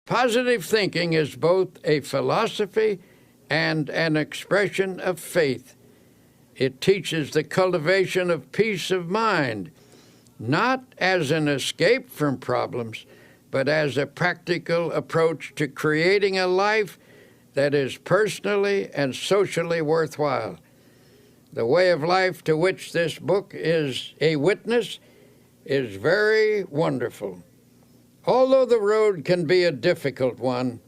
Positive thinking is both a philosophy and an expression of faith. It teaches the cultivation of peace of mind, not as an escape from problems, but as a practical approach to creating a life that is personally and socially worthwhile. The way of life to which this book is a witness is very wonderful. Although the road can be a difficult one,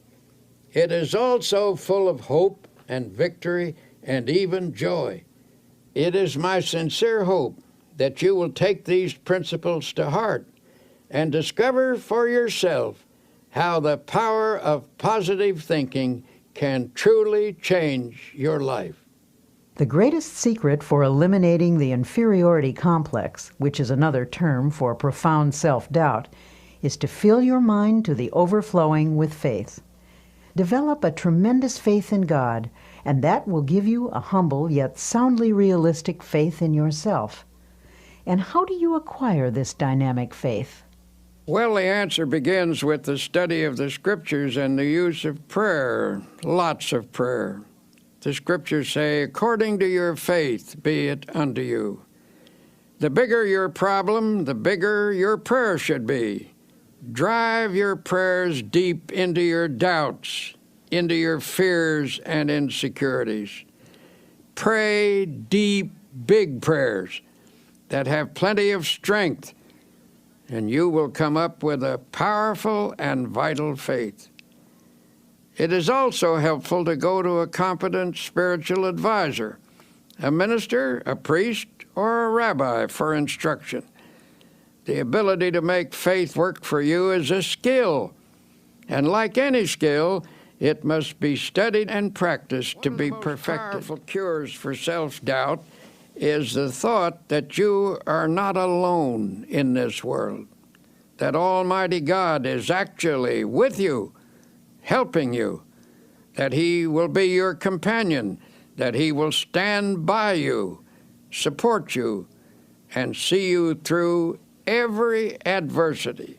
it is also full of hope and victory and even joy. It is my sincere hope that you will take these principles to heart and discover for yourself how the power of positive thinking can truly change your life. The greatest secret for eliminating the inferiority complex, which is another term for profound self-doubt, is to fill your mind to the overflowing with faith. Develop a tremendous faith in God, and that will give you a humble yet soundly realistic faith in yourself. And how do you acquire this dynamic faith? Well, the answer begins with the study of the Scriptures and the use of prayer, lots of prayer. The Scriptures say, according to your faith be it unto you. The bigger your problem, the bigger your prayer should be. Drive your prayers deep into your doubts, into your fears and insecurities. Pray deep, big prayers that have plenty of strength, and you will come up with a powerful and vital faith. It is also helpful to go to a competent spiritual advisor, a minister, a priest, or a rabbi for instruction. The ability to make faith work for you is a skill, and like any skill, it must be studied and practiced to be perfected. One of the most powerful cures for self-doubt is the thought that you are not alone in this world, that Almighty God is actually with you, helping you, that He will be your companion, that He will stand by you, support you, and see you through every adversity.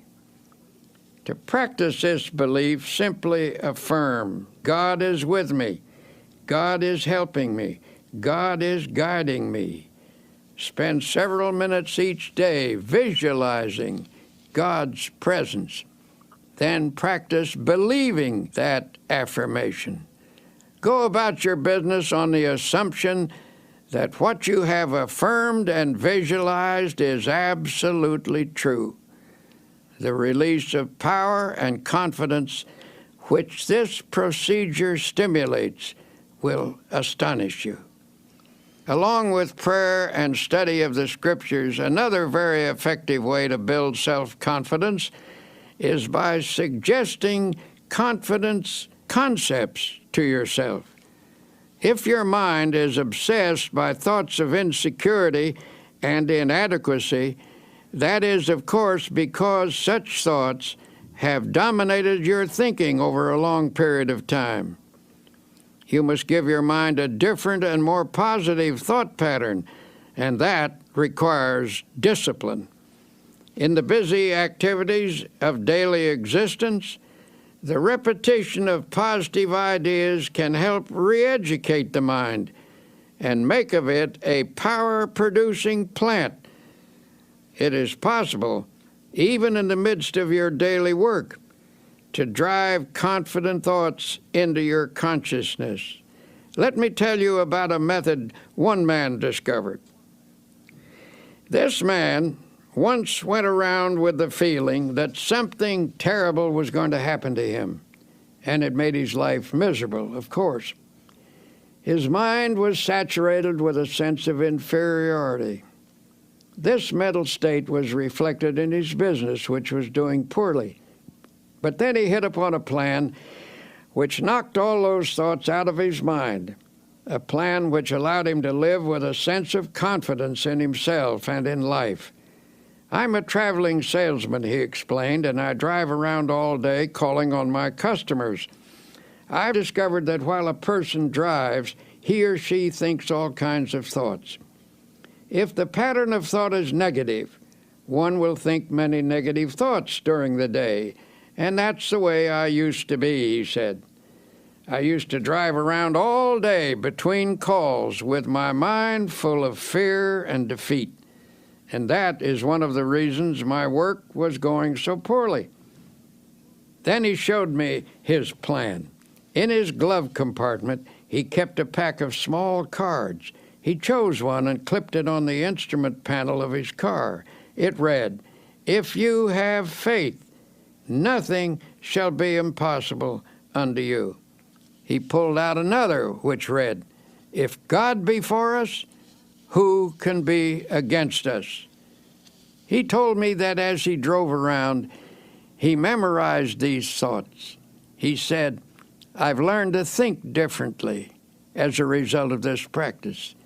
To practice this belief, simply affirm, God is with me, God is helping me, God is guiding me. Spend several minutes each day visualizing God's presence. Then practice believing that affirmation. Go about your business on the assumption that what you have affirmed and visualized is absolutely true. The release of power and confidence which this procedure stimulates will astonish you. Along with prayer and study of the Scriptures, another very effective way to build self-confidence is by suggesting confidence concepts to yourself. If your mind is obsessed by thoughts of insecurity and inadequacy, that is, of course, because such thoughts have dominated your thinking over a long period of time. You must give your mind a different and more positive thought pattern, and that requires discipline. In the busy activities of daily existence, the repetition of positive ideas can help re-educate the mind and make of it a power-producing plant. It is possible, even in the midst of your daily work, to drive confident thoughts into your consciousness. Let me tell you about a method one man discovered. This man once went around with the feeling that something terrible was going to happen to him, and it made his life miserable, of course. His mind was saturated with a sense of inferiority. This mental state was reflected in his business, which was doing poorly. But then he hit upon a plan which knocked all those thoughts out of his mind, a plan which allowed him to live with a sense of confidence in himself and in life. I'm a traveling salesman, he explained, and I drive around all day calling on my customers. I've discovered that while a person drives, he or she thinks all kinds of thoughts. If the pattern of thought is negative, one will think many negative thoughts during the day, And that's the way I used to be, he said. I used to drive around all day between calls with my mind full of fear and defeat. And that is one of the reasons my work was going so poorly. Then he showed me his plan. In his glove compartment, he kept a pack of small cards. He chose one and clipped it on the instrument panel of his car. It read, "If you have faith, nothing shall be impossible unto you." He pulled out another which read, "If God be for us, who can be against us?" He told me that as he drove around, he memorized these thoughts. He said, "I've learned to think differently as a result of this practice.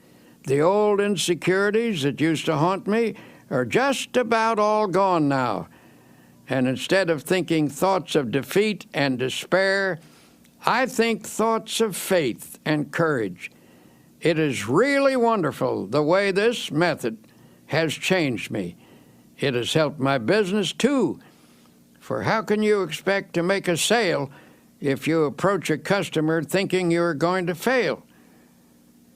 The old insecurities that used to haunt me are just about all gone now. And instead of thinking thoughts of defeat and despair, I think thoughts of faith and courage. It is really wonderful the way this method has changed me. It has helped my business too. For how can you expect to make a sale if you approach a customer thinking you're going to fail?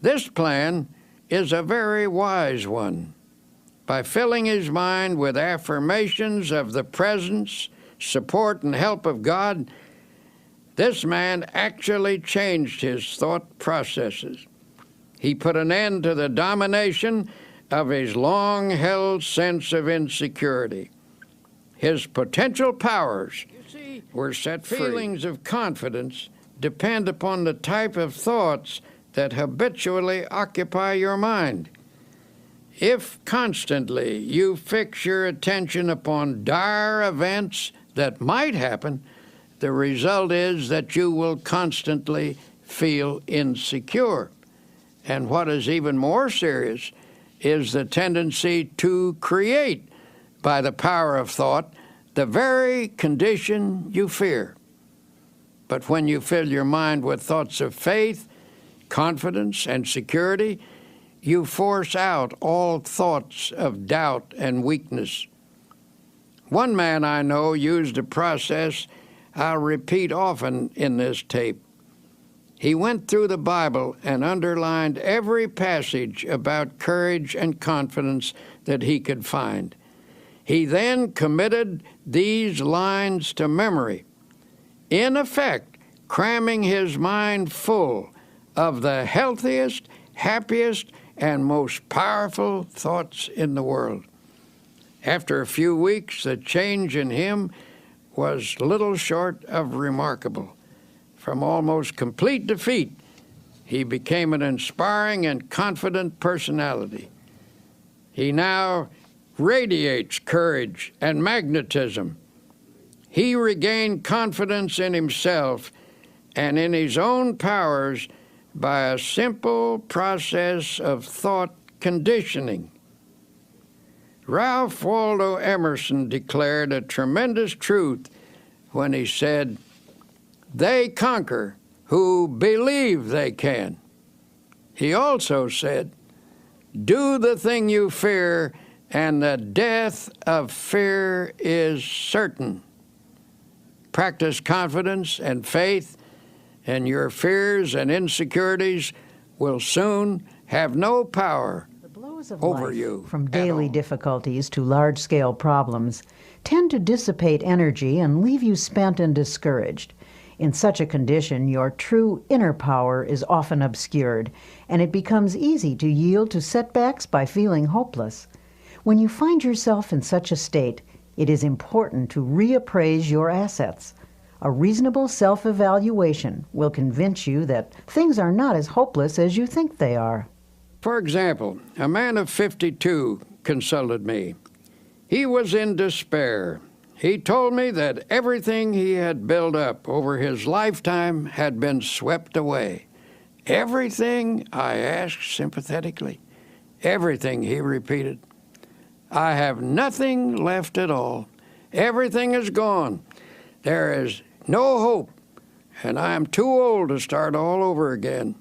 This plan is a very wise one. By filling his mind with affirmations of the presence, support, and help of God, this man actually changed his thought processes. He put an end to the domination of his long-held sense of insecurity. His potential powers were set free. Feelings of confidence depend upon the type of thoughts that habitually occupy your mind. If constantly you fix your attention upon dire events that might happen, the result is that you will constantly feel insecure. And what is even more serious is the tendency to create, by the power of thought, the very condition you fear. But when you fill your mind with thoughts of faith, confidence, and security, you force out all thoughts of doubt and weakness. One man I know used a process I'll repeat often in this tape. He went through the Bible and underlined every passage about courage and confidence that he could find. He then committed these lines to memory, in effect, cramming his mind full of the healthiest, happiest, and most powerful thoughts in the world. After a few weeks, the change in him was little short of remarkable. From almost complete defeat, he became an inspiring and confident personality. He now radiates courage and magnetism. He regained confidence in himself and in his own powers by a simple process of thought conditioning. Ralph Waldo Emerson declared a tremendous truth when he said, "They conquer who believe they can." He also said, "Do the thing you fear, and the death of fear is certain." Practice confidence and faith, and your fears and insecurities will soon have no power Of over life, you. from daily difficulties to large-scale problems, tend to dissipate energy and leave you spent and discouraged. In such a condition, your true inner power is often obscured, and it becomes easy to yield to setbacks by feeling hopeless. When you find yourself in such a state, it is important to reappraise your assets. A reasonable self-evaluation will convince you that things are not as hopeless as you think they are. For example, a man of 52 consulted me. He was in despair. He told me that everything he had built up over his lifetime had been swept away. "Everything?" I asked sympathetically. "Everything," he repeated. "I have nothing left at all. Everything is gone. There is no hope, and I am too old to start all over again."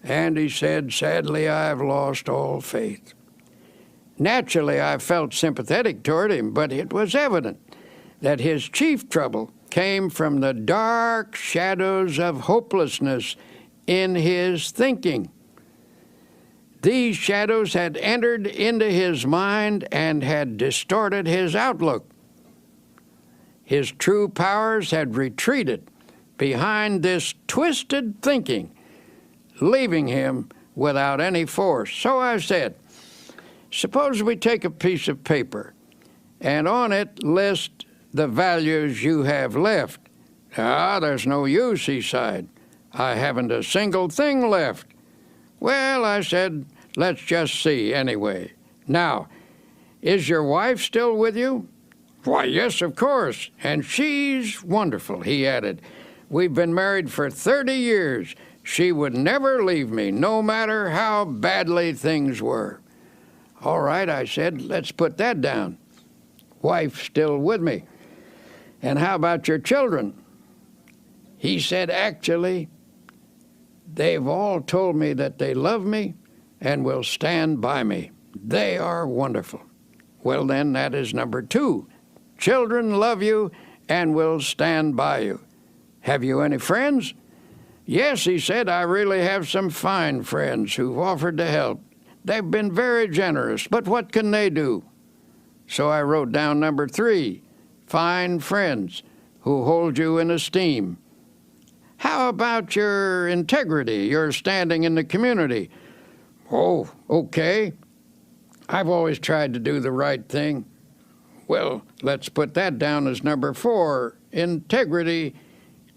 And he said, "Sadly, I have lost all faith." Naturally, I felt sympathetic toward him, but it was evident that his chief trouble came from the dark shadows of hopelessness in his thinking. These shadows had entered into his mind and had distorted his outlook. His true powers had retreated behind this twisted thinking, leaving him without any force. So I said, suppose we take a piece of paper and on it list the values you have left. There's no use, he sighed. I haven't a single thing left. Well, I said, let's just see anyway. Now, is your wife still with you? Why, yes, of course, and she's wonderful, he added. We've been married for 30 years. She would never leave me, no matter how badly things were. All right, I said, let's put that down. Wife still with me. And how about your children? He said, actually, they've all told me that they love me and will stand by me. They are wonderful. Well, then, that is number 2. Children love you and will stand by you. Have you any friends? Yes, he said, I really have some fine friends who've offered to help. They've been very generous, but what can they do? So I wrote down number 3, fine friends who hold you in esteem. How about your integrity, your standing in the community? Oh, okay. I've always tried to do the right thing. Well, let's put that down as number 4, integrity,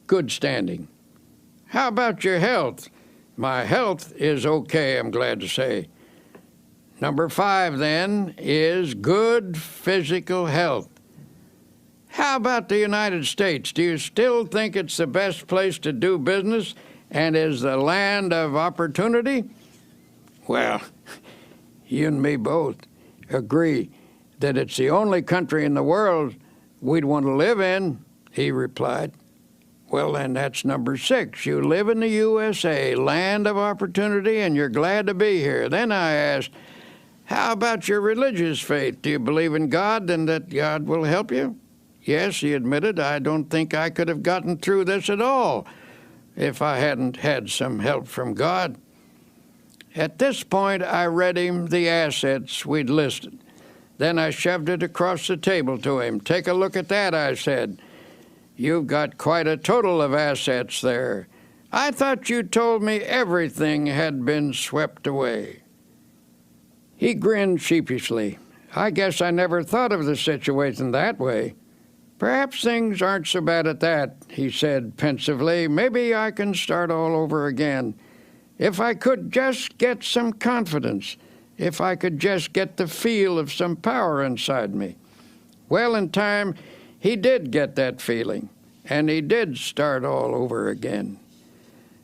good standing. How about your health? My health is okay, I'm glad to say. Number 5, then, is good physical health. How about the United States? Do you still think it's the best place to do business and is the land of opportunity? Well, you and me both agree that it's the only country in the world we'd want to live in, he replied. Well, then that's number 6. You live in the USA, land of opportunity, and you're glad to be here. Then I asked, how about your religious faith? Do you believe in God and that God will help you? Yes, he admitted, I don't think I could have gotten through this at all if I hadn't had some help from God. At this point, I read him the assets we'd listed. Then I shoved it across the table to him. Take a look at that, I said. You've got quite a total of assets there. I thought you told me everything had been swept away. He grinned sheepishly. I guess I never thought of the situation that way. Perhaps things aren't so bad at that, he said pensively. Maybe I can start all over again. If I could just get some confidence, if I could just get the feel of some power inside me. Well, in time, he did get that feeling, and he did start all over again.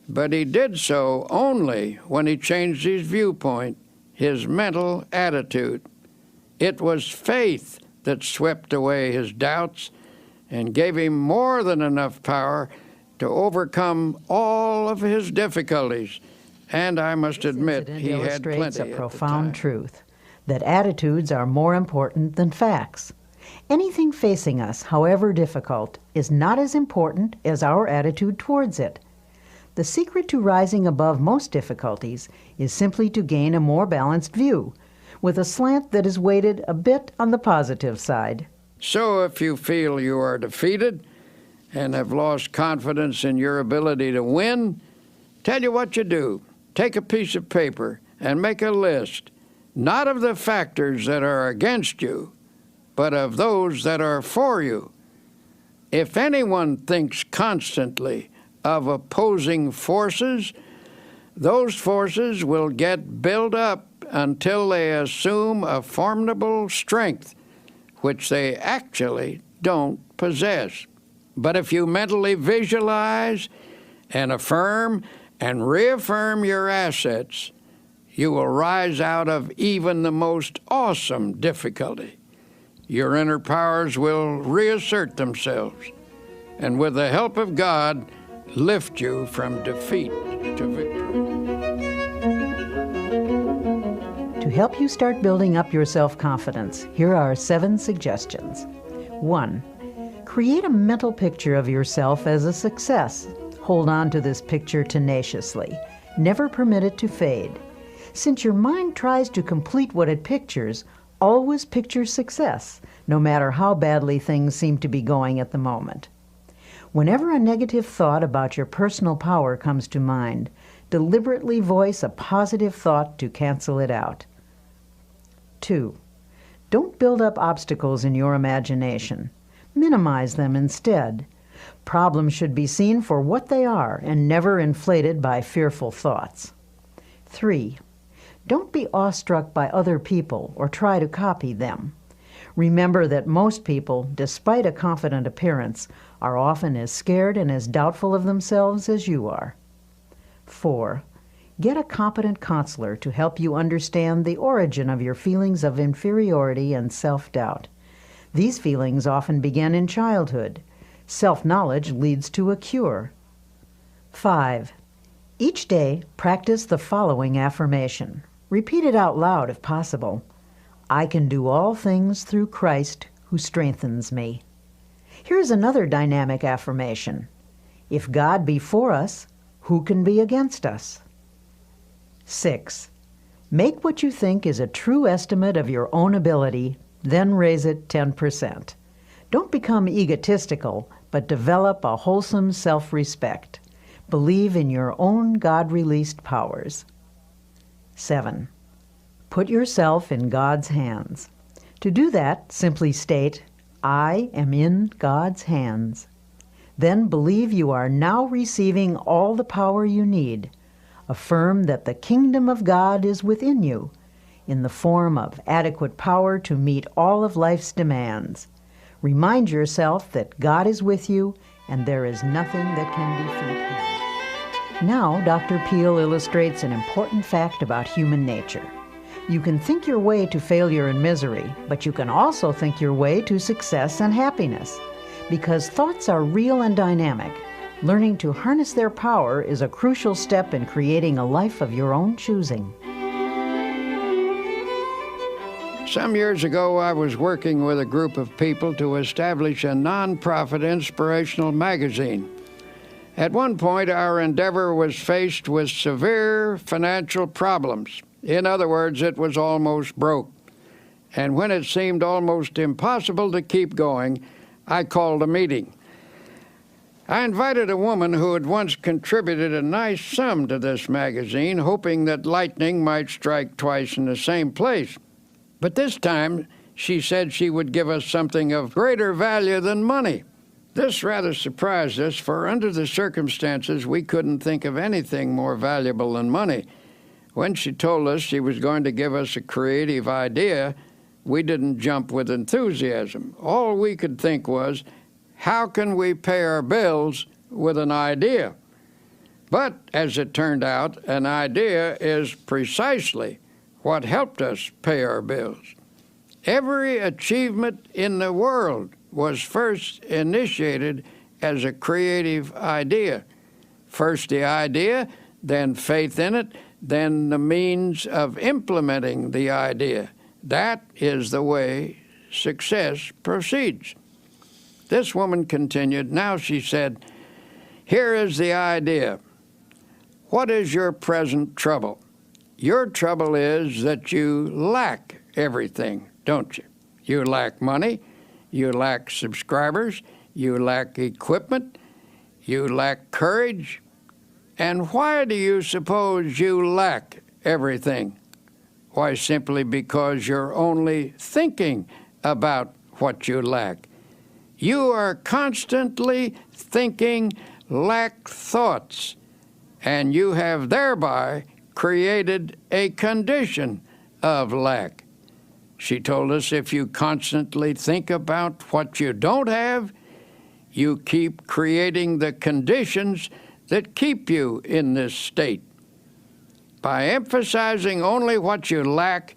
But he did so only when he changed his viewpoint, his mental attitude. It was faith that swept away his doubts and gave him more than enough power to overcome all of his difficulties. And I must admit, he had plenty illustrates a at the profound time. truth, that attitudes are more important than facts. Anything facing us, however difficult, is not as important as our attitude towards it. The secret to rising above most difficulties is simply to gain a more balanced view, with a slant that is weighted a bit on the positive side. So if you feel you are defeated and have lost confidence in your ability to win, tell you what you do. Take a piece of paper and make a list, not of the factors that are against you, but of those that are for you. If anyone thinks constantly of opposing forces, those forces will get built up until they assume a formidable strength, which they actually don't possess. But if you mentally visualize and affirm and reaffirm your assets, you will rise out of even the most awesome difficulty. Your inner powers will reassert themselves, and with the help of God, lift you from defeat to victory. To help you start building up your self-confidence, here are 7 suggestions. 1. Create a mental picture of yourself as a success. Hold on to this picture tenaciously. Never permit it to fade. Since your mind tries to complete what it pictures, always picture success, no matter how badly things seem to be going at the moment. Whenever a negative thought about your personal power comes to mind, deliberately voice a positive thought to cancel it out. 2. Don't build up obstacles in your imagination. Minimize them instead. Problems should be seen for what they are and never inflated by fearful thoughts. 3. Don't be awestruck by other people or try to copy them. Remember that most people, despite a confident appearance, are often as scared and as doubtful of themselves as you are. 4. Get a competent counselor to help you understand the origin of your feelings of inferiority and self-doubt. These feelings often begin in childhood. Self-knowledge leads to a cure. 5. Each day, practice the following affirmation. Repeat it out loud if possible. I can do all things through Christ who strengthens me. Here's another dynamic affirmation. If God be for us, who can be against us? 6. Make what you think is a true estimate of your own ability, then raise it 10%. Don't become egotistical, but develop a wholesome self-respect. Believe in your own God-released powers. 7. Put yourself in God's hands. To do that, simply state, I am in God's hands. Then believe you are now receiving all the power you need. Affirm that the kingdom of God is within you, in the form of adequate power to meet all of life's demands. Remind yourself that God is with you and there is nothing that can defeat him. Now, Dr. Peale illustrates an important fact about human nature. You can think your way to failure and misery, but you can also think your way to success and happiness. Because thoughts are real and dynamic, learning to harness their power is a crucial step in creating a life of your own choosing. Some years ago, I was working with a group of people to establish a nonprofit inspirational magazine. At one point, our endeavor was faced with severe financial problems. In other words, it was almost broke. And when it seemed almost impossible to keep going, I called a meeting. I invited a woman who had once contributed a nice sum to this magazine, hoping that lightning might strike twice in the same place. But this time, she said she would give us something of greater value than money. This rather surprised us, for under the circumstances, we couldn't think of anything more valuable than money. When she told us she was going to give us a creative idea, we didn't jump with enthusiasm. All we could think was, how can we pay our bills with an idea? But, as it turned out, an idea is precisely what helped us pay our bills. Every achievement in the world was first initiated as a creative idea. First the idea, then faith in it, then the means of implementing the idea. That is the way success proceeds. This woman continued. Now she said, here is the idea. What is your present trouble? Your trouble is that you lack everything, don't you? You lack money, you lack subscribers, you lack equipment, you lack courage. And why do you suppose you lack everything? Why, simply because you're only thinking about what you lack. You are constantly thinking lack thoughts, and you have thereby created a condition of lack. She told us if you constantly think about what you don't have, you keep creating the conditions that keep you in this state. By emphasizing only what you lack,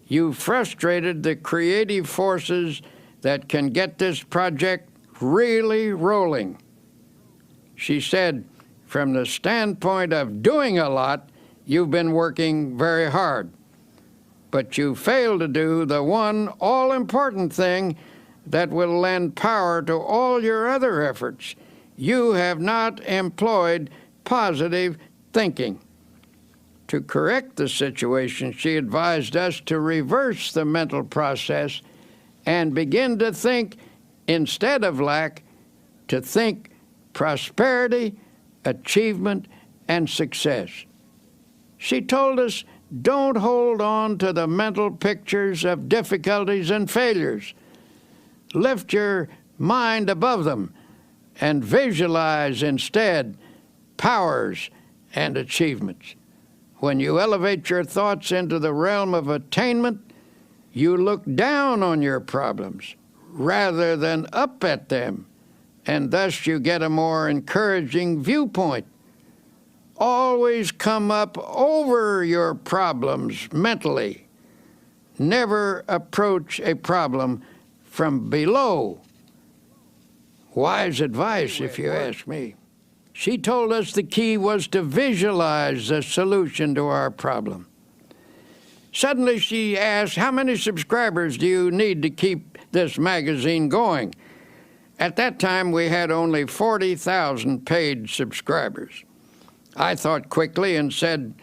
you frustrated the creative forces that can get this project really rolling. She said, from the standpoint of doing a lot, you've been working very hard, but you failed to do the one all-important thing that will lend power to all your other efforts. You have not employed positive thinking. To correct the situation, she advised us to reverse the mental process and begin to think, instead of lack, to think prosperity, achievement, and success. She told us, don't hold on to the mental pictures of difficulties and failures. Lift your mind above them and visualize instead powers and achievements. When you elevate your thoughts into the realm of attainment, you look down on your problems rather than up at them, and thus you get a more encouraging viewpoint. Always come up over your problems mentally. Never approach a problem from below. Wise advice, if you ask me. She told us the key was to visualize the solution to our problem. Suddenly she asked, how many subscribers do you need to keep this magazine going? At that time, we had only 40,000 paid subscribers. I thought quickly and said,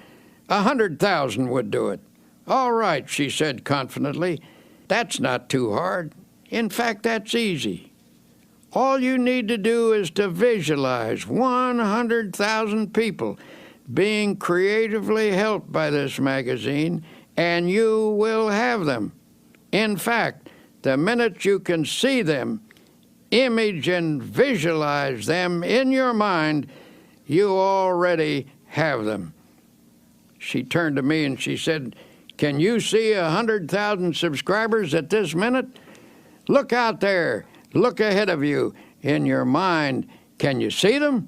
100,000 would do it. All right, she said confidently. That's not too hard. In fact, that's easy. All you need to do is to visualize 100,000 people being creatively helped by this magazine, and you will have them. In fact, the minute you can see them, image and visualize them in your mind, you already have them. She turned to me and she said, can you see 100,000 subscribers at this minute? Look out there. Look ahead of you in your mind. Can you see them?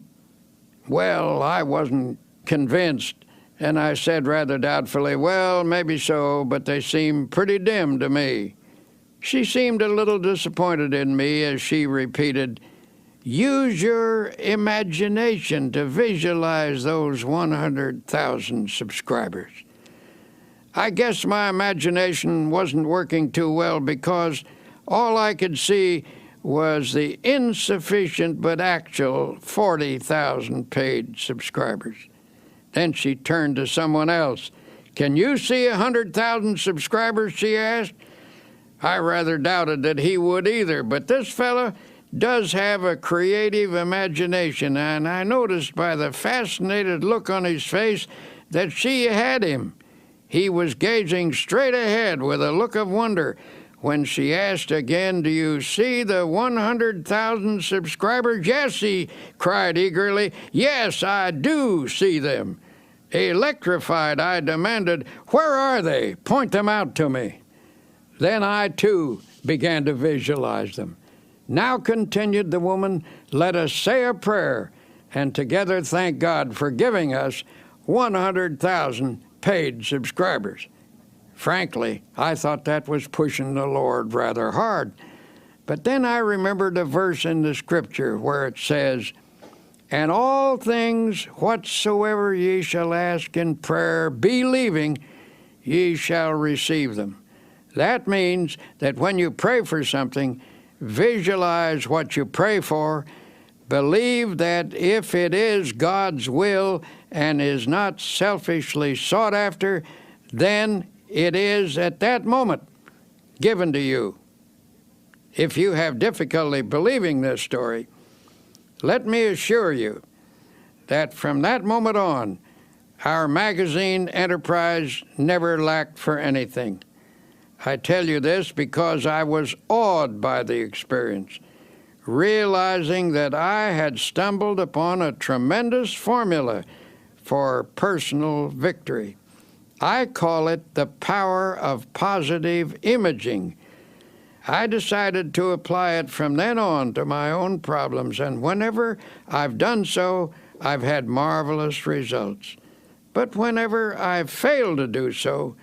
Well, I wasn't convinced, and I said rather doubtfully, well, maybe so, but they seem pretty dim to me. She seemed a little disappointed in me as she repeated, use your imagination to visualize those 100,000 subscribers. I guess my imagination wasn't working too well because all I could see was the insufficient but actual 40,000 paid subscribers. Then she turned to someone else. Can you see 100,000 subscribers, she asked. I rather doubted that he would either, but this fella does have a creative imagination, and I noticed by the fascinated look on his face that she had him. He was gazing straight ahead with a look of wonder. When she asked again, do you see the 100,000 subscribers? Yes, he cried eagerly. Yes, I do see them. Electrified, I demanded, where are they? Point them out to me. Then I, too, began to visualize them. Now, continued the woman, let us say a prayer and together thank God for giving us 100,000 paid subscribers. Frankly, I thought that was pushing the Lord rather hard. But then I remembered a verse in the Scripture where it says, and all things whatsoever ye shall ask in prayer, believing, ye shall receive them. That means that when you pray for something, visualize what you pray for, believe that if it is God's will and is not selfishly sought after, then it is at that moment given to you. If you have difficulty believing this story, let me assure you that from that moment on, our magazine enterprise never lacked for anything. I tell you this because I was awed by the experience, realizing that I had stumbled upon a tremendous formula for personal victory. I call it the power of positive imaging. I decided to apply it from then on to my own problems, and whenever I've done so, I've had marvelous results. But whenever I've failed to do so,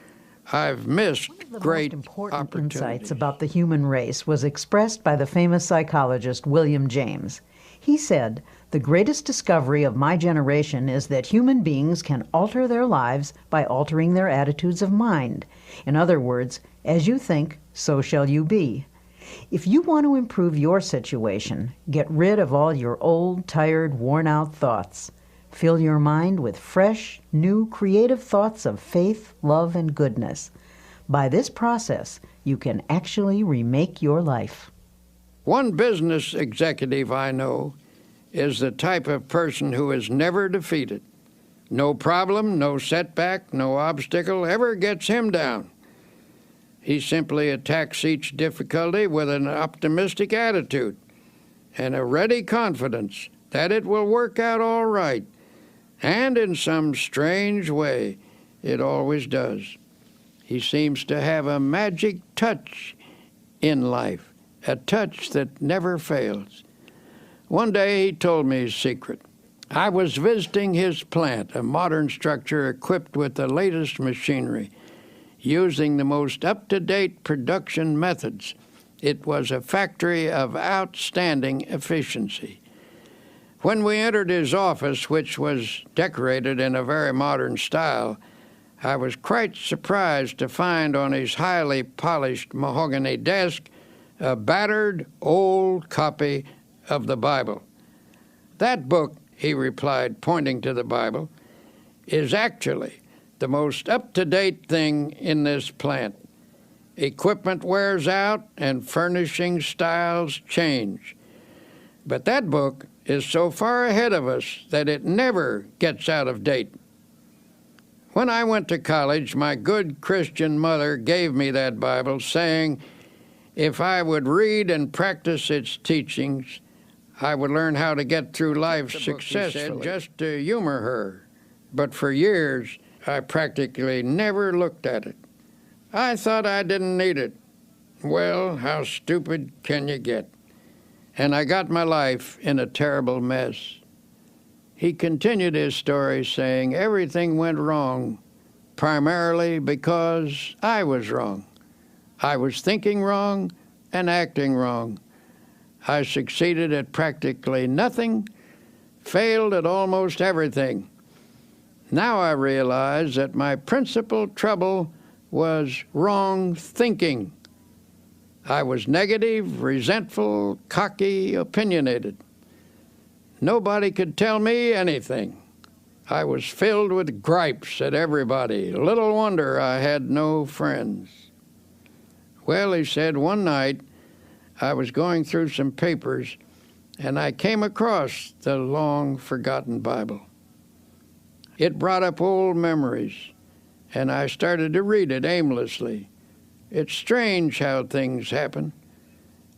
I've missed great most important opportunities. Insights about the human race was expressed by the famous psychologist William James. He said, the greatest discovery of my generation is that human beings can alter their lives by altering their attitudes of mind. In other words, as you think, so shall you be. If you want to improve your situation, get rid of all your old, tired, worn-out thoughts. Fill your mind with fresh, new, creative thoughts of faith, love, and goodness. By this process, you can actually remake your life. One business executive I know is the type of person who is never defeated. No problem, no setback, no obstacle ever gets him down. He simply attacks each difficulty with an optimistic attitude and a ready confidence that it will work out all right. And in some strange way, it always does. He seems to have a magic touch in life, a touch that never fails. One day he told me his secret. I was visiting his plant, a modern structure equipped with the latest machinery, using the most up-to-date production methods. It was a factory of outstanding efficiency. When we entered his office, which was decorated in a very modern style, I was quite surprised to find on his highly polished mahogany desk a battered old copy of the Bible. That book, he replied, pointing to the Bible, is actually the most up-to-date thing in this plant. Equipment wears out and furnishing styles change. But that book is so far ahead of us that it never gets out of date. When I went to college, my good Christian mother gave me that Bible, saying if I would read and practice its teachings, I would learn how to get through life successfully, just to humor her. But for years, I practically never looked at it. I thought I didn't need it. Well, how stupid can you get? And I got my life in a terrible mess. He continued his story saying everything went wrong, primarily because I was wrong. I was thinking wrong and acting wrong. I succeeded at practically nothing, failed at almost everything. Now I realize that my principal trouble was wrong thinking. I was negative, resentful, cocky, opinionated. Nobody could tell me anything. I was filled with gripes at everybody. Little wonder I had no friends. Well, he said, one night I was going through some papers and I came across the long-forgotten Bible. It brought up old memories, and I started to read it aimlessly. It's strange how things happen,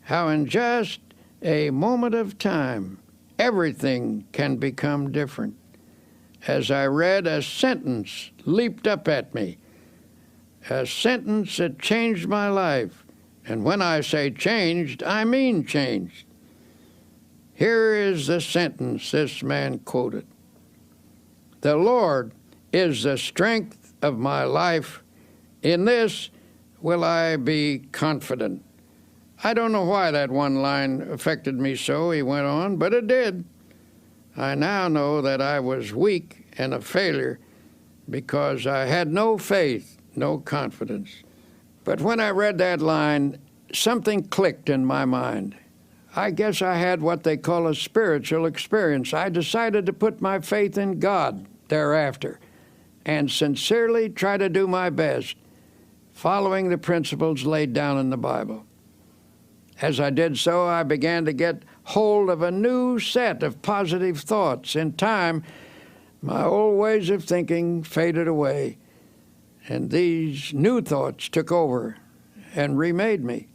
how in just a moment of time, everything can become different. As I read, a sentence leaped up at me, a sentence that changed my life. And when I say changed, I mean changed. Here is the sentence this man quoted. The Lord is the strength of my life. In this will I be confident. I don't know why that one line affected me so, he went on, but it did. I now know that I was weak and a failure because I had no faith, no confidence. But when I read that line, something clicked in my mind. I guess I had what they call a spiritual experience. I decided to put my faith in God thereafter and sincerely try to do my best, following the principles laid down in the Bible. As I did so, I began to get hold of a new set of positive thoughts. In time, my old ways of thinking faded away, and these new thoughts took over and remade me.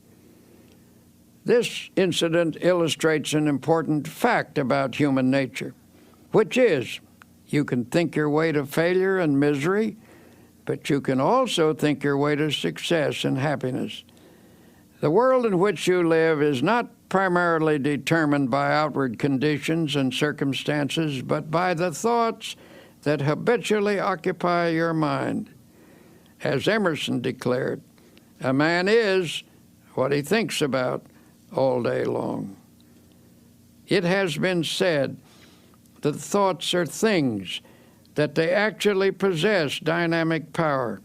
This incident illustrates an important fact about human nature, which is you can think your way to failure and misery, but you can also think your way to success and happiness. The world in which you live is not primarily determined by outward conditions and circumstances, but by the thoughts that habitually occupy your mind. As Emerson declared, a man is what he thinks about all day long. It has been said that thoughts are things, that they actually possess dynamic power.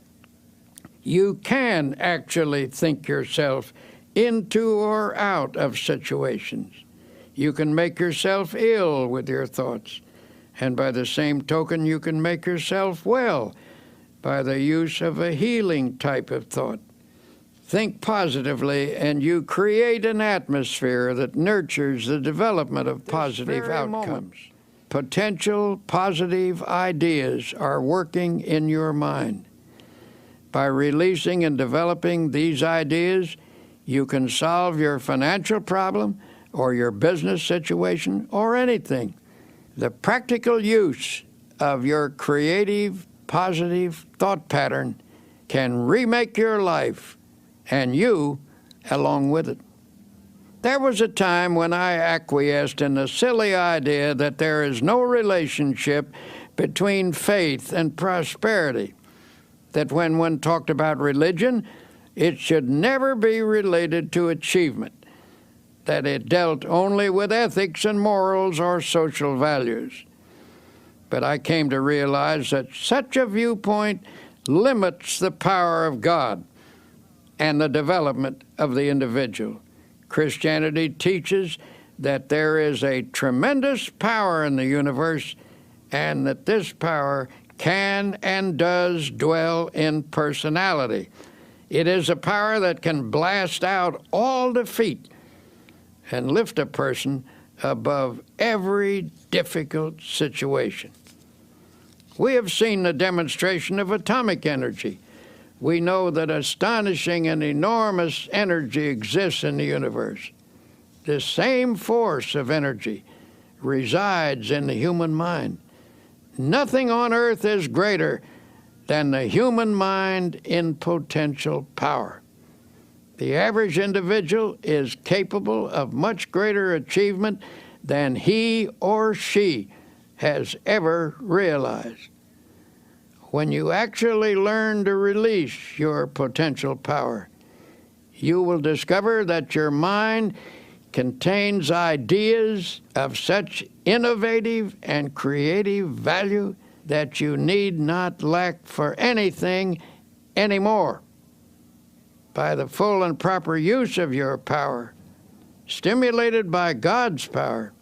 You can actually think yourself into or out of situations. You can make yourself ill with your thoughts, and by the same token, you can make yourself well by the use of a healing type of thought. Think positively, and you create an atmosphere that nurtures the development of positive outcomes. Potential positive ideas are working in your mind. By releasing and developing these ideas, you can solve your financial problem or your business situation or anything. The practical use of your creative, positive thought pattern can remake your life, and you along with it. There was a time when I acquiesced in the silly idea that there is no relationship between faith and prosperity, that when one talked about religion, it should never be related to achievement, that it dealt only with ethics and morals or social values. But I came to realize that such a viewpoint limits the power of God and the development of the individual. Christianity teaches that there is a tremendous power in the universe, and that this power can and does dwell in personality. It is a power that can blast out all defeat and lift a person above every difficult situation. We have seen the demonstration of atomic energy. We know that astonishing and enormous energy exists in the universe. This same force of energy resides in the human mind. Nothing on earth is greater than the human mind in potential power. The average individual is capable of much greater achievement than he or she has ever realized. When you actually learn to release your potential power, you will discover that your mind contains ideas of such innovative and creative value that you need not lack for anything anymore. By the full and proper use of your power, stimulated by God's power,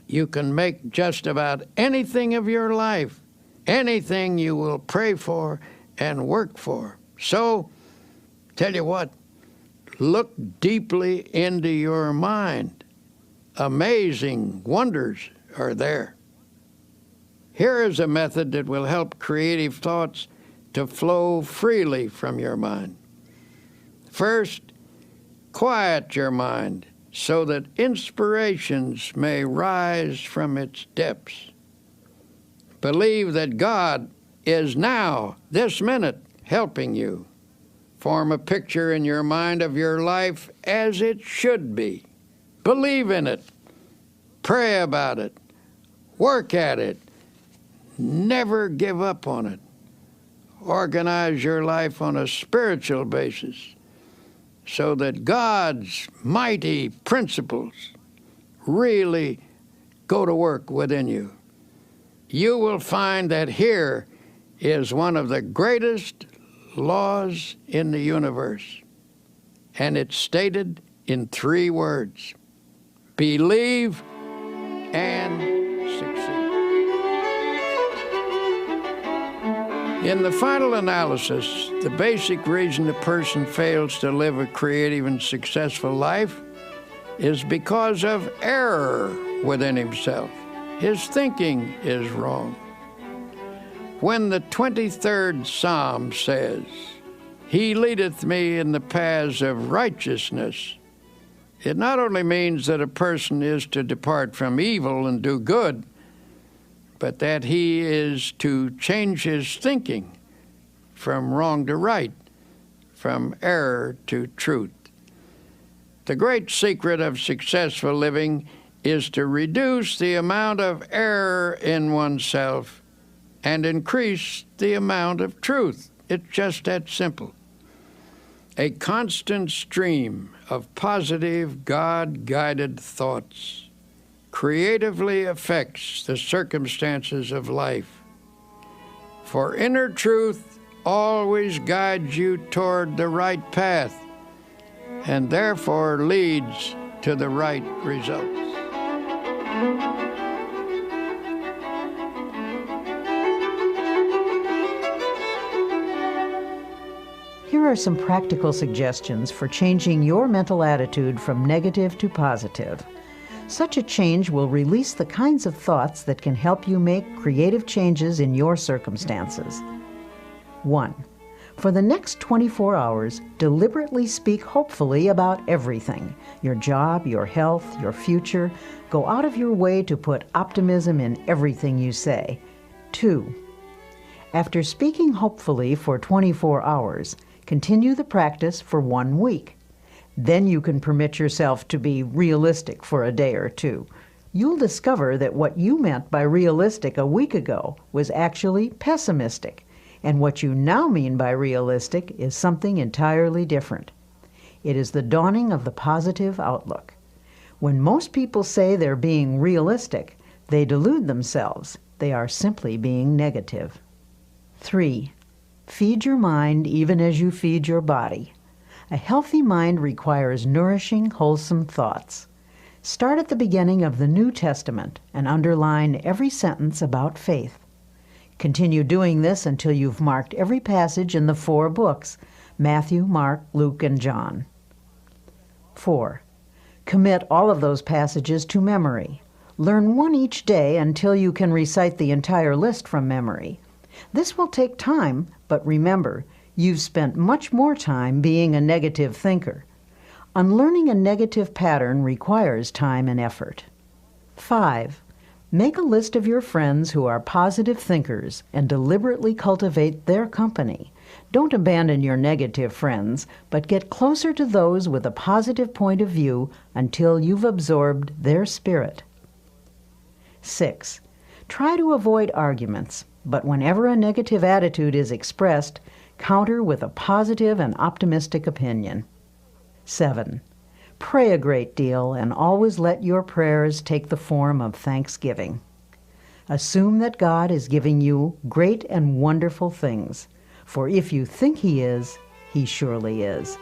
you can make just about anything of your life, anything you will pray for and work for. So, tell you what, look deeply into your mind. Amazing wonders are there. Here is a method that will help creative thoughts to flow freely from your mind. First, quiet your mind so that inspirations may rise from its depths. Believe that God is now, this minute, helping you. Form a picture in your mind of your life as it should be. Believe in it. Pray about it. Work at it. Never give up on it. Organize your life on a spiritual basis so that God's mighty principles really go to work within you. You will find that here is one of the greatest laws in the universe, and it's stated in 3 words: believe and succeed. In the final analysis, the basic reason a person fails to live a creative and successful life is because of error within himself. His thinking is wrong. When the 23rd Psalm says, "He leadeth me in the paths of righteousness," it not only means that a person is to depart from evil and do good, but that he is to change his thinking from wrong to right, from error to truth. The great secret of successful living is to reduce the amount of error in oneself and increase the amount of truth. It's just that simple. A constant stream of positive, God-guided thoughts creatively affects the circumstances of life. For inner truth always guides you toward the right path, and therefore leads to the right results. Here are some practical suggestions for changing your mental attitude from negative to positive. Such a change will release the kinds of thoughts that can help you make creative changes in your circumstances. 1. For the next 24 hours, deliberately speak hopefully about everything: your job, your health, your future. Go out of your way to put optimism in everything you say. 2. After speaking hopefully for 24 hours, continue the practice for 1 week. Then you can permit yourself to be realistic for a day or two. You'll discover that what you meant by realistic a week ago was actually pessimistic, and what you now mean by realistic is something entirely different. It is the dawning of the positive outlook. When most people say they're being realistic, they delude themselves. They are simply being negative. 3. Feed your mind even as you feed your body. A healthy mind requires nourishing, wholesome thoughts. Start at the beginning of the New Testament and underline every sentence about faith. Continue doing this until you've marked every passage in the 4 books: Matthew, Mark, Luke, and John. 4. Commit all of those passages to memory. Learn one each day until you can recite the entire list from memory. This will take time, but remember, you've spent much more time being a negative thinker. Unlearning a negative pattern requires time and effort. 5. Make a list of your friends who are positive thinkers and deliberately cultivate their company. Don't abandon your negative friends, but get closer to those with a positive point of view until you've absorbed their spirit. 6. Try to avoid arguments, but whenever a negative attitude is expressed, counter with a positive and optimistic opinion. 7. Pray a great deal and always let your prayers take the form of thanksgiving. Assume that God is giving you great and wonderful things, for if you think He is, He surely is.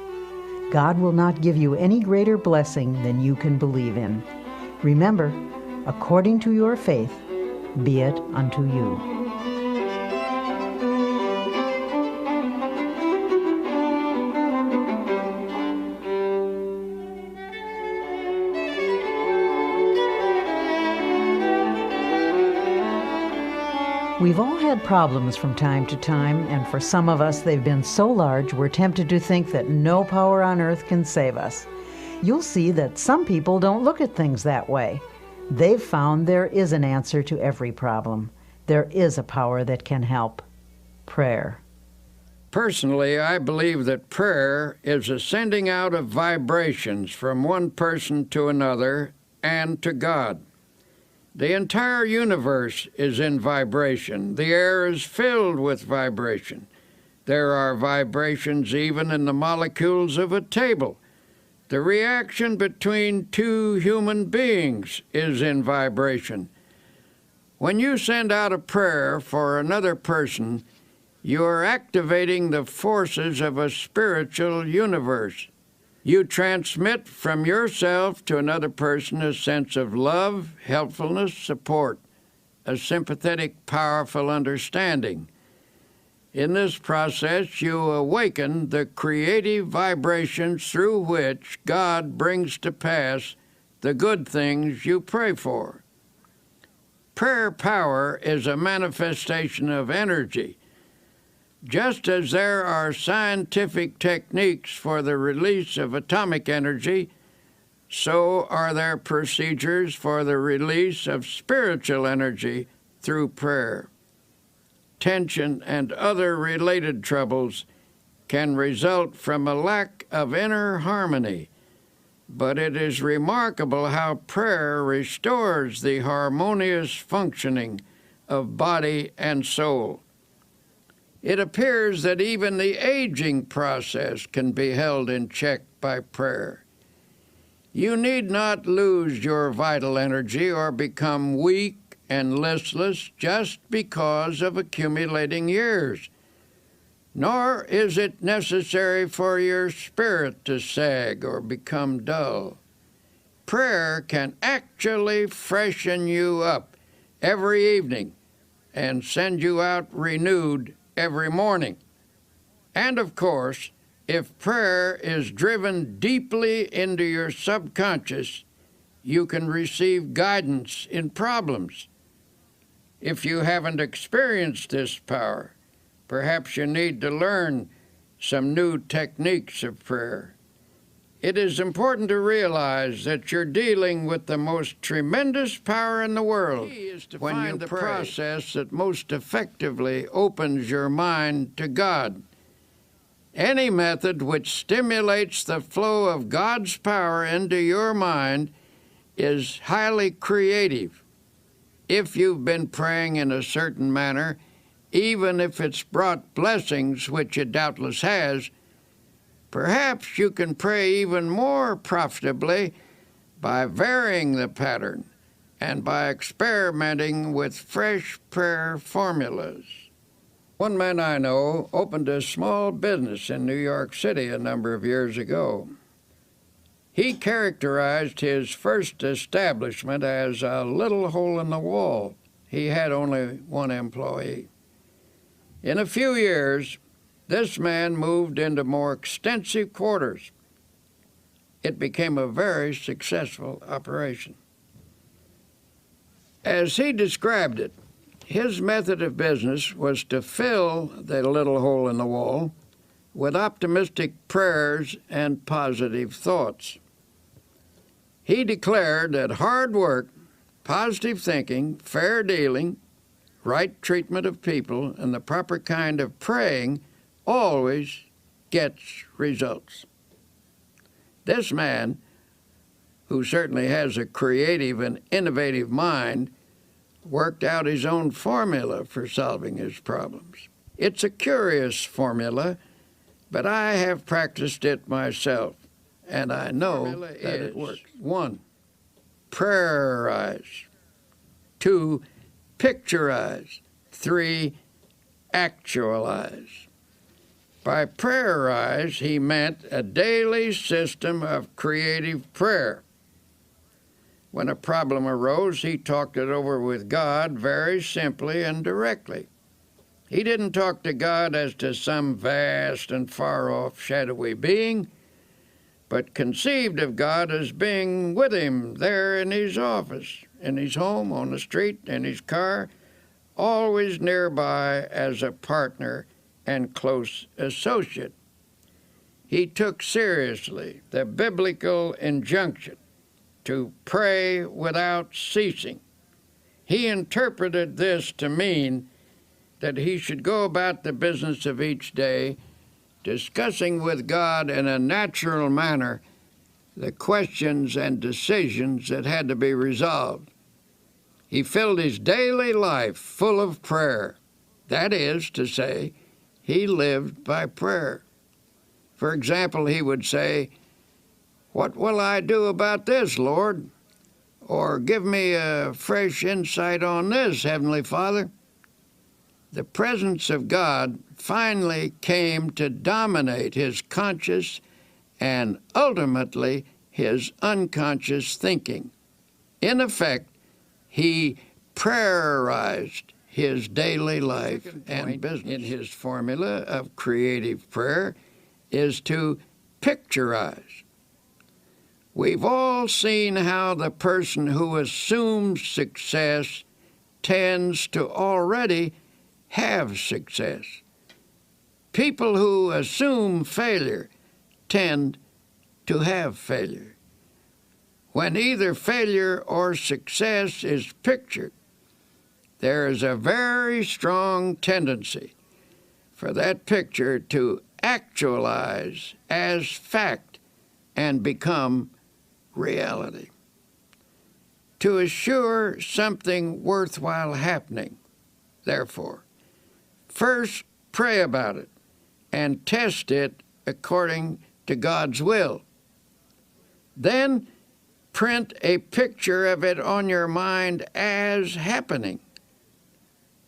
God will not give you any greater blessing than you can believe in. Remember, according to your faith, be it unto you. We've all had problems from time to time, and for some of us they've been so large we're tempted to think that no power on earth can save us. You'll see that some people don't look at things that way. They've found there is an answer to every problem. There is a power that can help: prayer. Personally, I believe that prayer is a sending out of vibrations from one person to another and to God. The entire universe is in vibration. The air is filled with vibration. There are vibrations even in the molecules of a table. The reaction between 2 human beings is in vibration. When you send out a prayer for another person, you are activating the forces of a spiritual universe. You transmit from yourself to another person a sense of love, helpfulness, support, a sympathetic, powerful understanding. In this process, you awaken the creative vibrations through which God brings to pass the good things you pray for. Prayer power is a manifestation of energy. Just as there are scientific techniques for the release of atomic energy, so are there procedures for the release of spiritual energy through prayer. Tension and other related troubles can result from a lack of inner harmony, but it is remarkable how prayer restores the harmonious functioning of body and soul. It appears that even the aging process can be held in check by prayer. You need not lose your vital energy or become weak and listless just because of accumulating years. nor is it necessary for your spirit to sag or become dull. Prayer can actually freshen you up every evening and send you out renewed every morning. And of course, if prayer is driven deeply into your subconscious, you can receive guidance in problems. If you haven't experienced this power, perhaps you need to learn some new techniques of prayer. It is important to realize that you're dealing with the most tremendous power in the world when you pray. The process that most effectively opens your mind to God. Any method which stimulates the flow of God's power into your mind is highly creative. If you've been praying in a certain manner, even if it's brought blessings, which it doubtless has, perhaps you can pray even more profitably by varying the pattern and by experimenting with fresh prayer formulas. One man I know opened a small business in New York City a number of years ago. He characterized his first establishment as a little hole in the wall. He had only one employee. In a few years, this man moved into more extensive quarters. It became a very successful operation. As he described it, his method of business was to fill the little hole in the wall with optimistic prayers and positive thoughts. He declared that hard work, positive thinking, fair dealing, right treatment of people, and the proper kind of praying always gets results. This man, who certainly has a creative and innovative mind, worked out his own formula for solving his problems. It's a curious formula, but I have practiced it myself, and I know that it works. 1, prayerize. 2, picturize. 3, actualize. By prayerize, he meant a daily system of creative prayer. When a problem arose, he talked it over with God very simply and directly. He didn't talk to God as to some vast and far-off shadowy being, but conceived of God as being with him there in his office, in his home, on the street, in his car, always nearby as a partner and close associate. He took seriously the biblical injunction to pray without ceasing. He interpreted this to mean that he should go about the business of each day, discussing with God in a natural manner the questions and decisions that had to be resolved. He filled his daily life full of prayer. That is to say, he lived by prayer. For example, he would say, "What will I do about this, Lord?" Or, "Give me a fresh insight on this, Heavenly Father." The presence of God finally came to dominate his conscious and ultimately his unconscious thinking. In effect, he prayerized his daily life and business. In his formula of creative prayer is to picturize. We've all seen how the person who assumes success tends to already have success. People who assume failure tend to have failure. When either failure or success is pictured, there is a very strong tendency for that picture to actualize as fact and become reality. To assure something worthwhile happening, therefore, first pray about it and test it according to God's will. Then print a picture of it on your mind as happening,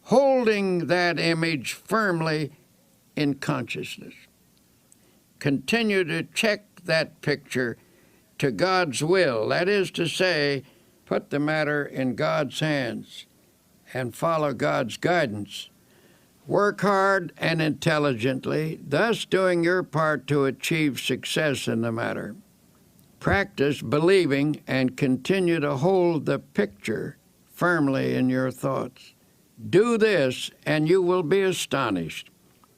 holding that image firmly in consciousness. Continue to check that picture to God's will. That is to say, put the matter in God's hands and follow God's guidance. Work hard and intelligently, thus doing your part to achieve success in the matter. Practice believing and continue to hold the picture firmly in your thoughts. Do this, and you will be astonished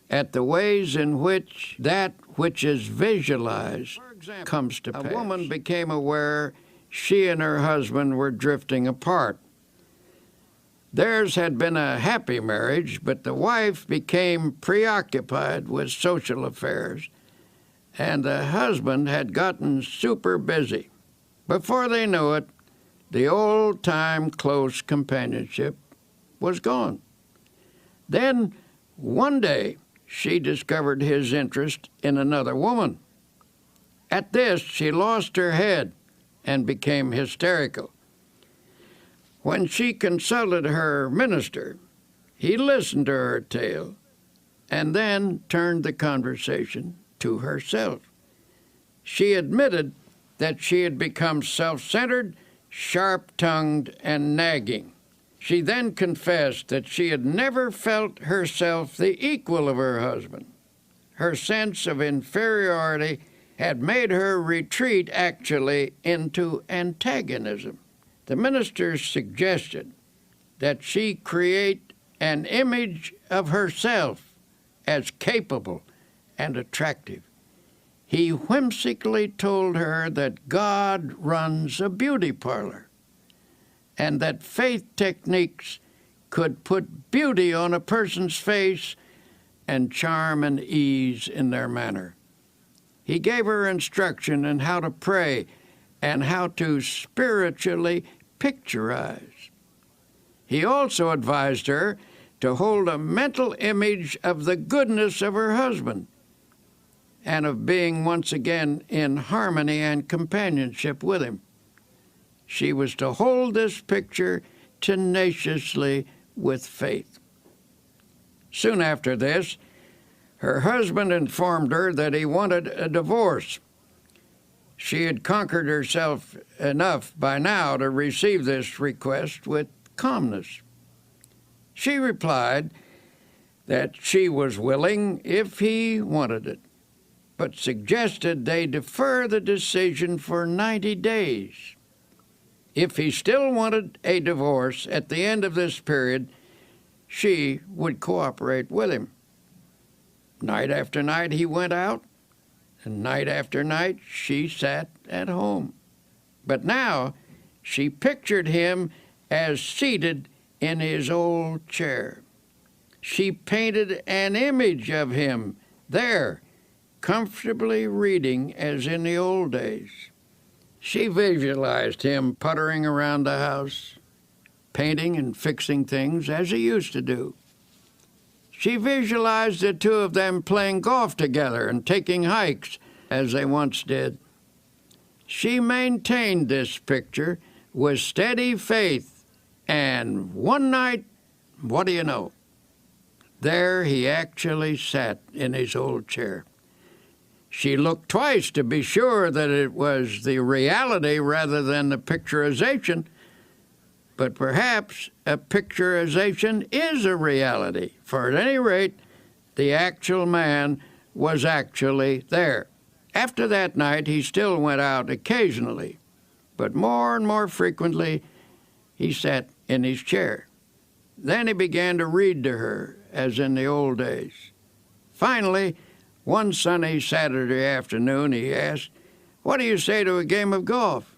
at the ways in which that which is visualized comes to pass. A woman became aware she and her husband were drifting apart. Theirs had been a happy marriage, but the wife became preoccupied with social affairs, and the husband had gotten super busy. Before they knew it, the old-time close companionship was gone. Then, one day, she discovered his interest in another woman. At this, she lost her head and became hysterical. When she consulted her minister, he listened to her tale and then turned the conversation to herself. She admitted that she had become self-centered, sharp-tongued, and nagging. She then confessed that she had never felt herself the equal of her husband. Her sense of inferiority had made her retreat actually into antagonism. The minister suggested that she create an image of herself as capable and attractive. He whimsically told her that God runs a beauty parlor and that faith techniques could put beauty on a person's face and charm and ease in their manner. He gave her instruction in how to pray and how to spiritually picturize. He also advised her to hold a mental image of the goodness of her husband and of being once again in harmony and companionship with him. She was to hold this picture tenaciously with faith. Soon after this, her husband informed her that he wanted a divorce. She had conquered herself enough by now to receive this request with calmness. She replied that she was willing if he wanted it, but suggested they defer the decision for 90 days. If he still wanted a divorce at the end of this period, she would cooperate with him. Night after night he went out, and night after night she sat at home. But now she pictured him as seated in his old chair. She painted an image of him there, comfortably reading as in the old days. She visualized him puttering around the house, painting and fixing things as he used to do. She visualized the two of them playing golf together and taking hikes as they once did. She maintained this picture with steady faith, and one night, what do you know? There he actually sat in his old chair. She looked twice to be sure that it was the reality rather than the picturization, but perhaps a picturization is a reality, for at any rate, the actual man was actually there. After that night, he still went out occasionally, but more and more frequently, he sat in his chair. Then he began to read to her, as in the old days. Finally, one sunny Saturday afternoon, he asked, "What do you say to a game of golf?"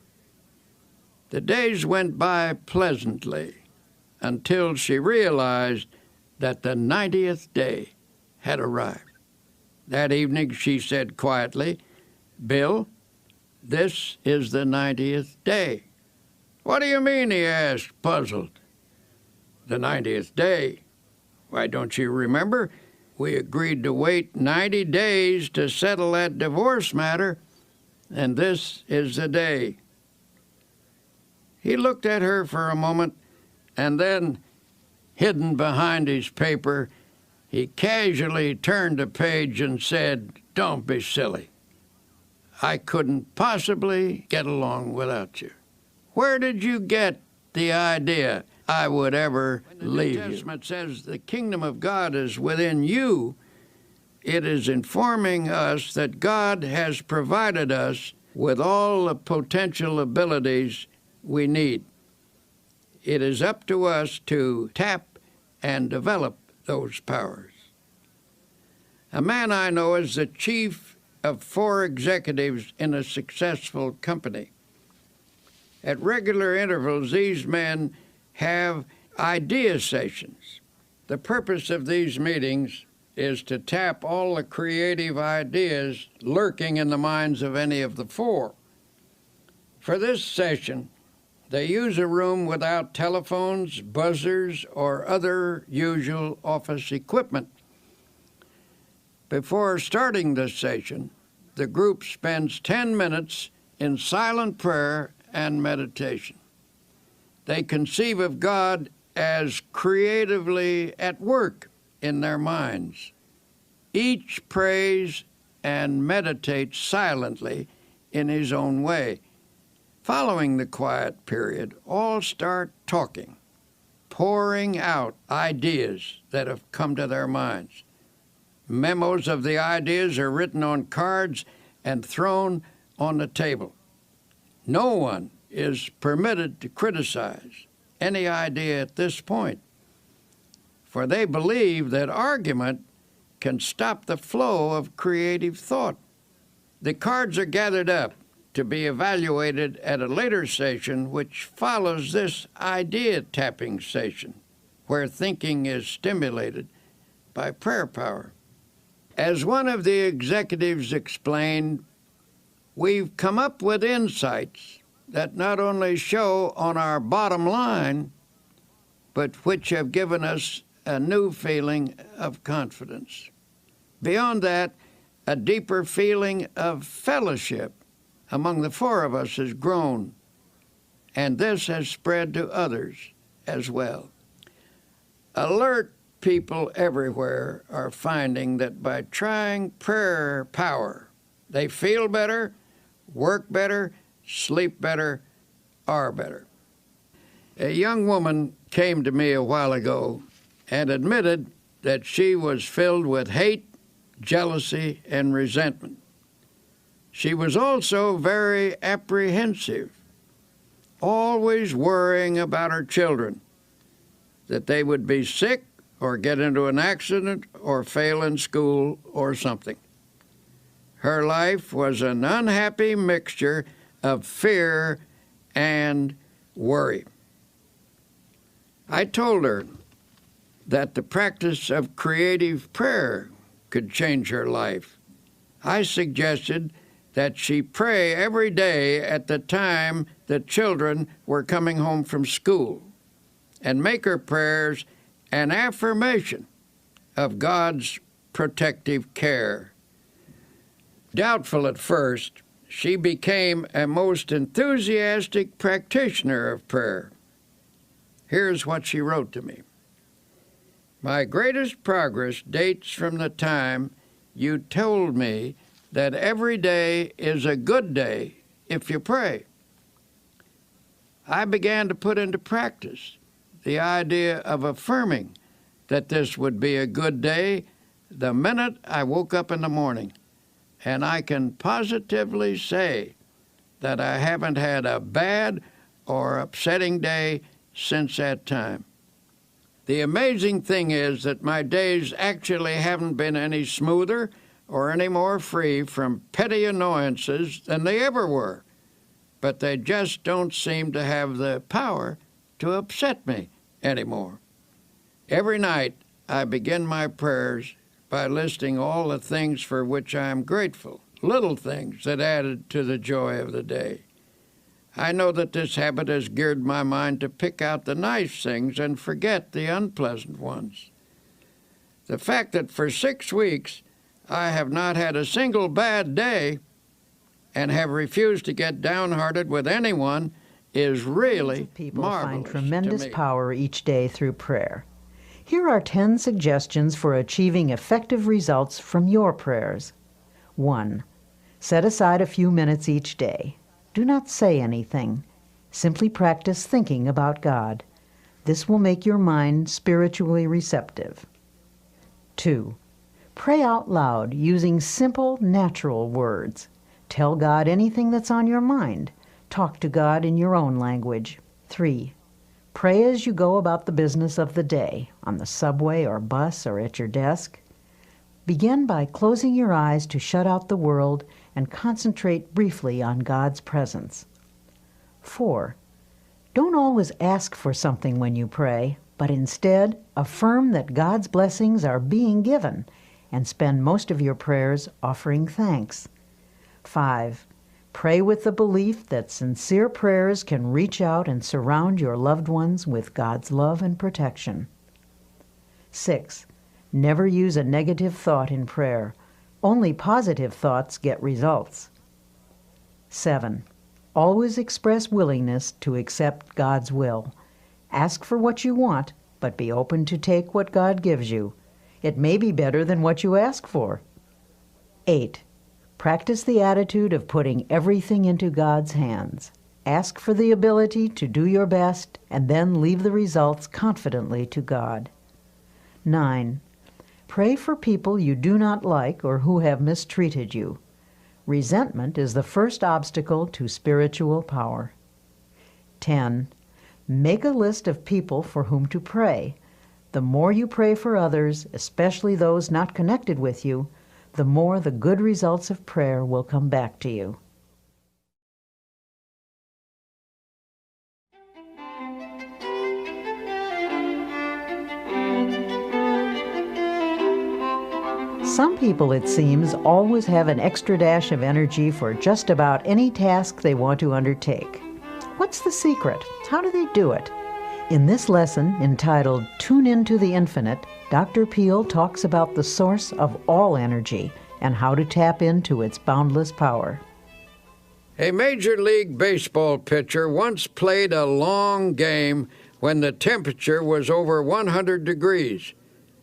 The days went by pleasantly until she realized that the 90th day had arrived. That evening she said quietly, "Bill, this is the 90th day." "What do you mean?" he asked, puzzled. "The 90th day. Why, don't you remember? We agreed to wait 90 days to settle that divorce matter, and this is the day." He looked at her for a moment, and then, hidden behind his paper, He casually turned a page and said, "Don't be silly. I couldn't possibly get along without you. Where did you get the idea I would ever leave you?" The New Testament says the kingdom of God is within you. It is informing us that God has provided us with all the potential abilities we need. It is up to us to tap and develop those powers. A man I know is the chief of 4 executives in a successful company. At regular intervals, these men have idea sessions. The purpose of these meetings is to tap all the creative ideas lurking in the minds of any of the 4. For this session, they use a room without telephones, buzzers, or other usual office equipment. Before starting this session, the group spends 10 minutes in silent prayer and meditation. They conceive of God as creatively at work in their minds. Each prays and meditates silently in his own way. Following the quiet period, all start talking, pouring out ideas that have come to their minds. Memos of the ideas are written on cards and thrown on the table. No one is permitted to criticize any idea at this point, for they believe that argument can stop the flow of creative thought. The cards are gathered up to be evaluated at a later session which follows this idea tapping session, where thinking is stimulated by prayer power. As one of the executives explained, we've come up with insights that not only show on our bottom line, but which have given us a new feeling of confidence. Beyond that, a deeper feeling of fellowship among the 4 of us has grown, and this has spread to others as well. Alert people everywhere are finding that by trying prayer power, they feel better, work better, sleep better, are better. A young woman came to me a while ago and admitted that she was filled with hate, jealousy, and resentment. She was also very apprehensive, always worrying about her children, that they would be sick or get into an accident or fail in school or something. Her life was an unhappy mixture of fear and worry. I told her that the practice of creative prayer could change her life. I suggested that she pray every day at the time the children were coming home from school and make her prayers an affirmation of God's protective care. Doubtful at first, she became a most enthusiastic practitioner of prayer. Here's what she wrote to me. My greatest progress dates from the time you told me that every day is a good day if you pray. I began to put into practice the idea of affirming that this would be a good day the minute I woke up in the morning, and I can positively say that I haven't had a bad or upsetting day since that time. The amazing thing is that my days actually haven't been any smoother or any more free from petty annoyances than they ever were, but they just don't seem to have the power to upset me anymore. Every night I begin my prayers by listing all the things for which I am grateful, little things that added to the joy of the day. I know that this habit has geared my mind to pick out the nice things and forget the unpleasant ones. The fact that for 6 weeks I have not had a single bad day and have refused to get downhearted with anyone is really people marvelous find tremendous to me. power each day through prayer. Here are 10 suggestions for achieving effective results from your prayers. 1. Set aside a few minutes each day. Do not say anything. Simply practice thinking about God. This will make your mind spiritually receptive. 2. Pray out loud using simple, natural words. Tell God anything that's on your mind. Talk to God in your own language. 3. Pray as you go about the business of the day, on the subway or bus or at your desk. Begin by closing your eyes to shut out the world and concentrate briefly on God's presence. 4. Don't always ask for something when you pray, but instead affirm that God's blessings are being given and spend most of your prayers offering thanks. 5. Pray with the belief that sincere prayers can reach out and surround your loved ones with God's love and protection. 6. Never use a negative thought in prayer. Only positive thoughts get results. 7. Always express willingness to accept God's will. Ask for what you want, but be open to take what God gives you. It may be better than what you ask for. 8. Practice the attitude of putting everything into God's hands. Ask for the ability to do your best and then leave the results confidently to God. 9. Pray for people you do not like or who have mistreated you. Resentment is the first obstacle to spiritual power. 10. Make a list of people for whom to pray. The more you pray for others, especially those not connected with you, the more the good results of prayer will come back to you. Some people, it seems, always have an extra dash of energy for just about any task they want to undertake. What's the secret? How do they do it? In this lesson, entitled Tune Into the Infinite, Dr. Peale talks about the source of all energy and how to tap into its boundless power. A Major League Baseball pitcher once played a long game when the temperature was over 100 degrees.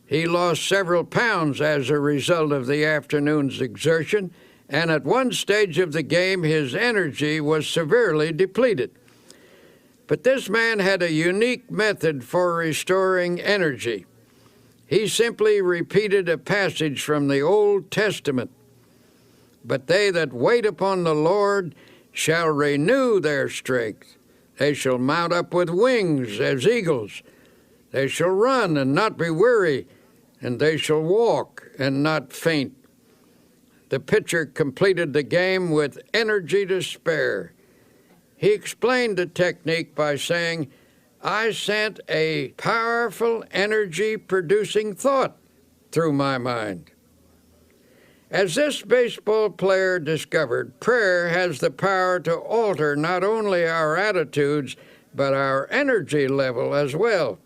He lost several pounds as a result of the afternoon's exertion, and at one stage of the game his energy was severely depleted. But this man had a unique method for restoring energy. He simply repeated a passage from the Old Testament. But they that wait upon the Lord shall renew their strength. They shall mount up with wings as eagles. They shall run and not be weary, and they shall walk and not faint. The pitcher completed the game with energy to spare. He explained the technique by saying, I sent a powerful energy-producing thought through my mind. As this baseball player discovered, prayer has the power to alter not only our attitudes, but our energy level as well.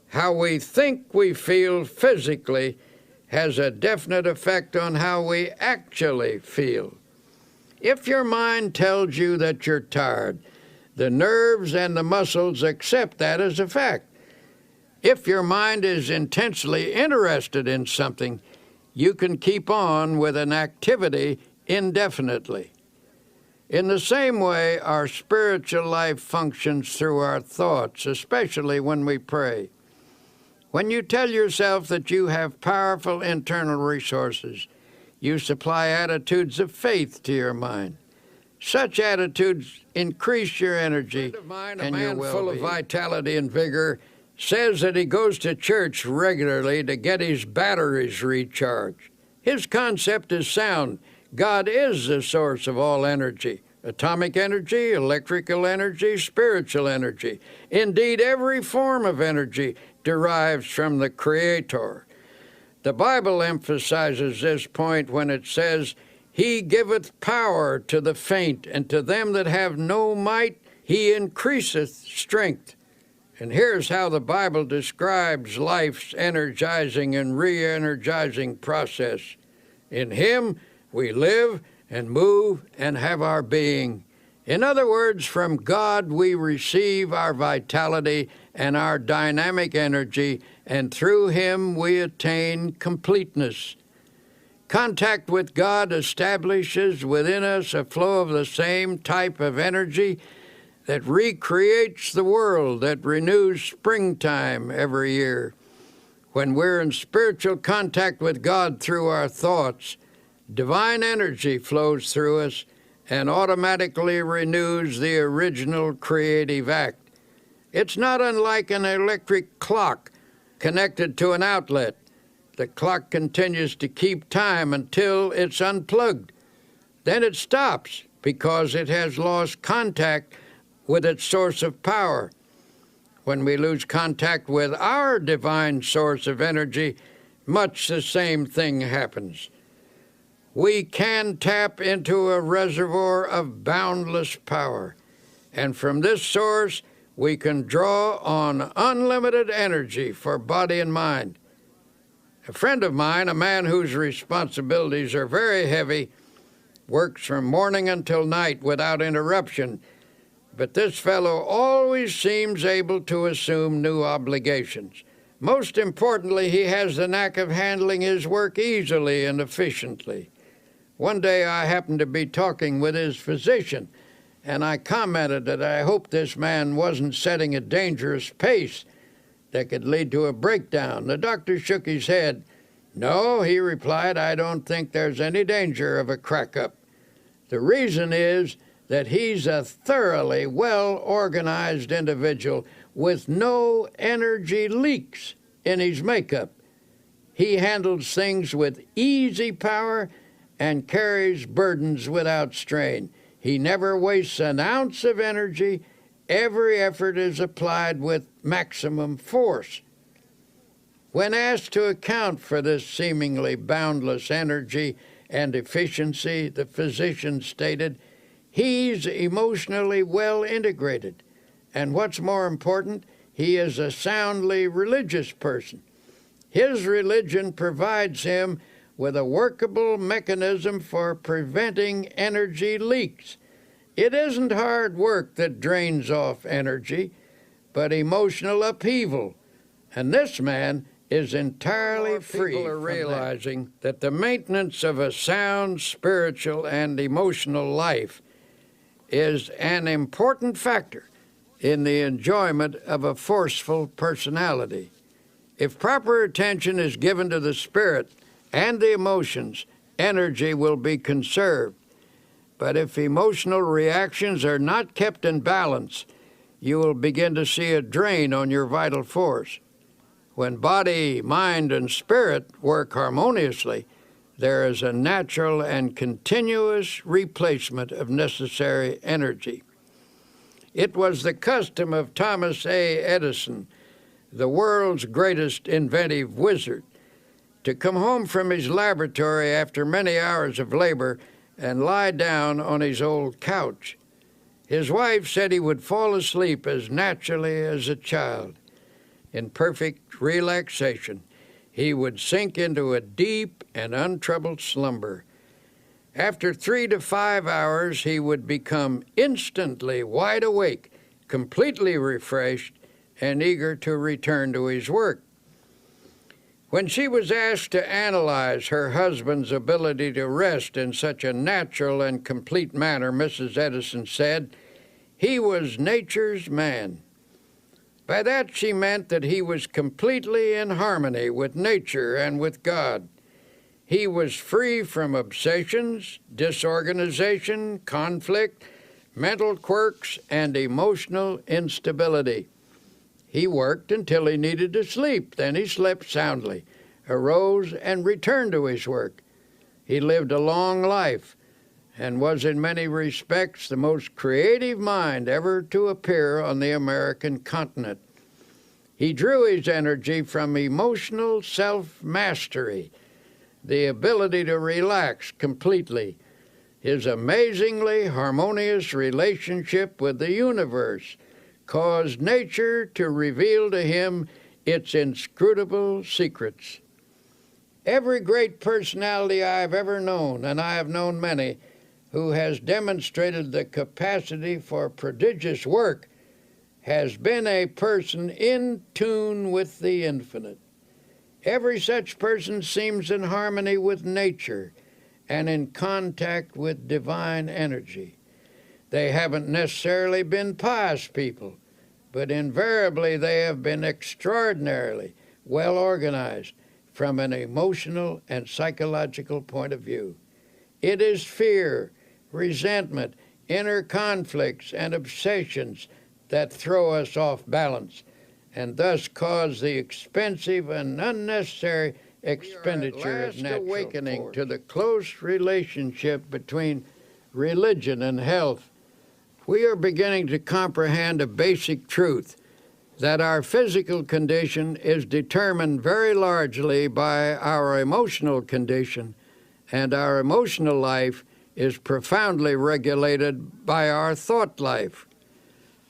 How we think we feel physically has a definite effect on how we actually feel. If your mind tells you that you're tired, the nerves and the muscles accept that as a fact. If your mind is intensely interested in something, you can keep on with an activity indefinitely. In the same way, our spiritual life functions through our thoughts, especially when we pray. When you tell yourself that you have powerful internal resources, you supply attitudes of faith to your mind. Such attitudes increase your energy and your well-being. A man full of vitality and vigor says that he goes to church regularly to get his batteries recharged. His concept is sound. God is the source of all energy. Atomic energy, electrical energy, spiritual energy. Indeed, every form of energy derives from the Creator. The Bible emphasizes this point when it says, He giveth power to the faint, and to them that have no might He increaseth strength. And here's how the Bible describes life's energizing and re-energizing process. In Him we live and move and have our being. In other words, from God we receive our vitality and our dynamic energy, and through Him we attain completeness. Contact with God establishes within us a flow of the same type of energy that recreates the world, that renews springtime every year. When we're in spiritual contact with God through our thoughts, divine energy flows through us and automatically renews the original creative act. It's not unlike an electric clock connected to an outlet. The clock continues to keep time until it's unplugged. Then it stops because it has lost contact with its source of power. When we lose contact with our divine source of energy, much the same thing happens. We can tap into a reservoir of boundless power, and from this source we can draw on unlimited energy for body and mind. A friend of mine, a man whose responsibilities are very heavy, works from morning until night without interruption, but this fellow always seems able to assume new obligations. Most importantly, he has the knack of handling his work easily and efficiently. One day I happened to be talking with his physician, and I commented that I hoped this man wasn't setting a dangerous pace that could lead to a breakdown. The doctor shook his head. "No," he replied, "I don't think there's any danger of a crack-up. The reason is that he's a thoroughly well-organized individual with no energy leaks in his makeup. He handles things with easy power and carries burdens without strain. He never wastes an ounce of energy. Every effort is applied with maximum force." When asked to account for this seemingly boundless energy and efficiency, the physician stated, "He's emotionally well integrated, and what's more important, he is a soundly religious person. His religion provides him with a workable mechanism for preventing energy leaks. It isn't hard work that drains off energy, but emotional upheaval, and this man is entirely free. People are realizing that the maintenance of a sound spiritual and emotional life is an important factor in the enjoyment of a forceful personality. If proper attention is given to the spirit and the emotions, energy will be conserved. But if emotional reactions are not kept in balance, you will begin to see a drain on your vital force. When body, mind, and spirit work harmoniously, there is a natural and continuous replacement of necessary energy. It was the custom of Thomas A. Edison, the world's greatest inventive wizard, to come home from his laboratory after many hours of labor and lie down on his old couch. His wife said he would fall asleep as naturally as a child. In perfect relaxation, he would sink into a deep and untroubled slumber. After 3 to 5 hours, he would become instantly wide awake, completely refreshed, and eager to return to his work. When she was asked to analyze her husband's ability to rest in such a natural and complete manner, Mrs. Edison said, "He was nature's man." By that she meant that he was completely in harmony with nature and with God. He was free from obsessions, disorganization, conflict, mental quirks, and emotional instability. He worked until he needed to sleep. Then he slept soundly, arose, and returned to his work. He lived a long life and was in many respects the most creative mind ever to appear on the American continent. He drew his energy from emotional self-mastery, the ability to relax completely, his amazingly harmonious relationship with the universe, caused nature to reveal to him its inscrutable secrets. Every great personality I have ever known, and I have known many, who has demonstrated the capacity for prodigious work has been a person in tune with the infinite. Every such person seems in harmony with nature and in contact with divine energy. They haven't necessarily been pious people, but invariably they have been extraordinarily well organized from an emotional and psychological point of view. It is fear, resentment, inner conflicts, and obsessions that throw us off balance and thus cause the expensive and unnecessary expenditure of natural awakening force. To the close relationship between religion and health, we are beginning to comprehend a basic truth that our physical condition is determined very largely by our emotional condition, and our emotional life is profoundly regulated by our thought life.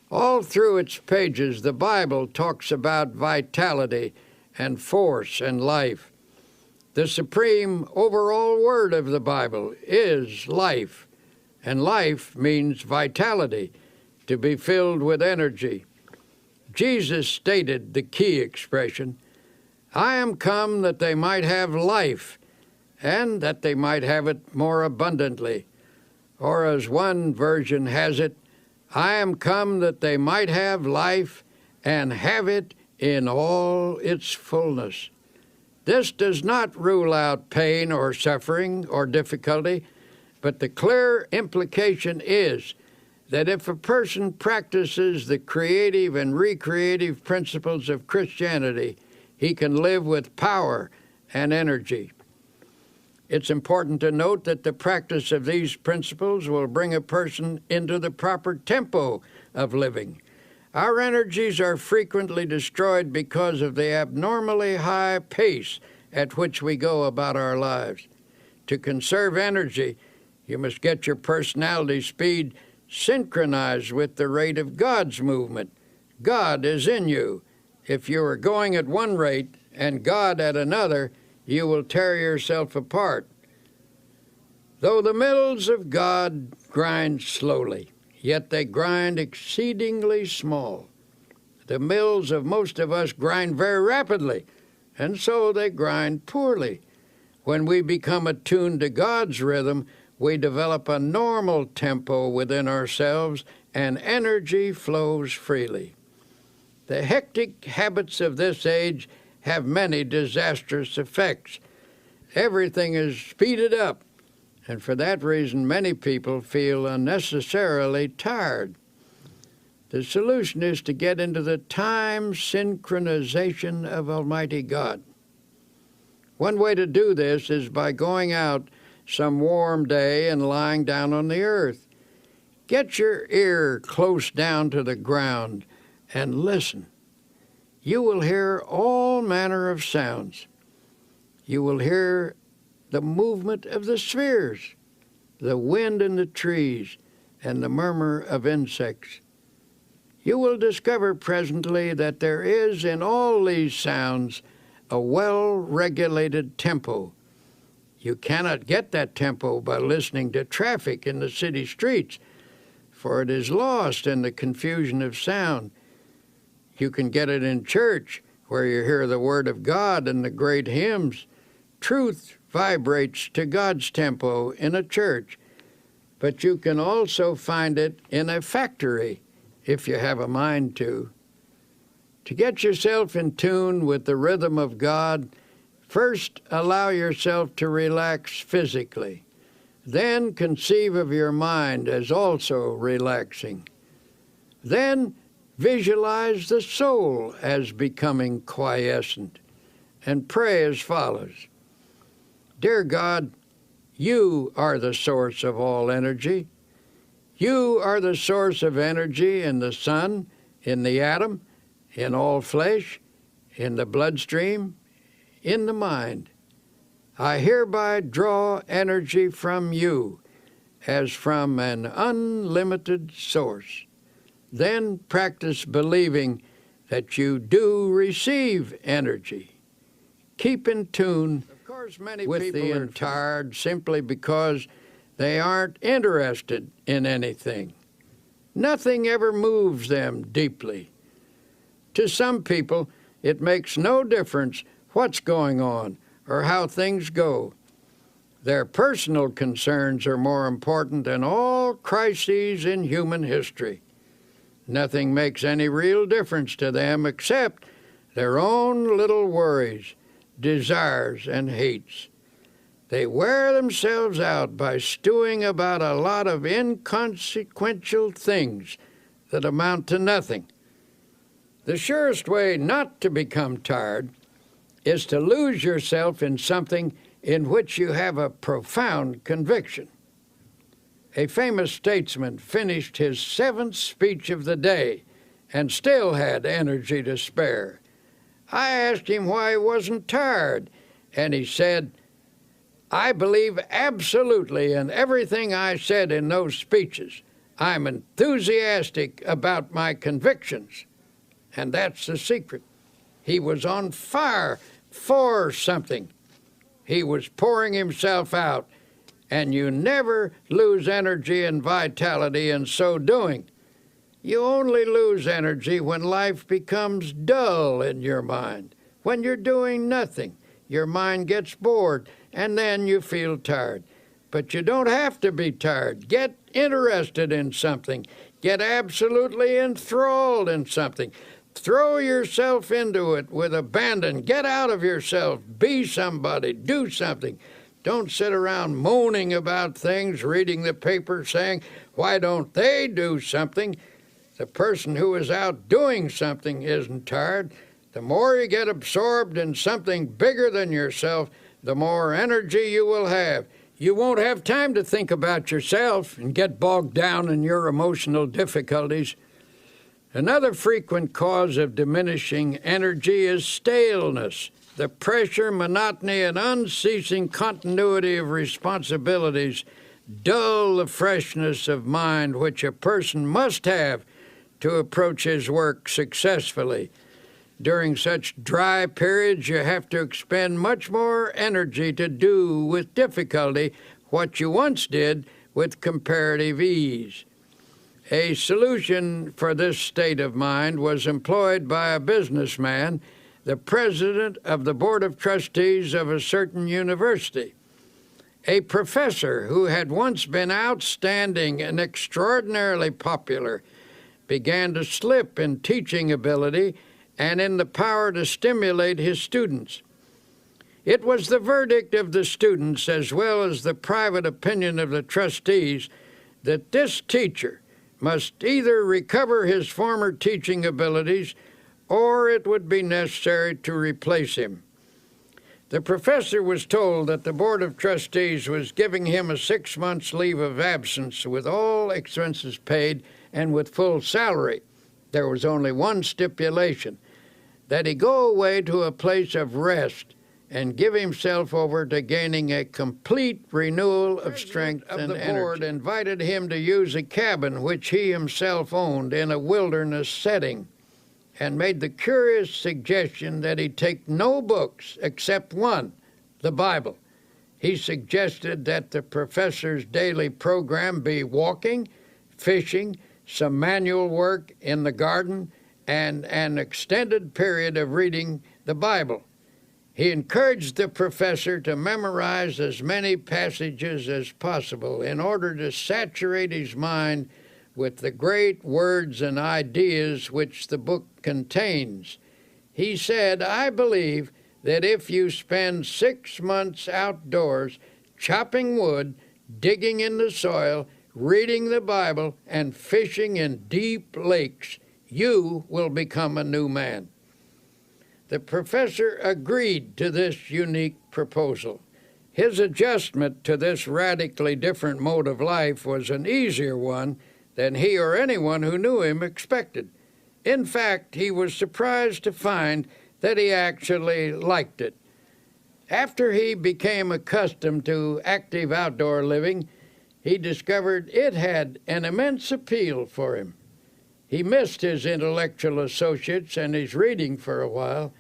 All through its pages, the Bible talks about vitality and force and life. The supreme overall word of the Bible is life, and life means vitality, to be filled with energy. Jesus stated the key expression, "I am come that they might have life, and that they might have it more abundantly." Or as one version has it, "I am come that they might have life and have it in all its fullness." This does not rule out pain or suffering or difficulty, but the clear implication is that if a person practices the creative and recreative principles of Christianity, he can live with power and energy. It's important to note that the practice of these principles will bring a person into the proper tempo of living. Our energies are frequently destroyed because of the abnormally high pace at which we go about our lives. To conserve energy, you must get your personality speed synchronized with the rate of God's movement. God is in you. If you are going at one rate and God at another, you will tear yourself apart. Though the mills of God grind slowly, yet they grind exceedingly small. The mills of most of us grind very rapidly, and so they grind poorly. When we become attuned to God's rhythm, we develop a normal tempo within ourselves, and energy flows freely. The hectic habits of this age have many disastrous effects. Everything is speeded up, and for that reason, many people feel unnecessarily tired. The solution is to get into the time synchronization of Almighty God. One way to do this is by going out some warm day and lying down on the earth. Get your ear close down to the ground and listen. You will hear all manner of sounds. You will hear the movement of the spheres, the wind in the trees, and the murmur of insects. You will discover presently that there is in all these sounds a well-regulated tempo. You cannot get that tempo by listening to traffic in the city streets, for it is lost in the confusion of sound. You can get it in church, where you hear the Word of God and the great hymns. Truth vibrates to God's tempo in a church, but you can also find it in a factory, if you have a mind to. To get yourself in tune with the rhythm of God, first allow yourself to relax physically. Then conceive of your mind as also relaxing. Then visualize the soul as becoming quiescent, and pray as follows. Dear God, you are the source of all energy. You are the source of energy in the sun, in the atom, in all flesh, in the bloodstream, in the mind. I hereby draw energy from you as from an unlimited source. Then practice believing that you do receive energy. Keep in tune with the tired simply because They aren't interested in anything. Nothing ever moves them deeply. To some people, it makes no difference what's going on or how things go. Their personal concerns are more important than all crises in human history. Nothing makes any real difference to them except their own little worries, desires, and hates. They wear themselves out by stewing about a lot of inconsequential things that amount to nothing. The surest way not to become tired is to lose yourself in something in which you have a profound conviction. A famous statesman finished his 7th speech of the day and still had energy to spare. I asked him why he wasn't tired, and he said, "I believe absolutely in everything I said in those speeches. I'm enthusiastic about my convictions." And that's the secret. He was on fire for something. He was pouring himself out, and you never lose energy and vitality in so doing. You only lose energy when life becomes dull in your mind. When you're doing nothing, your mind gets bored, and then you feel tired. But you don't have to be tired. Get interested in something. Get absolutely enthralled in something. Throw yourself into it with abandon. Get out of yourself. Be somebody. Do something. Don't sit around moaning about things, reading the paper, saying, "Why don't they do something?" The person who is out doing something isn't tired. The more you get absorbed in something bigger than yourself, the more energy you will have. You won't have time to think about yourself and get bogged down in your emotional difficulties. Another frequent cause of diminishing energy is staleness. The pressure, monotony, and unceasing continuity of responsibilities dull the freshness of mind which a person must have to approach his work successfully. During such dry periods, you have to expend much more energy to do with difficulty what you once did with comparative ease. A solution for this state of mind was employed by a businessman, the president of the board of trustees of a certain university. A professor who had once been outstanding and extraordinarily popular began to slip in teaching ability and in the power to stimulate his students. It was the verdict of the students, as well as the private opinion of the trustees, that this teacher must either recover his former teaching abilities or it would be necessary to replace him. The professor was told that the Board of Trustees was giving him a 6 months leave of absence with all expenses paid and with full salary. There was only one stipulation, that he go away to a place of rest and give himself over to gaining a complete renewal of strength and energy. The board invited him to use a cabin which he himself owned in a wilderness setting and made the curious suggestion that he take no books except one, the Bible. He suggested that the professor's daily program be walking, fishing, some manual work in the garden, and an extended period of reading the Bible. He encouraged the professor to memorize as many passages as possible in order to saturate his mind with the great words and ideas which the book contains. He said, "I believe that if you spend 6 months outdoors chopping wood, digging in the soil, reading the Bible, and fishing in deep lakes, you will become a new man." The professor agreed to this unique proposal. His adjustment to this radically different mode of life was an easier one than he or anyone who knew him expected. In fact, he was surprised to find that he actually liked it. After he became accustomed to active outdoor living, he discovered it had an immense appeal for him. He missed his intellectual associates and his reading for a while,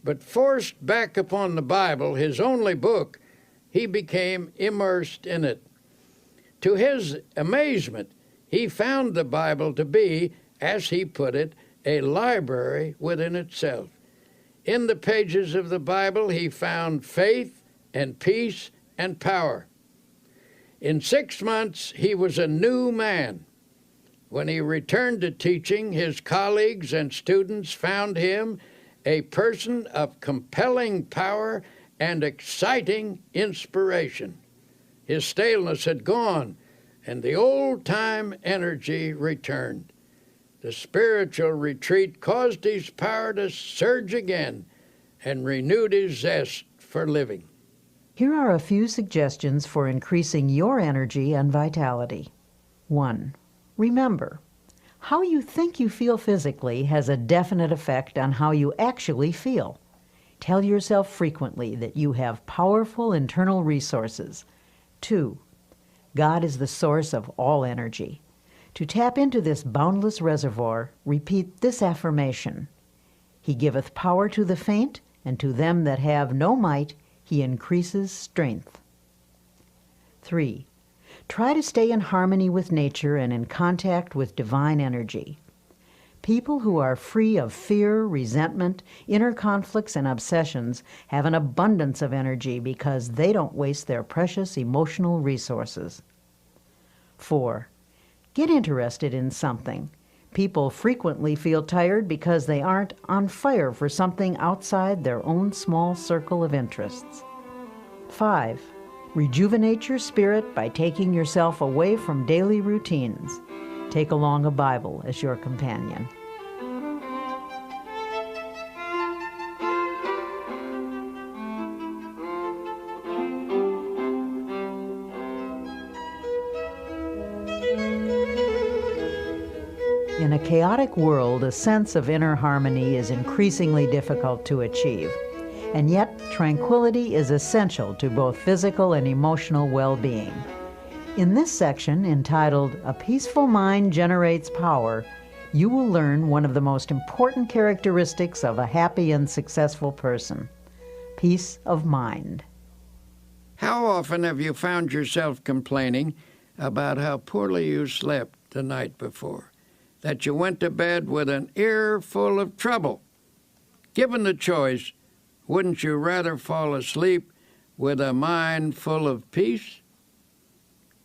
but forced back upon the Bible, his only book, he became immersed in it. To his amazement, he found the Bible to be, as he put it, a library within itself. In the pages of the Bible, he found faith and peace and power. In 6 months, he was a new man. When he returned to teaching, his colleagues and students found him a person of compelling power and exciting inspiration. His staleness had gone, and the old-time energy returned. The spiritual retreat caused his power to surge again and renewed his zest for living. Here are a few suggestions for increasing your energy and vitality. 1. Remember, how you think you feel physically has a definite effect on how you actually feel. Tell yourself frequently that you have powerful internal resources. 2. God is the source of all energy. To tap into this boundless reservoir, repeat this affirmation: He giveth power to the faint, and to them that have no might, He increases strength. 3. Try to stay in harmony with nature and in contact with divine energy. People who are free of fear, resentment, inner conflicts, and obsessions have an abundance of energy because they don't waste their precious emotional resources. 4. Get interested in something. People frequently feel tired because they aren't on fire for something outside their own small circle of interests. 5. Rejuvenate your spirit by taking yourself away from daily routines. Take along a Bible as your companion. In a chaotic world, a sense of inner harmony is increasingly difficult to achieve. And yet, tranquility is essential to both physical and emotional well-being. In this section, entitled "A Peaceful Mind Generates Power," you will learn one of the most important characteristics of a happy and successful person: peace of mind. How often have you found yourself complaining about how poorly you slept the night before, that you went to bed with an ear full of trouble? Given the choice, wouldn't you rather fall asleep with a mind full of peace?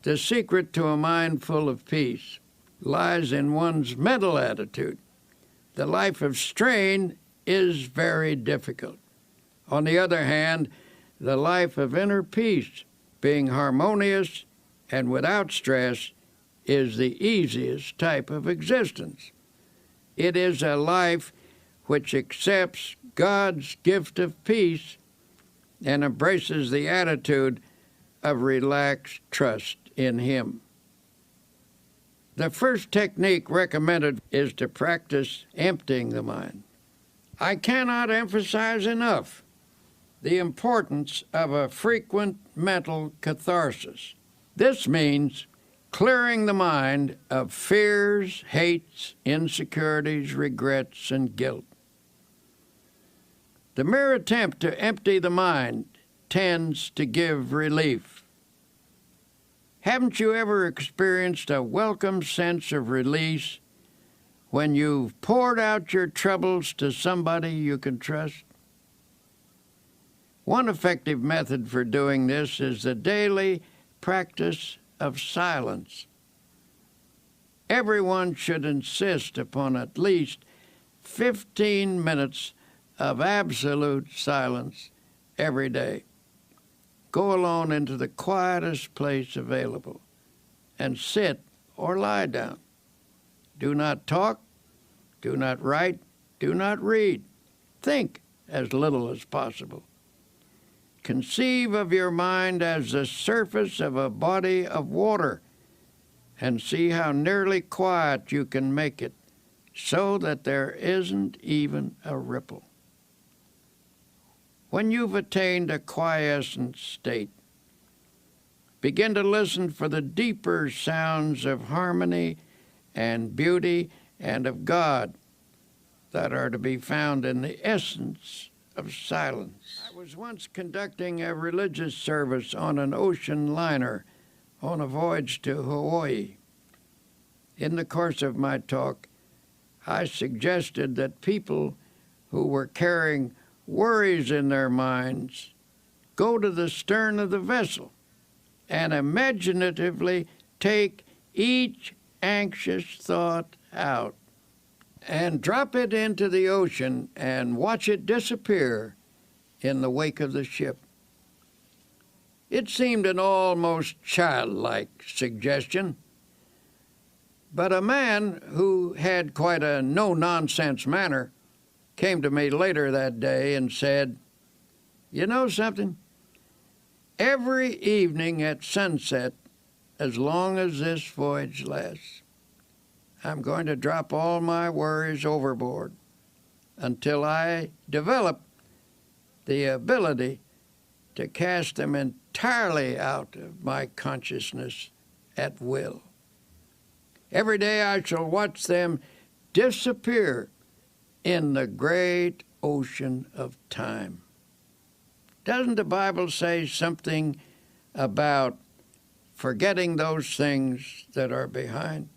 The secret to a mind full of peace lies in one's mental attitude. The life of strain is very difficult. On the other hand, the life of inner peace, being harmonious and without stress, is the easiest type of existence. It is a life which accepts God's gift of peace and embraces the attitude of relaxed trust in Him. The first technique recommended is to practice emptying the mind. I cannot emphasize enough the importance of a frequent mental catharsis. This means clearing the mind of fears, hates, insecurities, regrets, and guilt. The mere attempt to empty the mind tends to give relief. Haven't you ever experienced a welcome sense of release when you've poured out your troubles to somebody you can trust? One effective method for doing this is the daily practice of silence. Everyone should insist upon at least 15 minutes of absolute silence every day. Go alone into the quietest place available and sit or lie down. Do not talk, do not write, do not read. Think as little as possible. Conceive of your mind as the surface of a body of water and see how nearly quiet you can make it so that there isn't even a ripple. When you've attained a quiescent state, begin to listen for the deeper sounds of harmony and beauty and of God that are to be found in the essence of silence. I was once conducting a religious service on an ocean liner on a voyage to Hawaii. In the course of my talk, I suggested that people who were carrying worries in their minds go to the stern of the vessel and imaginatively take each anxious thought out and drop it into the ocean and watch it disappear in the wake of the ship. It seemed an almost childlike suggestion, but a man who had quite a no-nonsense manner came to me later that day and said, "You know something? Every evening at sunset, as long as this voyage lasts, I'm going to drop all my worries overboard until I develop the ability to cast them entirely out of my consciousness at will. Every day I shall watch them disappear in the great ocean of time." Doesn't the Bible say something about forgetting those things that are behind?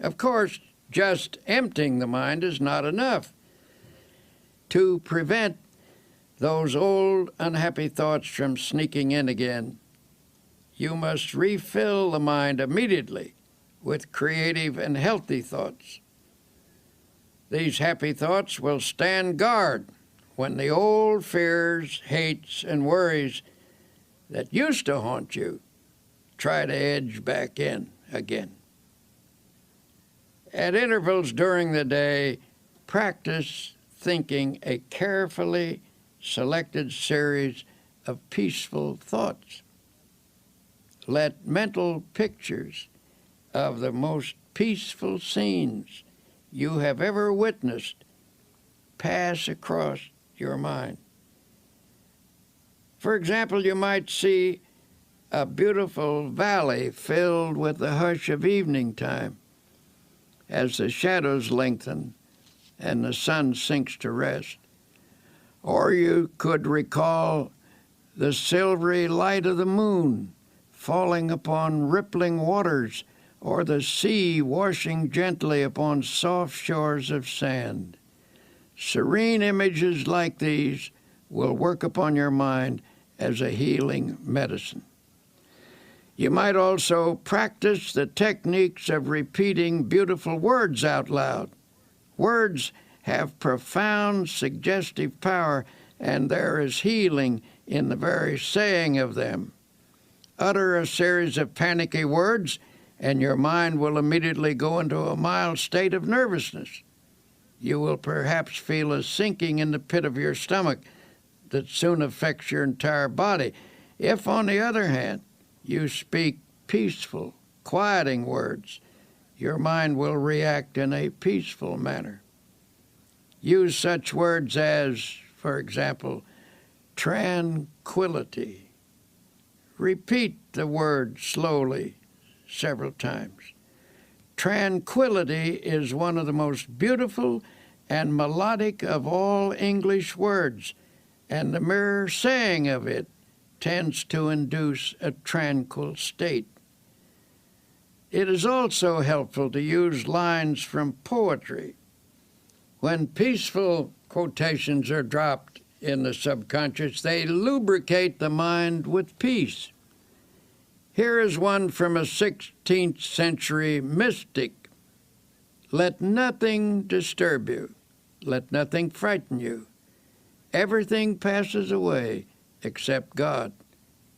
Of course, just emptying the mind is not enough. To prevent those old unhappy thoughts from sneaking in again, you must refill the mind immediately with creative and healthy thoughts. These happy thoughts will stand guard when the old fears, hates, and worries that used to haunt you try to edge back in again. At intervals during the day, practice thinking a carefully selected series of peaceful thoughts. Let mental pictures of the most peaceful scenes you have ever witnessed pass across your mind. For example, you might see a beautiful valley filled with the hush of evening time as the shadows lengthen and the sun sinks to rest. Or you could recall the silvery light of the moon falling upon rippling waters, or the sea washing gently upon soft shores of sand. Serene images like these will work upon your mind as a healing medicine. You might also practice the techniques of repeating beautiful words out loud. Words have profound suggestive power, and there is healing in the very saying of them. Utter a series of panicky words, and your mind will immediately go into a mild state of nervousness. You will perhaps feel a sinking in the pit of your stomach that soon affects your entire body. If, on the other hand, you speak peaceful, quieting words, your mind will react in a peaceful manner. Use such words as, for example, tranquility. Repeat the word slowly several times. Tranquility is one of the most beautiful and melodic of all English words, and the mere saying of it tends to induce a tranquil state. It is also helpful to use lines from poetry. When peaceful quotations are dropped in the subconscious, they lubricate the mind with peace. Here is one from a 16th century mystic. "Let nothing disturb you. Let nothing frighten you. Everything passes away except God.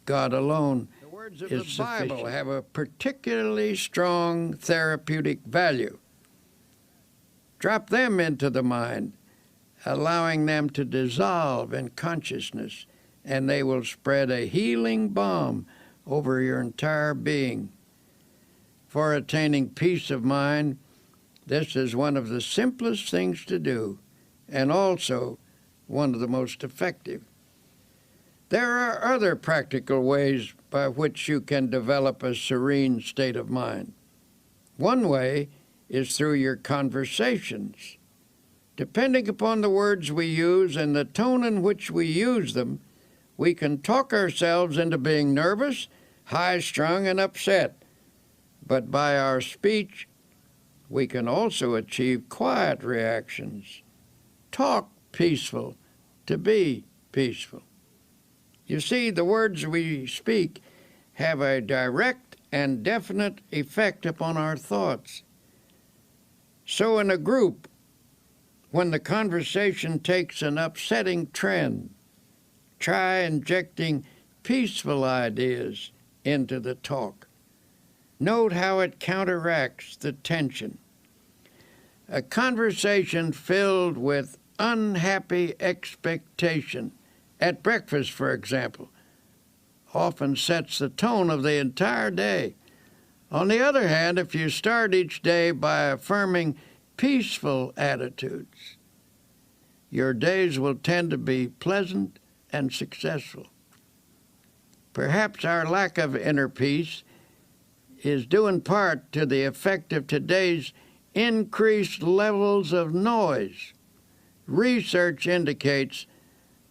God alone is sufficient." The words of the Bible have a particularly strong therapeutic value. Drop them into the mind, allowing them to dissolve in consciousness, and they will spread a healing balm over your entire being. For attaining peace of mind, this is one of the simplest things to do, and also one of the most effective. There are other practical ways by which you can develop a serene state of mind. One way is through your conversations. Depending upon the words we use and the tone in which we use them, we can talk ourselves into being nervous high-strung and upset. But by our speech, we can also achieve quiet reactions. Talk peaceful to be peaceful. You see, the words we speak have a direct and definite effect upon our thoughts. So in a group, when the conversation takes an upsetting trend, try injecting peaceful ideas into the talk. Note how it counteracts the tension. A conversation filled with unhappy expectation, at breakfast, for example, often sets the tone of the entire day. On the other hand, if you start each day by affirming peaceful attitudes, your days will tend to be pleasant and successful. Perhaps our lack of inner peace is due in part to the effect of today's increased levels of noise. Research indicates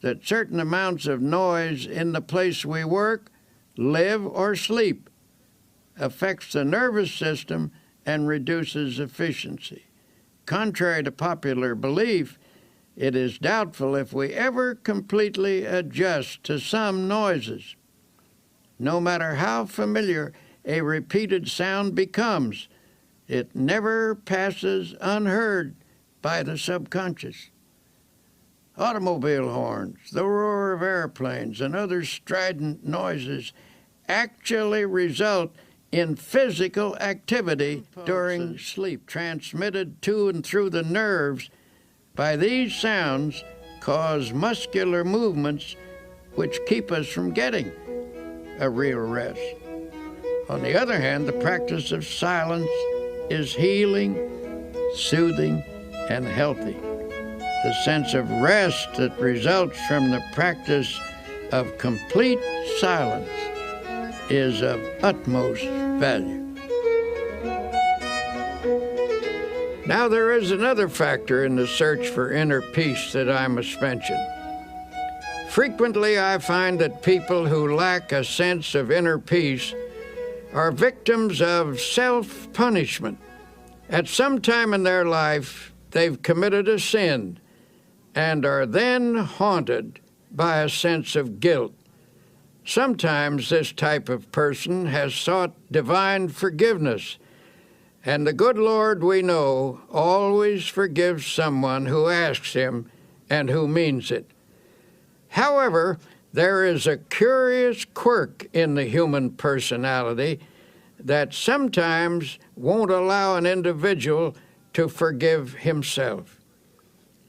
that certain amounts of noise in the place we work, live, or sleep affects the nervous system and reduces efficiency. Contrary to popular belief, it is doubtful if we ever completely adjust to some noises. No matter how familiar a repeated sound becomes, it never passes unheard by the subconscious. Automobile horns, the roar of airplanes, and other strident noises actually result in physical activity during sleep, transmitted to and through the nerves by these sounds cause muscular movements which keep us from getting a real rest. On the other hand, the practice of silence is healing, soothing, and healthy. The sense of rest that results from the practice of complete silence is of utmost value. Now there is another factor in the search for inner peace that I must mention. Frequently I find that people who lack a sense of inner peace are victims of self-punishment. At some time in their life, they've committed a sin and are then haunted by a sense of guilt. Sometimes this type of person has sought divine forgiveness, and the good Lord, we know, always forgives someone who asks him and who means it. However, there is a curious quirk in the human personality that sometimes won't allow an individual to forgive himself.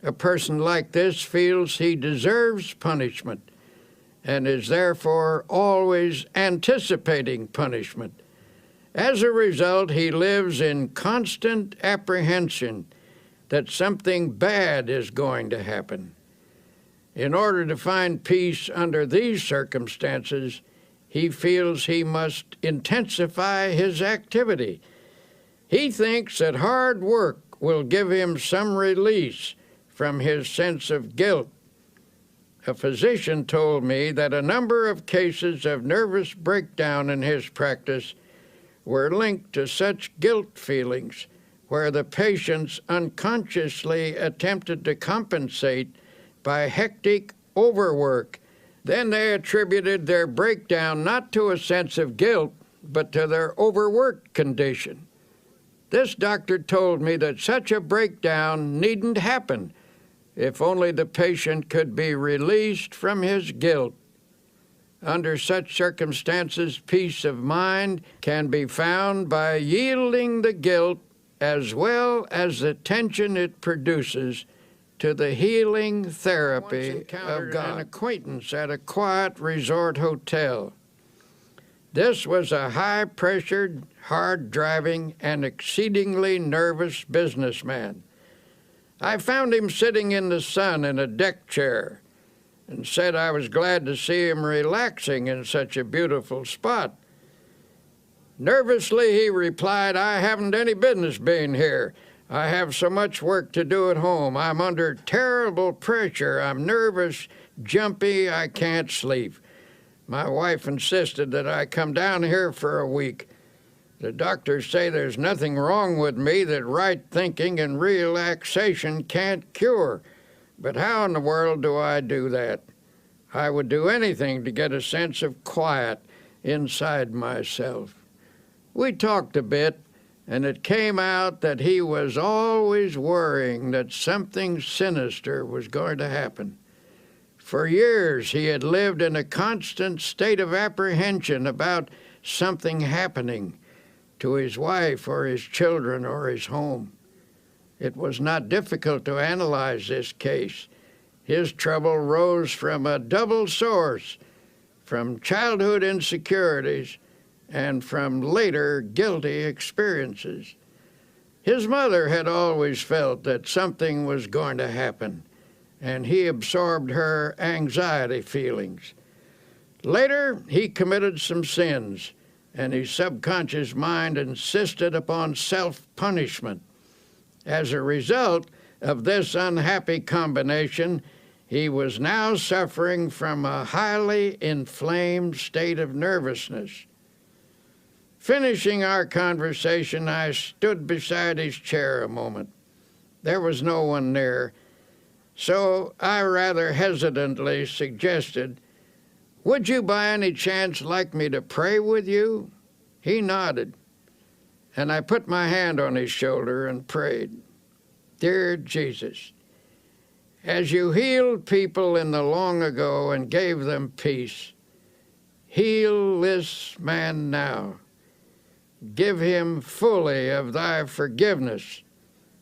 A person like this feels he deserves punishment and is therefore always anticipating punishment. As a result, he lives in constant apprehension that something bad is going to happen. In order to find peace under these circumstances, he feels he must intensify his activity. He thinks that hard work will give him some release from his sense of guilt. A physician told me that a number of cases of nervous breakdown in his practice were linked to such guilt feelings, where the patients unconsciously attempted to compensate by hectic overwork. Then they attributed their breakdown not to a sense of guilt, but to their overworked condition. This doctor told me that such a breakdown needn't happen if only the patient could be released from his guilt. Under such circumstances, peace of mind can be found by yielding the guilt as well as the tension it produces to the healing therapy of God. An acquaintance at a quiet resort hotel. This was a high-pressured, hard-driving, and exceedingly nervous businessman. I found him sitting in the sun in a deck chair and said I was glad to see him relaxing in such a beautiful spot. Nervously, he replied, "I haven't any business being here. I have so much work to do at home. I'm under terrible pressure. I'm nervous, jumpy, I can't sleep. My wife insisted that I come down here for a week. The doctors say there's nothing wrong with me that right thinking and relaxation can't cure. But how in the world do I do that? I would do anything to get a sense of quiet inside myself. We talked a bit, and it came out that he was always worrying that something sinister was going to happen. For years, he had lived in a constant state of apprehension about something happening to his wife or his children or his home. It was not difficult to analyze this case. His trouble rose from a double source, from childhood insecurities and from later guilty experiences. His mother had always felt that something was going to happen, and he absorbed her anxiety feelings. Later, he committed some sins, and his subconscious mind insisted upon self-punishment. As a result of this unhappy combination, he was now suffering from a highly inflamed state of nervousness. Finishing our conversation, I stood beside his chair a moment. There was no one near, so I rather hesitantly suggested, "Would you by any chance like me to pray with you?" He nodded, and I put my hand on his shoulder and prayed. Dear Jesus, as you healed people in the long ago and gave them peace, heal this man now. Give him fully of thy forgiveness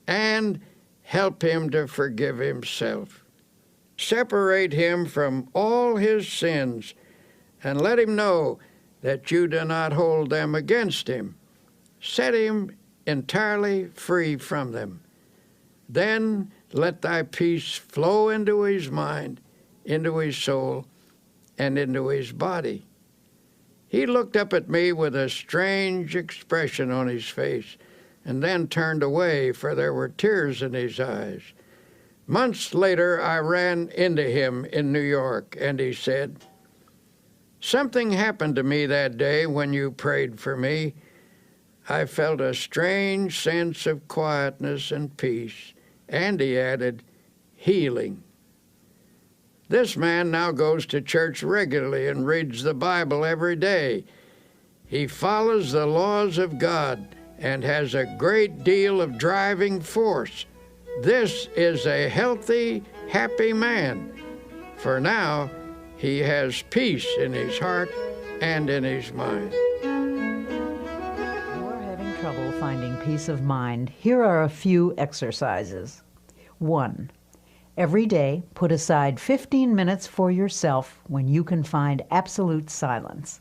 and help him to forgive himself. Separate him from all his sins and let him know that you do not hold them against him. Set him entirely free from them. Then let thy peace flow into his mind, into his soul, and into his body. He looked up at me with a strange expression on his face, and then turned away, for there were tears in his eyes. Months later, I ran into him in New York, and he said, "Something happened to me that day when you prayed for me. I felt a strange sense of quietness and peace." And he added, healing. This man now goes to church regularly and reads the Bible every day. He follows the laws of God and has a great deal of driving force. This is a healthy, happy man, for now he has peace in his heart and in his mind. Trouble finding peace of mind, here are a few exercises. 1. Every day, put aside 15 minutes for yourself when you can find absolute silence.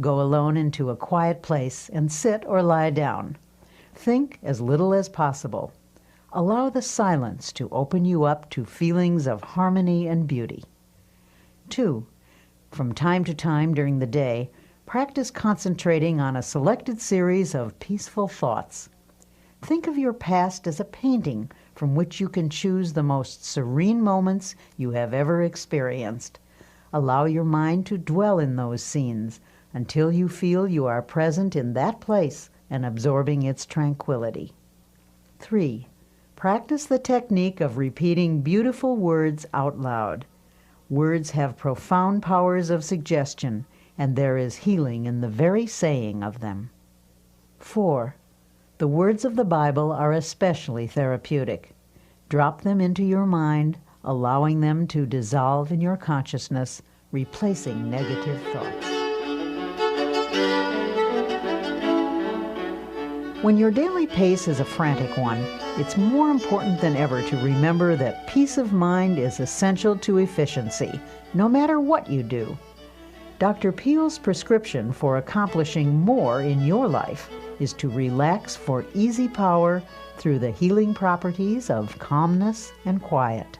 Go alone into a quiet place and sit or lie down. Think as little as possible. Allow the silence to open you up to feelings of harmony and beauty. 2. From time to time during the day, practice concentrating on a selected series of peaceful thoughts. Think of your past as a painting from which you can choose the most serene moments you have ever experienced. Allow your mind to dwell in those scenes until you feel you are present in that place and absorbing its tranquility. 3. Practice the technique of repeating beautiful words out loud. Words have profound powers of suggestion, and there is healing in the very saying of them. 4. The words of the Bible are especially therapeutic. Drop them into your mind, allowing them to dissolve in your consciousness, replacing negative thoughts. When your daily pace is a frantic one, it's more important than ever to remember that peace of mind is essential to efficiency, no matter what you do. Dr. Peale's prescription for accomplishing more in your life is to relax for easy power through the healing properties of calmness and quiet.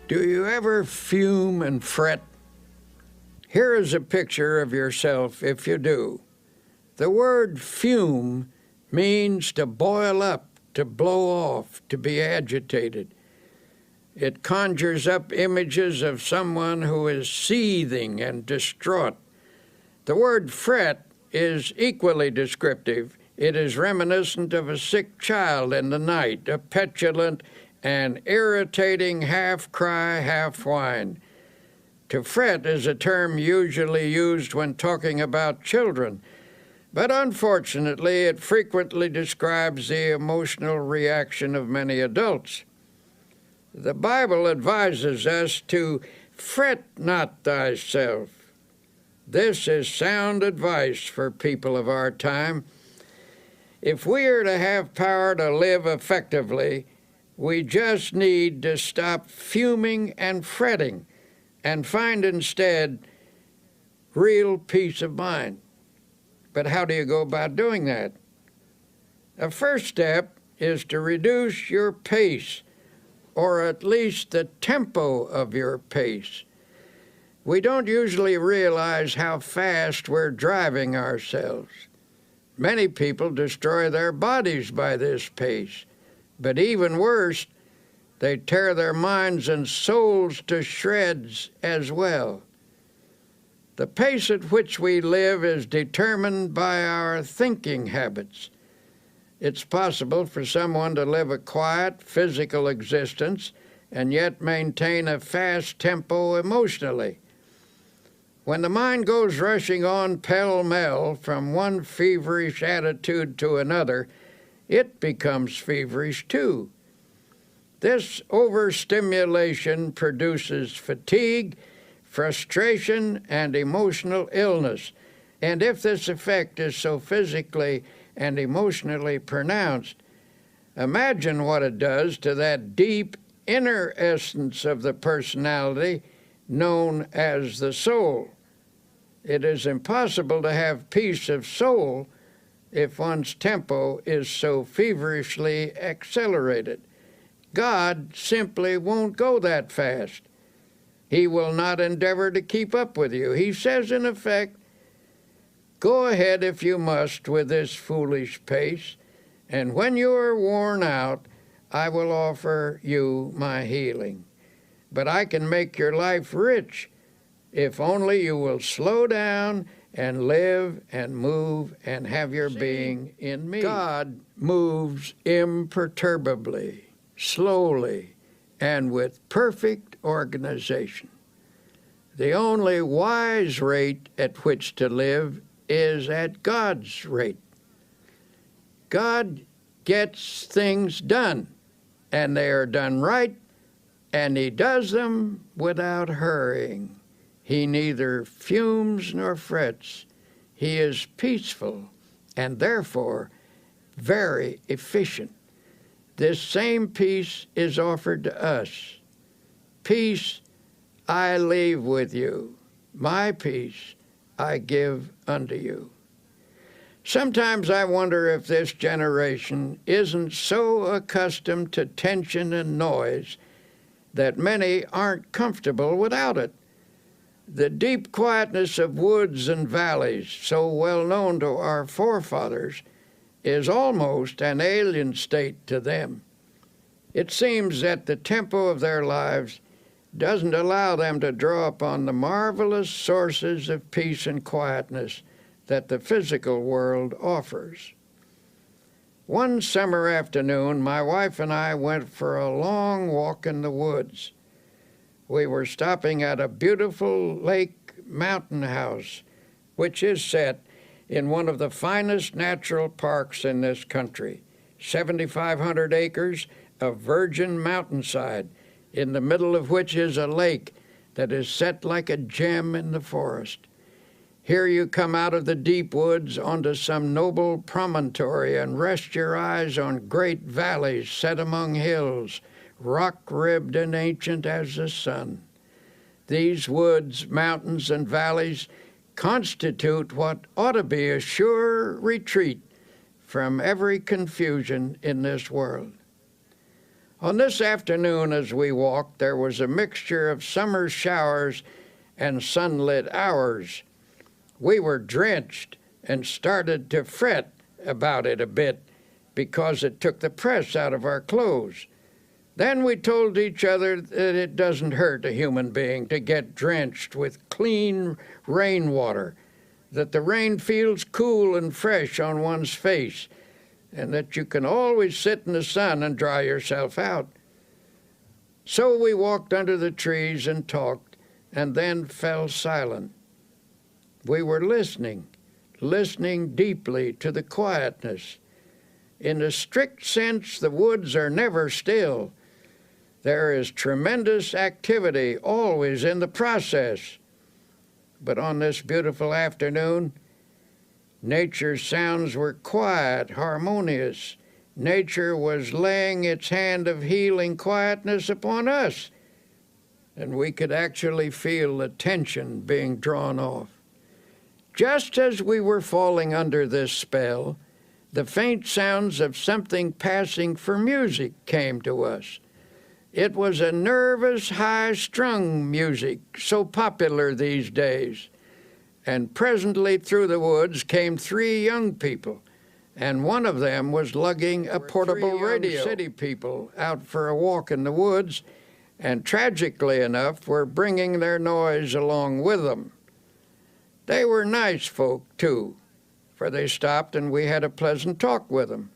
Do you ever fume and fret? Here is a picture of yourself if you do. The word fume means to boil up, to blow off, to be agitated. It conjures up images of someone who is seething and distraught. The word fret is equally descriptive. It is reminiscent of a sick child in the night, a petulant and irritating half-cry, half-whine. To fret is a term usually used when talking about children, but unfortunately it frequently describes the emotional reaction of many adults. The Bible advises us to fret not thyself. This is sound advice for people of our time. If we are to have power to live effectively, we just need to stop fuming and fretting and find instead real peace of mind. But how do you go about doing that? A first step is to reduce your pace, or at least the tempo of your pace. We don't usually realize how fast we're driving ourselves. Many people destroy their bodies by this pace, but even worse, they tear their minds and souls to shreds as well. The pace at which we live is determined by our thinking habits. It's possible for someone to live a quiet, physical existence and yet maintain a fast tempo emotionally. When the mind goes rushing on pell-mell from one feverish attitude to another, it becomes feverish too. This overstimulation produces fatigue, frustration, and emotional illness. And if this effect is so physically and emotionally pronounced, imagine what it does to that deep inner essence of the personality known as the soul. It is impossible to have peace of soul if one's tempo is so feverishly accelerated. God simply won't go that fast. He will not endeavor to keep up with you. He says, in effect, go ahead if you must with this foolish pace, and when you are worn out, I will offer you my healing. But I can make your life rich if only you will slow down and live and move and have your being in me. God moves imperturbably, slowly, and with perfect organization. The only wise rate at which to live is at God's rate. God gets things done, and they are done right, and he does them without hurrying. He neither fumes nor frets. He is peaceful and therefore very efficient. This same peace is offered to us. Peace I leave with you. My peace I give unto you. Sometimes I wonder if this generation isn't so accustomed to tension and noise that many aren't comfortable without it. The deep quietness of woods and valleys, so well known to our forefathers, is almost an alien state to them. It seems that the tempo of their lives doesn't allow them to draw upon the marvelous sources of peace and quietness that the physical world offers. One summer afternoon, my wife and I went for a long walk in the woods. We were stopping at a beautiful lake mountain house, which is set in one of the finest natural parks in this country, 7,500 acres of virgin mountainside, in the middle of which is a lake that is set like a gem in the forest. Here you come out of the deep woods onto some noble promontory and rest your eyes on great valleys set among hills, rock-ribbed and ancient as the sun. These woods, mountains, and valleys constitute what ought to be a sure retreat from every confusion in this world. On this afternoon as we walked, there was a mixture of summer showers and sunlit hours. We were drenched and started to fret about it a bit because it took the press out of our clothes. Then we told each other that it doesn't hurt a human being to get drenched with clean rainwater, that the rain feels cool and fresh on one's face, and that you can always sit in the sun and dry yourself out. So we walked under the trees and talked, and then fell silent. We were listening deeply to the quietness. In a strict sense, the woods are never still. There is tremendous activity always in the process. But on this beautiful afternoon, nature's sounds were quiet, harmonious. Nature was laying its hand of healing quietness upon us, and we could actually feel the tension being drawn off. Just as we were falling under this spell, the faint sounds of something passing for music came to us. It was a nervous, high-strung music, so popular these days. And presently through the woods came 3 young people, and one of them was lugging a portable radio. City people out for a walk in the woods, and tragically enough were bringing their noise along with them. They were nice folk, too, for they stopped and we had a pleasant talk with them.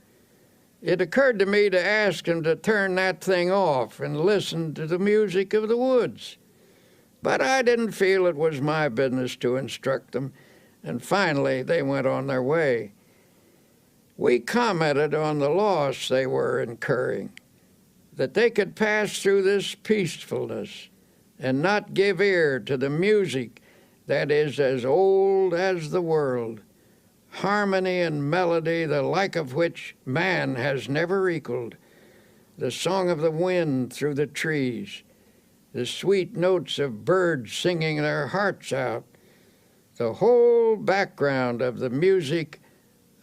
It occurred to me to ask them to turn that thing off and listen to the music of the woods. But I didn't feel it was my business to instruct them, and finally they went on their way. We commented on the loss they were incurring, that they could pass through this peacefulness and not give ear to the music that is as old as the world, harmony and melody the like of which man has never equaled, the song of the wind through the trees, the sweet notes of birds singing their hearts out, the whole background of the music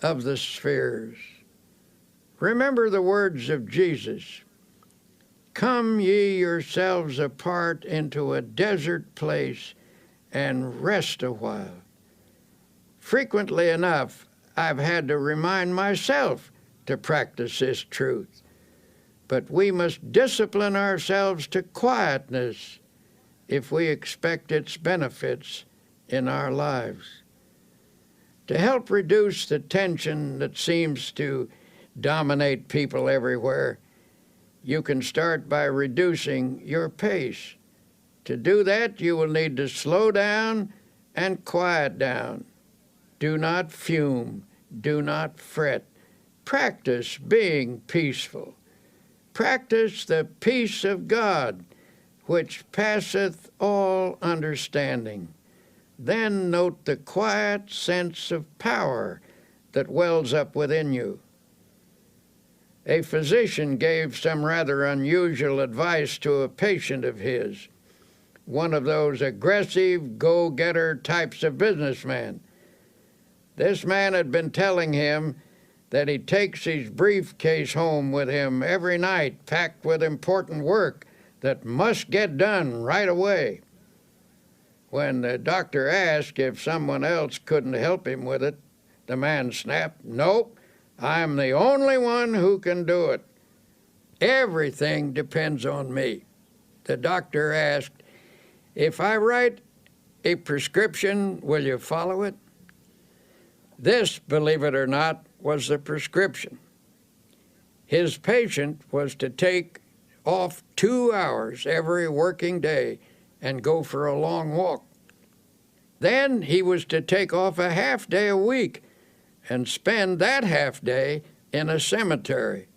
of the spheres. Remember the words of Jesus, "Come ye yourselves apart into a desert place and rest a while." Frequently enough, I've had to remind myself to practice this truth. But we must discipline ourselves to quietness if we expect its benefits in our lives. To help reduce the tension that seems to dominate people everywhere, you can start by reducing your pace. To do that, you will need to slow down and quiet down. Do not fume. Do not fret. Practice being peaceful. Practice the peace of God, which passeth all understanding. Then note the quiet sense of power that wells up within you. A physician gave some rather unusual advice to a patient of his, one of those aggressive, go-getter types of businessmen. This man had been telling him that he takes his briefcase home with him every night, packed with important work that must get done right away. When the doctor asked if someone else couldn't help him with it, the man snapped, "Nope, I'm the only one who can do it. Everything depends on me." The doctor asked, "If I write a prescription, will you follow it?" This, believe it or not, was the prescription. His patient was to take off 2 hours every working day and go for a long walk. Then he was to take off a half day a week and spend that half day in a cemetery.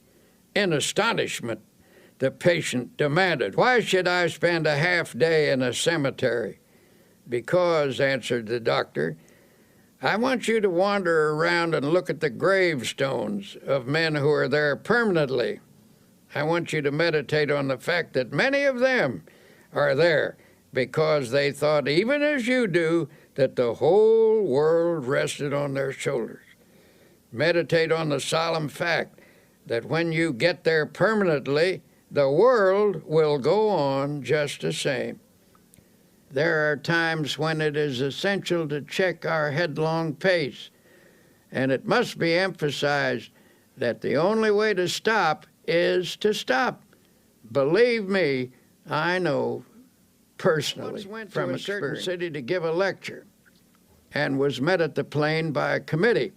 In astonishment, the patient demanded, "Why should I spend a half day in a cemetery?" "Because," answered the doctor, "I want you to wander around and look at the gravestones of men who are there permanently. I want you to meditate on the fact that many of them are there because they thought, even as you do, that the whole world rested on their shoulders. Meditate on the solemn fact that when you get there permanently, the world will go on just the same. There are times when it is essential to check our headlong pace, and it must be emphasized that the only way to stop is to stop. Believe me, I know personally from a certain city to give a lecture and was met at the plane by a committee.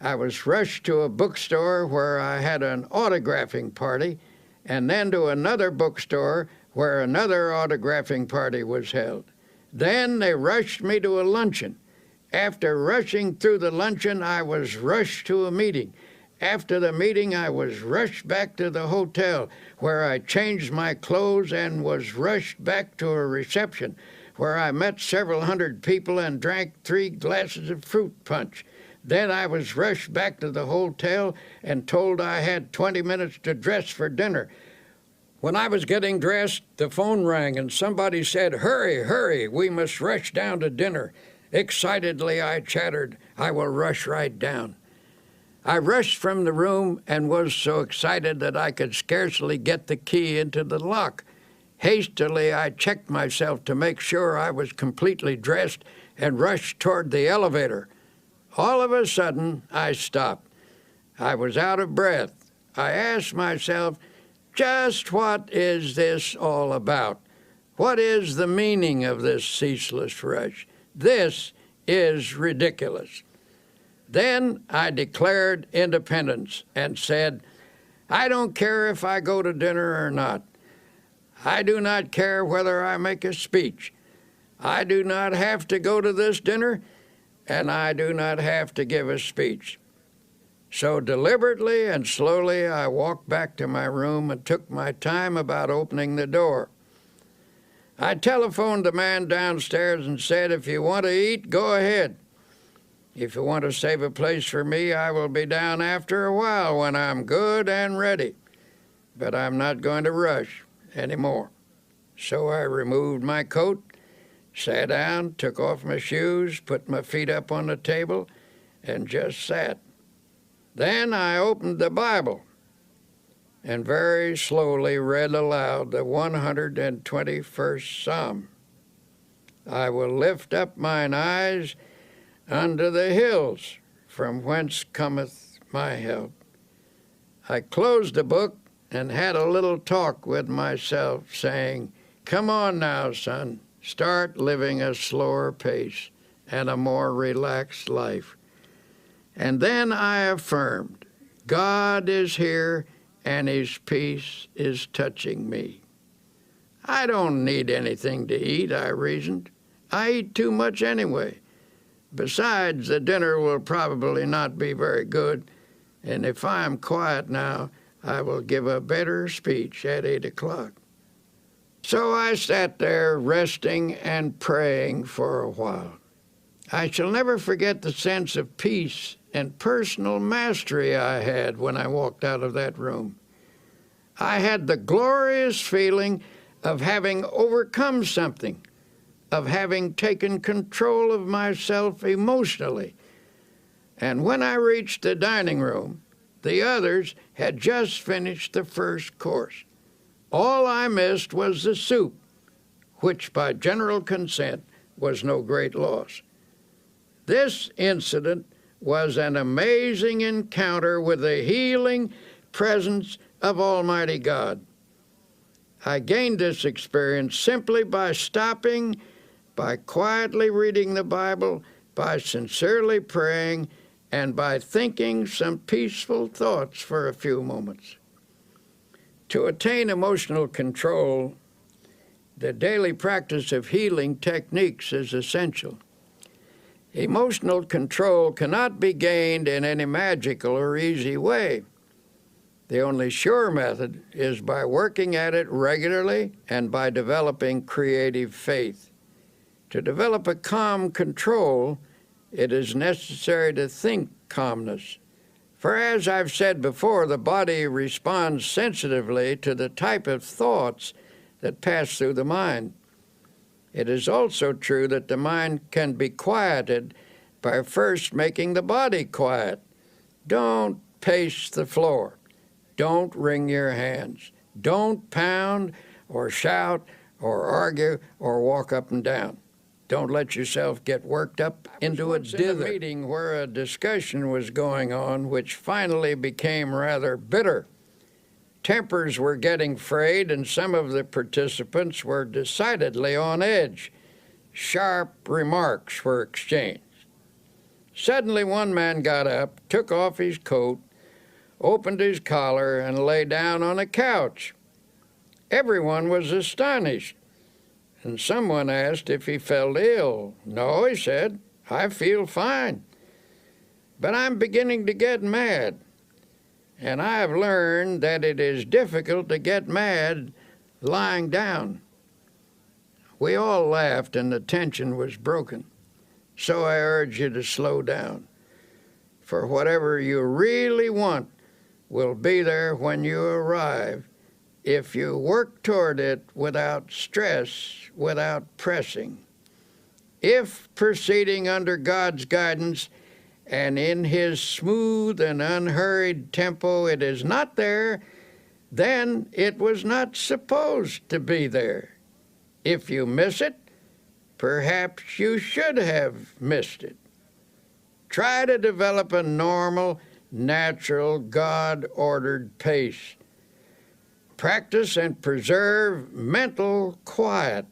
I was rushed to a bookstore where I had an autographing party, and then to another bookstore where another autographing party was held. Then they rushed me to a luncheon. After rushing through the luncheon, I was rushed to a meeting. After the meeting, I was rushed back to the hotel, where I changed my clothes and was rushed back to a reception, where I met several hundred people and drank 3 glasses of fruit punch. Then I was rushed back to the hotel and told I had 20 minutes to dress for dinner. When I was getting dressed, the phone rang and somebody said, "Hurry, hurry, we must rush down to dinner." Excitedly, I chattered, "I will rush right down." I rushed from the room and was so excited that I could scarcely get the key into the lock. Hastily, I checked myself to make sure I was completely dressed and rushed toward the elevator. All of a sudden, I stopped. I was out of breath. I asked myself, just what is this all about? What is the meaning of this ceaseless rush? This is ridiculous. Then I declared independence and said, I don't care if I go to dinner or not. I do not care whether I make a speech. I do not have to go to this dinner, and I do not have to give a speech. So deliberately and slowly I walked back to my room and took my time about opening the door. I telephoned the man downstairs and said, if you want to eat, go ahead. If you want to save a place for me, I will be down after a while when I'm good and ready. But I'm not going to rush anymore. So I removed my coat, sat down, took off my shoes, put my feet up on the table, and just sat. Then I opened the Bible and very slowly read aloud the 121st Psalm. I will lift up mine eyes unto the hills, from whence cometh my help. I closed the book and had a little talk with myself, saying, come on now, son, start living a slower pace and a more relaxed life. And then I affirmed, God is here and his peace is touching me. I don't need anything to eat, I reasoned. I eat too much anyway. Besides, the dinner will probably not be very good, and if I am quiet now, I will give a better speech at 8 o'clock. So I sat there resting and praying for a while. I shall never forget the sense of peace and personal mastery I had when I walked out of that room. I had the glorious feeling of having overcome something, of having taken control of myself emotionally. And when I reached the dining room, the others had just finished the first course. All I missed was the soup, which by general consent was no great loss. This incident was an amazing encounter with the healing presence of Almighty God. I gained this experience simply by stopping, by quietly reading the Bible, by sincerely praying, and by thinking some peaceful thoughts for a few moments. To attain emotional control, the daily practice of healing techniques is essential. Emotional control cannot be gained in any magical or easy way. The only sure method is by working at it regularly and by developing creative faith. To develop a calm control, it is necessary to think calmness. For as I've said before, the body responds sensitively to the type of thoughts that pass through the mind. It is also true that the mind can be quieted by first making the body quiet. Don't pace the floor. Don't wring your hands. Don't pound or shout or argue or walk up and down. Don't let yourself get worked up into a dither. In a meeting where a discussion was going on which finally became rather bitter. Tempers were getting frayed, and some of the participants were decidedly on edge. Sharp remarks were exchanged. Suddenly one man got up, took off his coat, opened his collar, and lay down on a couch. Everyone was astonished, and someone asked if he felt ill. "No," he said, "I feel fine. But I'm beginning to get mad. And I've learned that it is difficult to get mad lying down." We all laughed, and the tension was broken. So I urge you to slow down. For whatever you really want will be there when you arrive, if you work toward it without stress, without pressing. If proceeding under God's guidance and in His smooth and unhurried tempo it is not there, then it was not supposed to be there. If you miss it, perhaps you should have missed it. Try to develop a normal, natural, God-ordered pace. Practice and preserve mental quiet.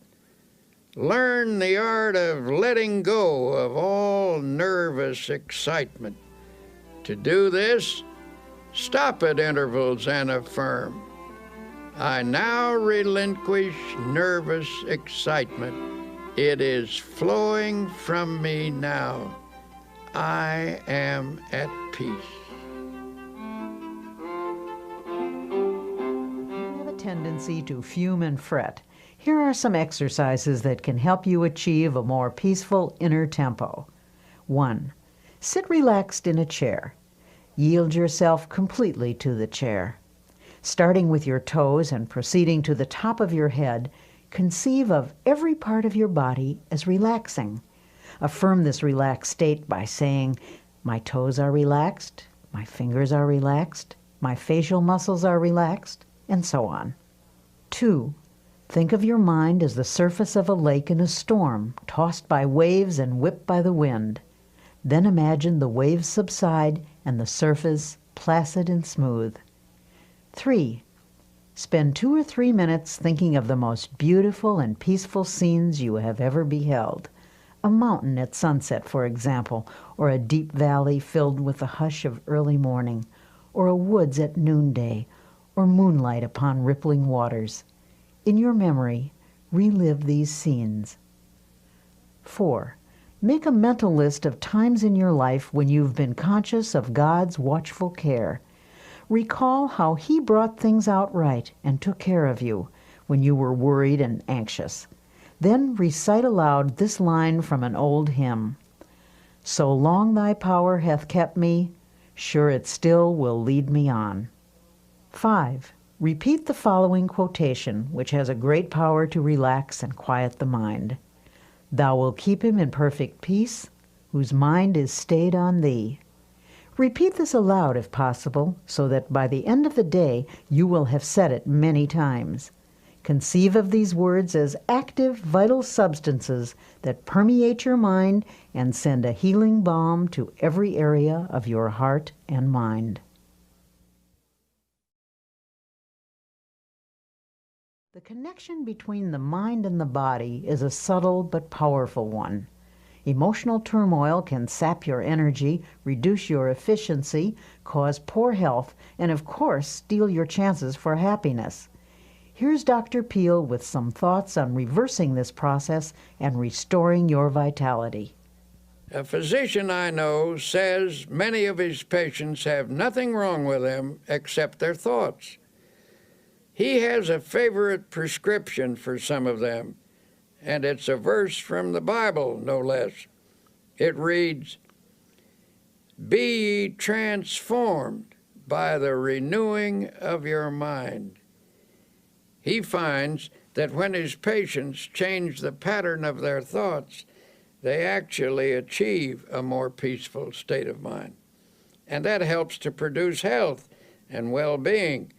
Learn the art of letting go of all nervous excitement. To do this, stop at intervals and affirm, "I now relinquish nervous excitement. It is flowing from me now. I am at peace." You have a tendency to fume and fret. Here are some exercises that can help you achieve a more peaceful inner tempo. 1. Sit relaxed in a chair. Yield yourself completely to the chair. Starting with your toes and proceeding to the top of your head, conceive of every part of your body as relaxing. Affirm this relaxed state by saying, "My toes are relaxed, my fingers are relaxed, my facial muscles are relaxed," and so on. 2. Think of your mind as the surface of a lake in a storm, tossed by waves and whipped by the wind. Then imagine the waves subside and the surface placid and smooth. 3. Spend 2 or 3 minutes thinking of the most beautiful and peaceful scenes you have ever beheld. A mountain at sunset, for example, or a deep valley filled with the hush of early morning, or a woods at noonday, or moonlight upon rippling waters. In your memory, relive these scenes. 4. Make a mental list of times in your life when you've been conscious of God's watchful care. Recall how He brought things out right and took care of you when you were worried and anxious. Then recite aloud this line from an old hymn: "So long thy power hath kept me, sure it still will lead me on." 5. Repeat the following quotation, which has a great power to relax and quiet the mind. "Thou wilt keep him in perfect peace, whose mind is stayed on thee." Repeat this aloud if possible, so that by the end of the day you will have said it many times. Conceive of these words as active, vital substances that permeate your mind and send a healing balm to every area of your heart and mind. The connection between the mind and the body is a subtle but powerful one. Emotional turmoil can sap your energy, reduce your efficiency, cause poor health, and of course, steal your chances for happiness. Here's Dr. Peale with some thoughts on reversing this process and restoring your vitality. A physician I know says many of his patients have nothing wrong with them except their thoughts. He has a favorite prescription for some of them, and it's a verse from the Bible, no less. It reads, "Be ye transformed by the renewing of your mind." He finds that when his patients change the pattern of their thoughts, they actually achieve a more peaceful state of mind. And that helps to produce health and well-being.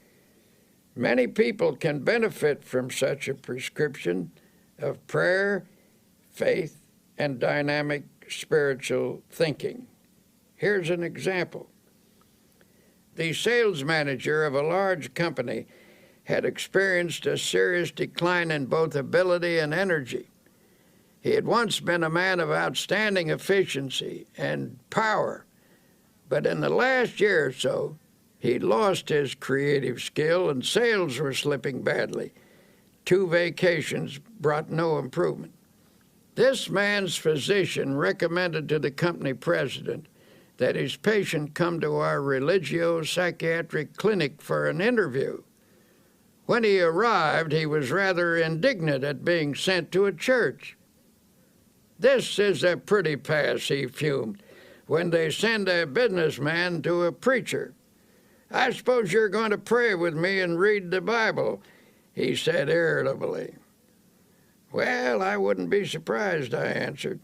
Many people can benefit from such a prescription of prayer, faith, and dynamic spiritual thinking. Here's an example. the sales manager of a large company, had experienced a serious decline in both ability and energy. He had once been a man of outstanding efficiency and power, but in the last year or so, he'd lost his creative skill and sales were slipping badly. 2 vacations brought no improvement. This man's physician recommended to the company president that his patient come to our religio-psychiatric clinic for an interview. When he arrived, he was rather indignant at being sent to a church. "This is a pretty pass," he fumed, "when they send a businessman to a preacher. I suppose you're going to pray with me and read the Bible," he said irritably. "Well, I wouldn't be surprised," I answered,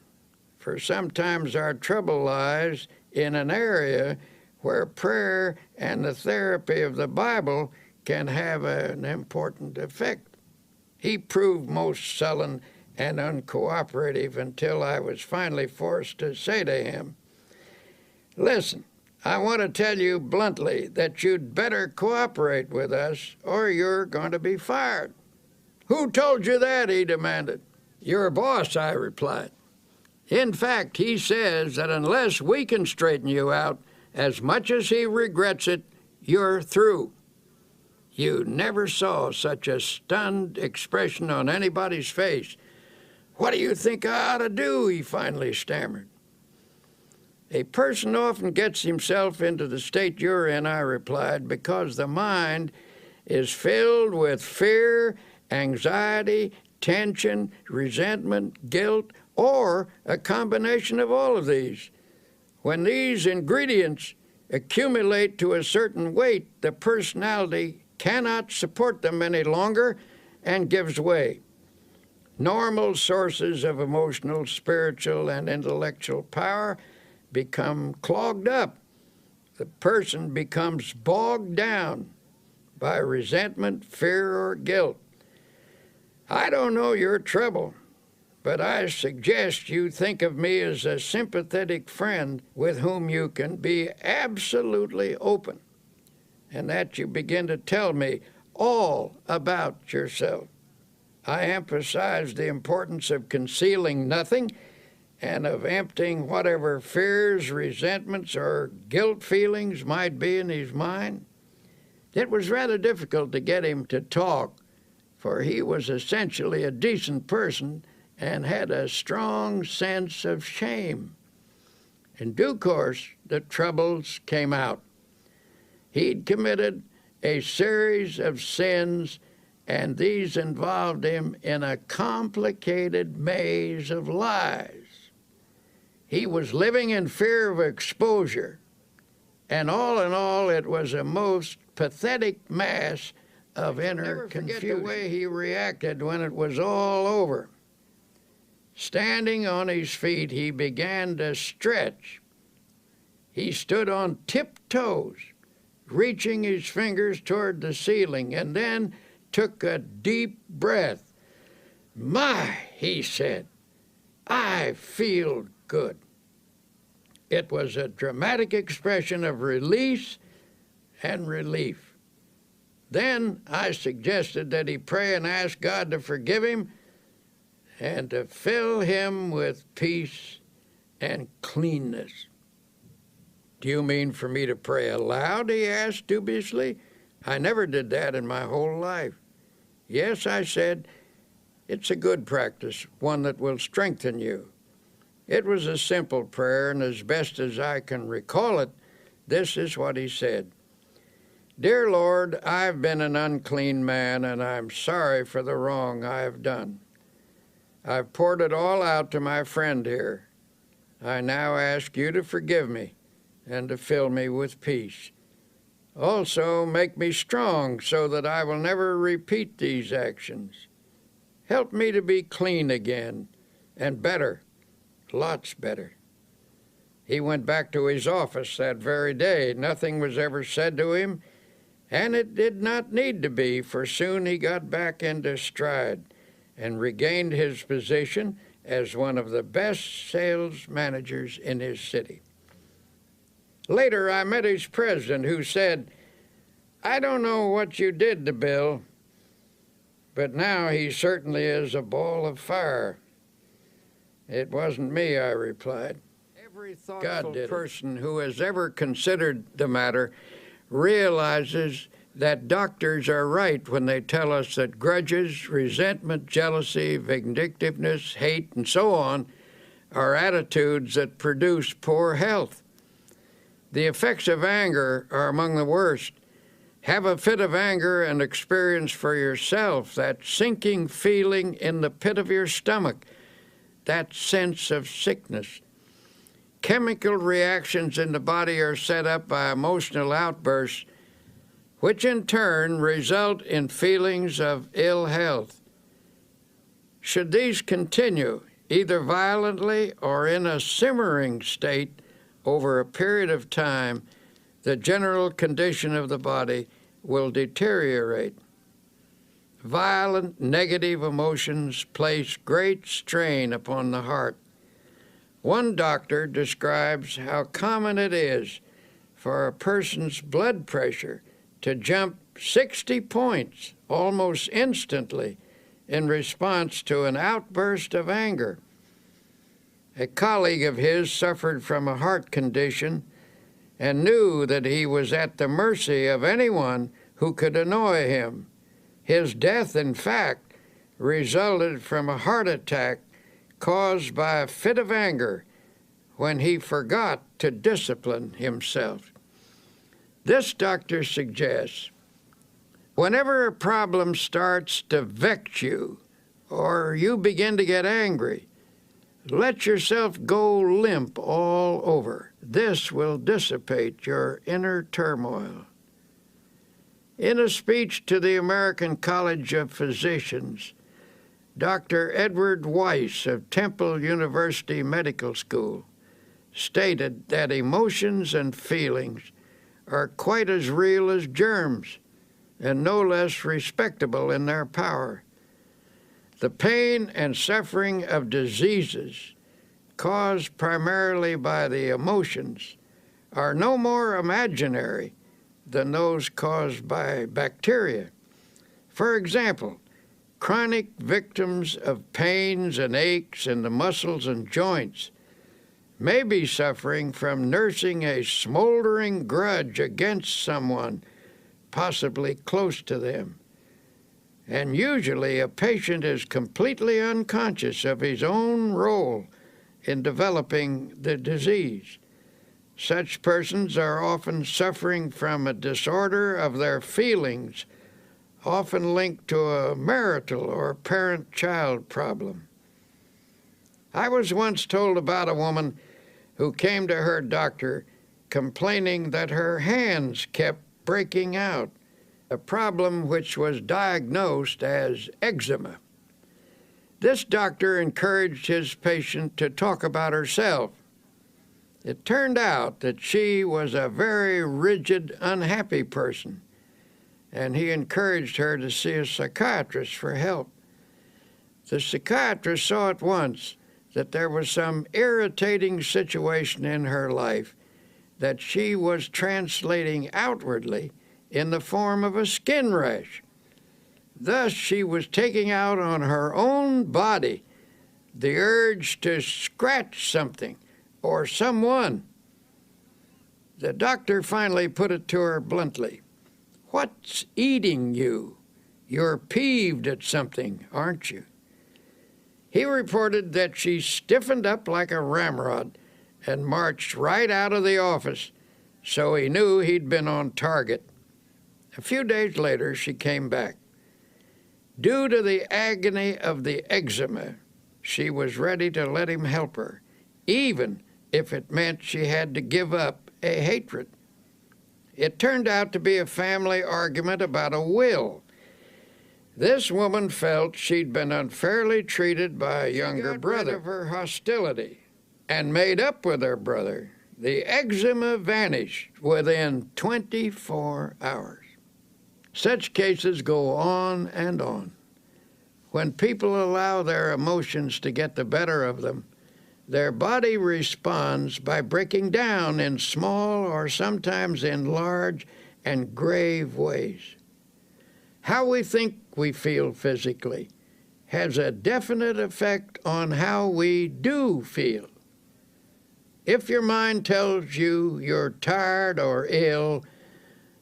"for sometimes our trouble lies in an area where prayer and the therapy of the Bible can have an important effect." He proved most sullen and uncooperative until I was finally forced to say to him, "Listen, I want to tell you bluntly that you'd better cooperate with us or you're going to be fired." "Who told you that?" he demanded. "Your boss," I replied. "In fact, he says that unless we can straighten you out, as much as he regrets it, you're through." You never saw such a stunned expression on anybody's face. "What do you think I ought to do?" he finally stammered. "A person often gets himself into the state you're in," I replied, "because the mind is filled with fear, anxiety, tension, resentment, guilt, or a combination of all of these. When these ingredients accumulate to a certain weight, the personality cannot support them any longer and gives way. Normal sources of emotional, spiritual, and intellectual power become clogged up. The person becomes bogged down by resentment, fear, or guilt. I don't know your trouble, but I suggest you think of me as a sympathetic friend with whom you can be absolutely open, and that you begin to tell me all about yourself. I emphasize the importance of concealing nothing and of emptying whatever fears, resentments, or guilt feelings might be in his mind." It was rather difficult to get him to talk, for he was essentially a decent person and had a strong sense of shame. In due course, the troubles came out. He'd committed a series of sins, and these involved him in a complicated maze of lies. He was living in fear of exposure, and all in all, it was a most pathetic mass of inner confusion. Never forget the way he reacted when it was all over. Standing on his feet, he began to stretch. He stood on tiptoes, reaching his fingers toward the ceiling, and then took a deep breath. "My," he said, "I feel good." It was a dramatic expression of release and relief. Then I suggested that he pray and ask God to forgive him and to fill him with peace and cleanness. "Do you mean for me to pray aloud?" he asked dubiously. "I never did that in my whole life." "Yes," I said, "it's a good practice, one that will strengthen you." It was a simple prayer, and as best as I can recall it, this is what he said. "Dear Lord, I've been an unclean man, and I'm sorry for the wrong I have done. I've poured it all out to my friend here. I now ask you to forgive me and to fill me with peace. Also, make me strong so that I will never repeat these actions. Help me to be clean again, and better, lots better." He went back to his office that very day. Nothing was ever said to him, and it did not need to be, for soon he got back into stride and regained his position as one of the best sales managers in his city. Later, I met his president, who said, "I don't know what you did to Bill, but now he certainly is a ball of fire." "It wasn't me," I replied. Every thoughtful person who has ever considered the matter realizes that doctors are right when they tell us that grudges, resentment, jealousy, vindictiveness, hate, and so on are attitudes that produce poor health. The effects of anger are among the worst. Have a fit of anger and experience for yourself that sinking feeling in the pit of your stomach, that sense of sickness. Chemical reactions in the body are set up by emotional outbursts, which in turn result in feelings of ill health. Should these continue, either violently or in a simmering state, over a period of time, the general condition of the body will deteriorate. Violent negative emotions place great strain upon the heart. One doctor describes how common it is for a person's blood pressure to jump 60 points almost instantly in response to an outburst of anger. A colleague of his suffered from a heart condition and knew that he was at the mercy of anyone who could annoy him. His death, in fact, resulted from a heart attack caused by a fit of anger when he forgot to discipline himself. This doctor suggests, whenever a problem starts to vex you or you begin to get angry, let yourself go limp all over. This will dissipate your inner turmoil. In a speech to the American College of Physicians, Dr. Edward Weiss of Temple University Medical School stated that emotions and feelings are quite as real as germs and no less respectable in their power. The pain and suffering of diseases caused primarily by the emotions are no more imaginary than those caused by bacteria. For example, chronic victims of pains and aches in the muscles and joints may be suffering from nursing a smoldering grudge against someone, possibly close to them. And usually a patient is completely unconscious of his own role in developing the disease. Such persons are often suffering from a disorder of their feelings, often linked to a marital or parent-child problem. I was once told about a woman who came to her doctor complaining that her hands kept breaking out, a problem which was diagnosed as eczema. This doctor encouraged his patient to talk about herself. It turned out that she was a very rigid, unhappy person, and he encouraged her to see a psychiatrist for help. The psychiatrist saw at once that there was some irritating situation in her life that she was translating outwardly in the form of a skin rash. Thus, she was taking out on her own body the urge to scratch something or someone. The doctor finally put it to her bluntly. "What's eating you? You're peeved at something, aren't you?" He reported that she stiffened up like a ramrod and marched right out of the office, so he knew he'd been on target. A few days later, she came back. Due to the agony of the eczema, she was ready to let him help her, even if it meant she had to give up a hatred. It turned out to be a family argument about a will. This woman felt she'd been unfairly treated by a younger brother of her hostility and made up with her brother. The eczema vanished within 24 hours. Such cases go on and on. When people allow their emotions to get the better of them, their body responds by breaking down in small or sometimes in large and grave ways. How we think we feel physically has a definite effect on how we do feel. If your mind tells you you're tired or ill,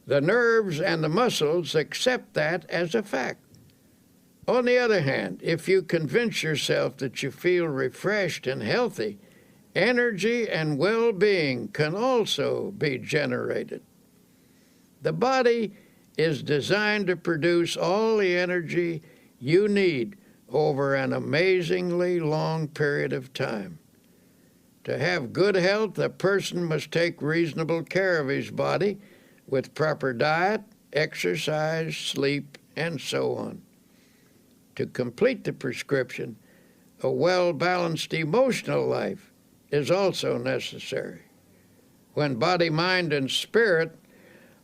the nerves and the muscles accept that as a fact. On the other hand, if you convince yourself that you feel refreshed and healthy, energy and well-being can also be generated. The body is designed to produce all the energy you need over an amazingly long period of time. To have good health, a person must take reasonable care of his body with proper diet, exercise, sleep, and so on. To complete the prescription, a well-balanced emotional life is also necessary. When body, mind, and spirit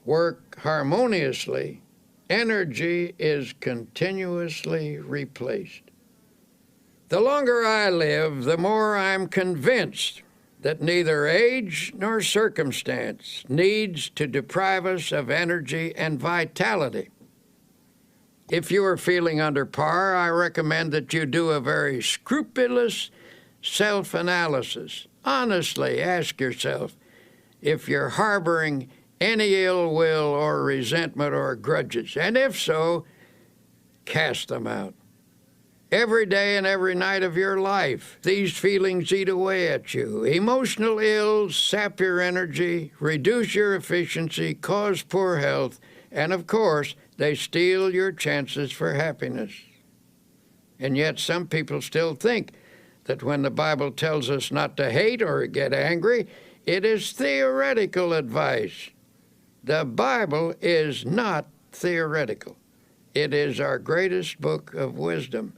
work harmoniously, energy is continuously replaced. The longer I live, the more I'm convinced that neither age nor circumstance needs to deprive us of energy and vitality. If you are feeling under par, I recommend that you do a very scrupulous self-analysis. Honestly ask yourself if you're harboring any ill will or resentment or grudges, and if so, cast them out. Every day and every night of your life, these feelings eat away at you. Emotional ills sap your energy, reduce your efficiency, cause poor health, and of course, they steal your chances for happiness. And yet some people still think that when the Bible tells us not to hate or get angry, it is theoretical advice. The Bible is not theoretical. It is our greatest book of wisdom.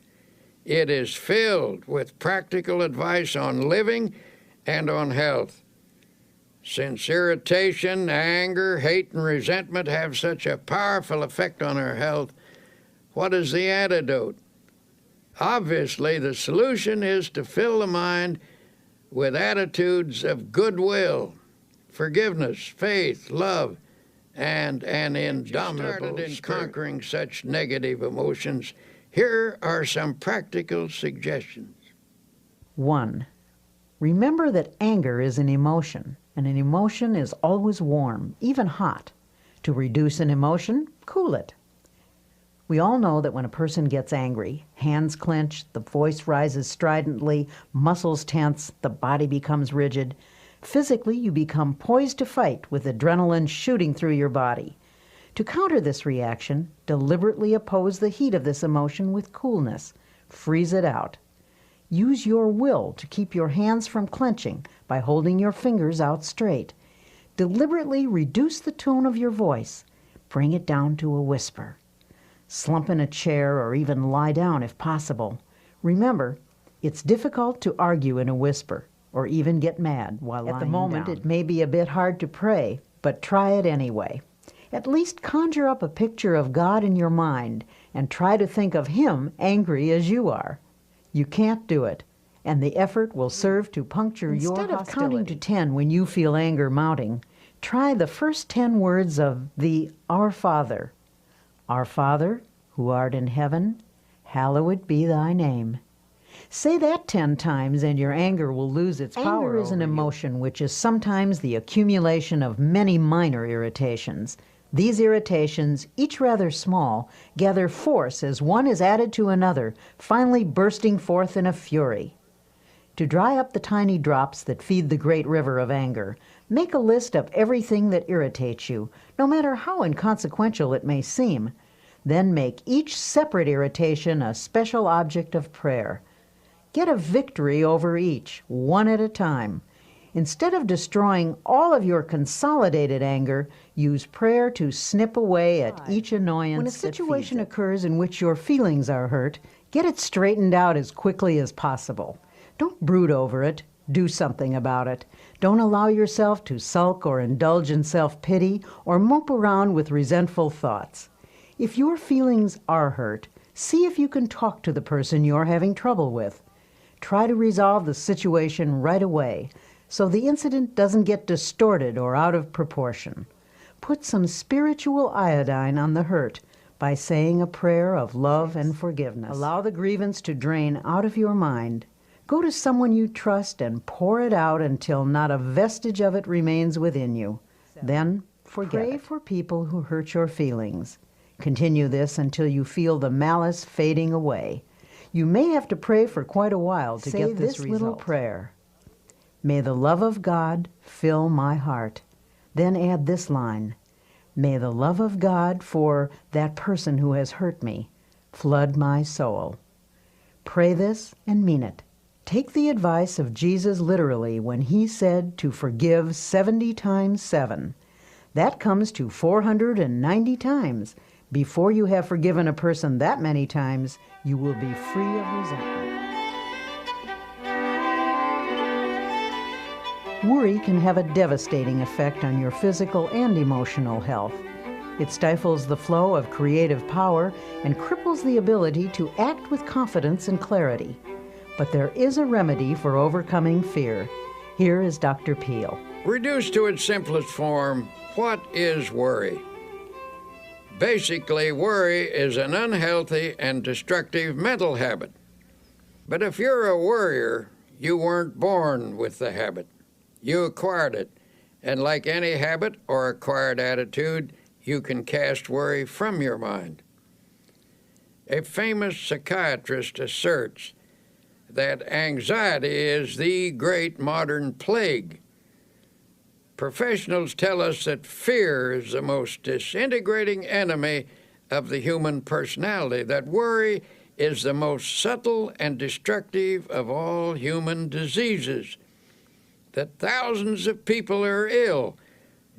It is filled with practical advice on living and on health. Since irritation, anger, hate, and resentment have such a powerful effect on our health, what is the antidote? Obviously, the solution is to fill the mind with attitudes of goodwill, forgiveness, faith, love, and an indomitable spirit. In conquering such negative emotions, here are some practical suggestions. 1. Remember that anger is an emotion, and an emotion is always warm, even hot. To reduce an emotion, cool it. We all know that when a person gets angry, hands clench, the voice rises stridently, muscles tense, the body becomes rigid. Physically, you become poised to fight with adrenaline shooting through your body. To counter this reaction, deliberately oppose the heat of this emotion with coolness. Freeze it out. Use your will to keep your hands from clenching by holding your fingers out straight. Deliberately reduce the tone of your voice. Bring it down to a whisper. Slump in a chair or even lie down if possible. Remember, it's difficult to argue in a whisper or even get mad while lying down. At the moment, it may be a bit hard to pray, but try it anyway. At least conjure up a picture of God in your mind and try to think of Him angry as you are. You can't do it, and the effort will serve to puncture your hostility. Instead of counting to 10 when you feel anger mounting, try the first 10 words of the Our Father. Our Father, who art in heaven, hallowed be thy name. Say that 10 times and your anger will lose its power. Anger is an emotion which is sometimes the accumulation of many minor irritations. These irritations, each rather small, gather force as one is added to another, finally bursting forth in a fury. To dry up the tiny drops that feed the great river of anger, make a list of everything that irritates you, no matter how inconsequential it may seem. Then make each separate irritation a special object of prayer. Get a victory over each, one at a time. Instead of destroying all of your consolidated anger, use prayer to snip away at each annoyance. When a situation occurs in which your feelings are hurt, get it straightened out as quickly as possible. Don't brood over it. Do something about it. Don't allow yourself to sulk or indulge in self-pity or mope around with resentful thoughts. If your feelings are hurt, see if you can talk to the person you're having trouble with. Try to resolve the situation right away so the incident doesn't get distorted or out of proportion. Put some spiritual iodine on the hurt by saying a prayer of love and forgiveness. Allow the grievance to drain out of your mind. Go to someone you trust and pour it out until not a vestige of it remains within you. Then pray for people who hurt your feelings. Continue this until you feel the malice fading away. You may have to pray for quite a while to get this result. Say this little prayer. May the love of God fill my heart. Then add this line. May the love of God for that person who has hurt me flood my soul. Pray this and mean it. Take the advice of Jesus literally when he said to forgive 70 times 7. That comes to 490 times. Before you have forgiven a person that many times, you will be free of resentment. Worry can have a devastating effect on your physical and emotional health. It stifles the flow of creative power and cripples the ability to act with confidence and clarity. But there is a remedy for overcoming fear. Here is Dr. Peale. Reduced to its simplest form, what is worry? Basically, worry is an unhealthy and destructive mental habit. But if you're a worrier, you weren't born with the habit. You acquired it. And like any habit or acquired attitude, you can cast worry from your mind. A famous psychiatrist asserts that anxiety is the great modern plague. Professionals tell us that fear is the most disintegrating enemy of the human personality, that worry is the most subtle and destructive of all human diseases, that thousands of people are ill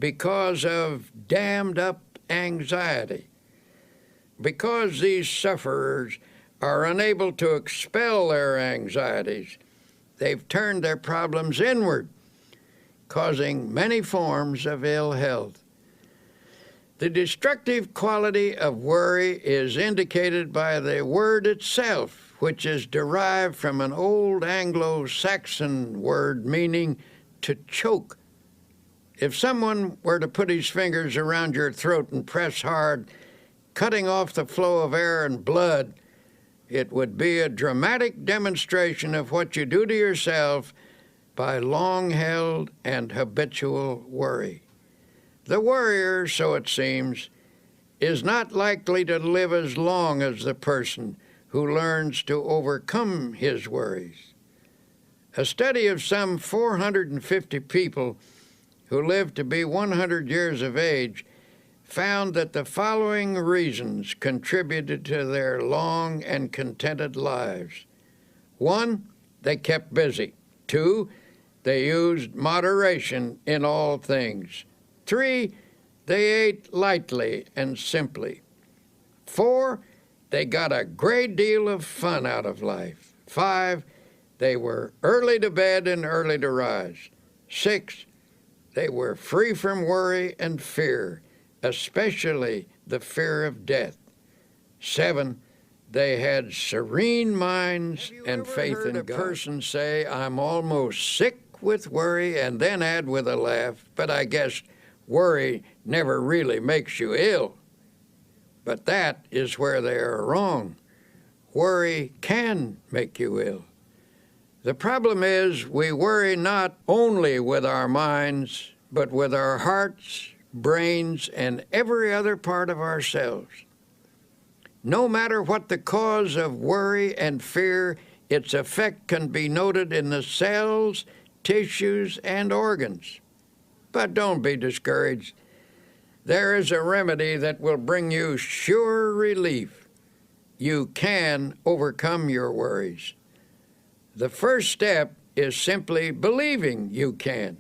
because of dammed-up anxiety. Because these sufferers are unable to expel their anxieties, they've turned their problems inward, causing many forms of ill health. The destructive quality of worry is indicated by the word itself, which is derived from an old Anglo-Saxon word meaning to choke. If someone were to put his fingers around your throat and press hard, cutting off the flow of air and blood, it would be a dramatic demonstration of what you do to yourself by long-held and habitual worry. The worrier, so it seems, is not likely to live as long as the person who learns to overcome his worries. A study of some 450 people who lived to be 100 years of age found that the following reasons contributed to their long and contented lives. 1, they kept busy. 2, they used moderation in all things. 3, they ate lightly and simply. 4, they got a great deal of fun out of life. 5, they were early to bed and early to rise. 6, they were free from worry and fear, especially the fear of death. 7, they had serene minds and faith in God. Have you ever heard a person say, "I'm almost sick with worry," and then add with a laugh, "But I guess worry never really makes you ill"? But that is where they are wrong. Worry can make you ill. The problem is we worry not only with our minds, but with our hearts, brains, and every other part of ourselves. No matter what the cause of worry and fear, its effect can be noted in the cells, tissues, and organs. But don't be discouraged. There is a remedy that will bring you sure relief. You can overcome your worries. The first step is simply believing you can.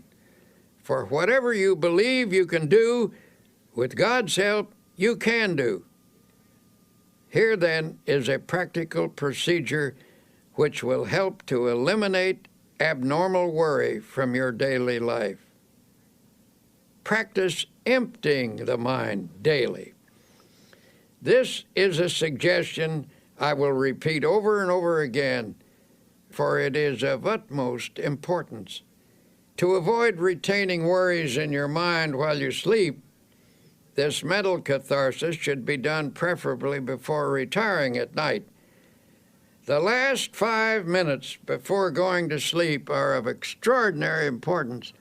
For whatever you believe you can do, with God's help, you can do. Here, then, is a practical procedure which will help to eliminate abnormal worry from your daily life. Practice emptying the mind daily. This is a suggestion I will repeat over and over again. for it is of utmost importance. To avoid retaining worries in your mind while you sleep, this mental catharsis should be done preferably before retiring at night. The last 5 minutes before going to sleep are of extraordinary importance,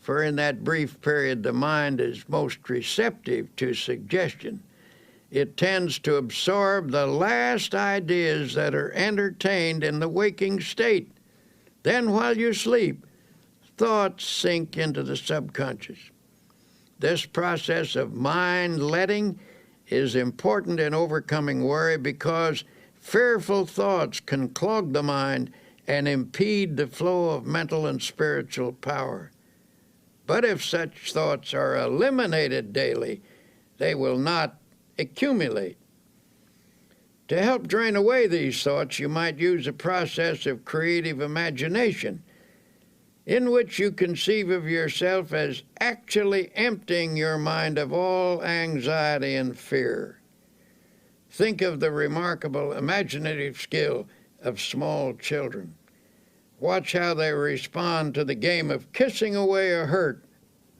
for in that brief period the mind is most receptive to suggestion. It tends to absorb the last ideas that are entertained in the waking state. Then while you sleep, thoughts sink into the subconscious. This process of mind-letting is important in overcoming worry because fearful thoughts can clog the mind and impede the flow of mental and spiritual power. But if such thoughts are eliminated daily, they will not accumulate. To help drain away these thoughts, you might use a process of creative imagination, in which you conceive of yourself as actually emptying your mind of all anxiety and fear. Think of the remarkable imaginative skill of small children. Watch how they respond to the game of kissing away a hurt.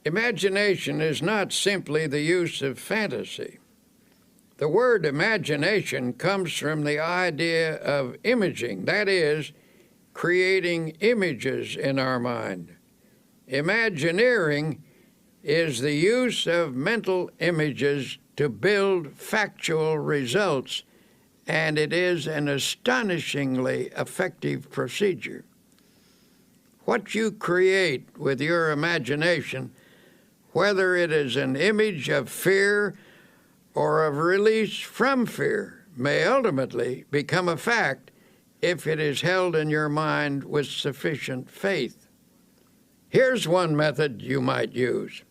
Imagination is not simply the use of fantasy. The word imagination comes from the idea of imaging, that is, creating images in our mind. Imagineering is the use of mental images to build factual results, and it is an astonishingly effective procedure. What you create with your imagination, whether it is an image of fear or of release from fear, may ultimately become a fact if it is held in your mind with sufficient faith. Here's one method you might use.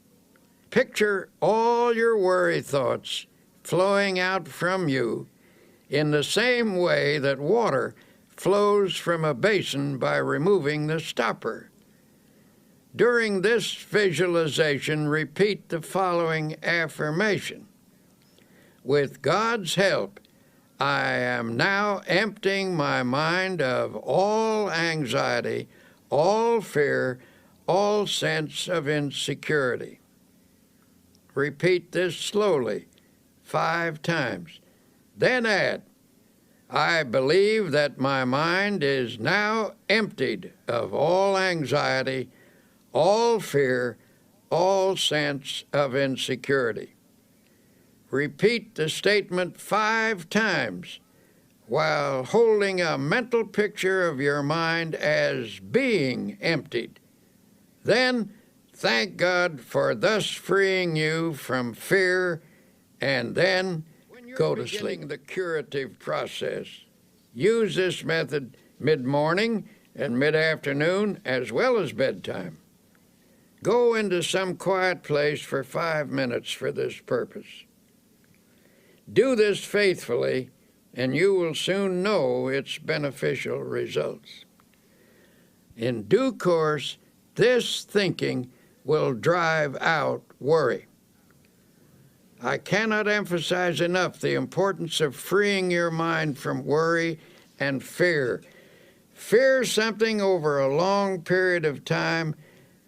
Picture all your worry thoughts flowing out from you in the same way that water flows from a basin by removing the stopper. During this visualization, repeat the following affirmation. With God's help, I am now emptying my mind of all anxiety, all fear, all sense of insecurity. Repeat this slowly 5 times. Then add, I believe that my mind is now emptied of all anxiety, all fear, all sense of insecurity. Repeat the statement 5 times while holding a mental picture of your mind as being emptied. Then thank God for thus freeing you from fear, and then go to sleep. The curative process. Use this method mid-morning and mid-afternoon as well as bedtime. Go into some quiet place for 5 minutes for this purpose. Do this faithfully, and you will soon know its beneficial results. In due course, this thinking will drive out worry. I cannot emphasize enough the importance of freeing your mind from worry and fear. Fear something over a long period of time,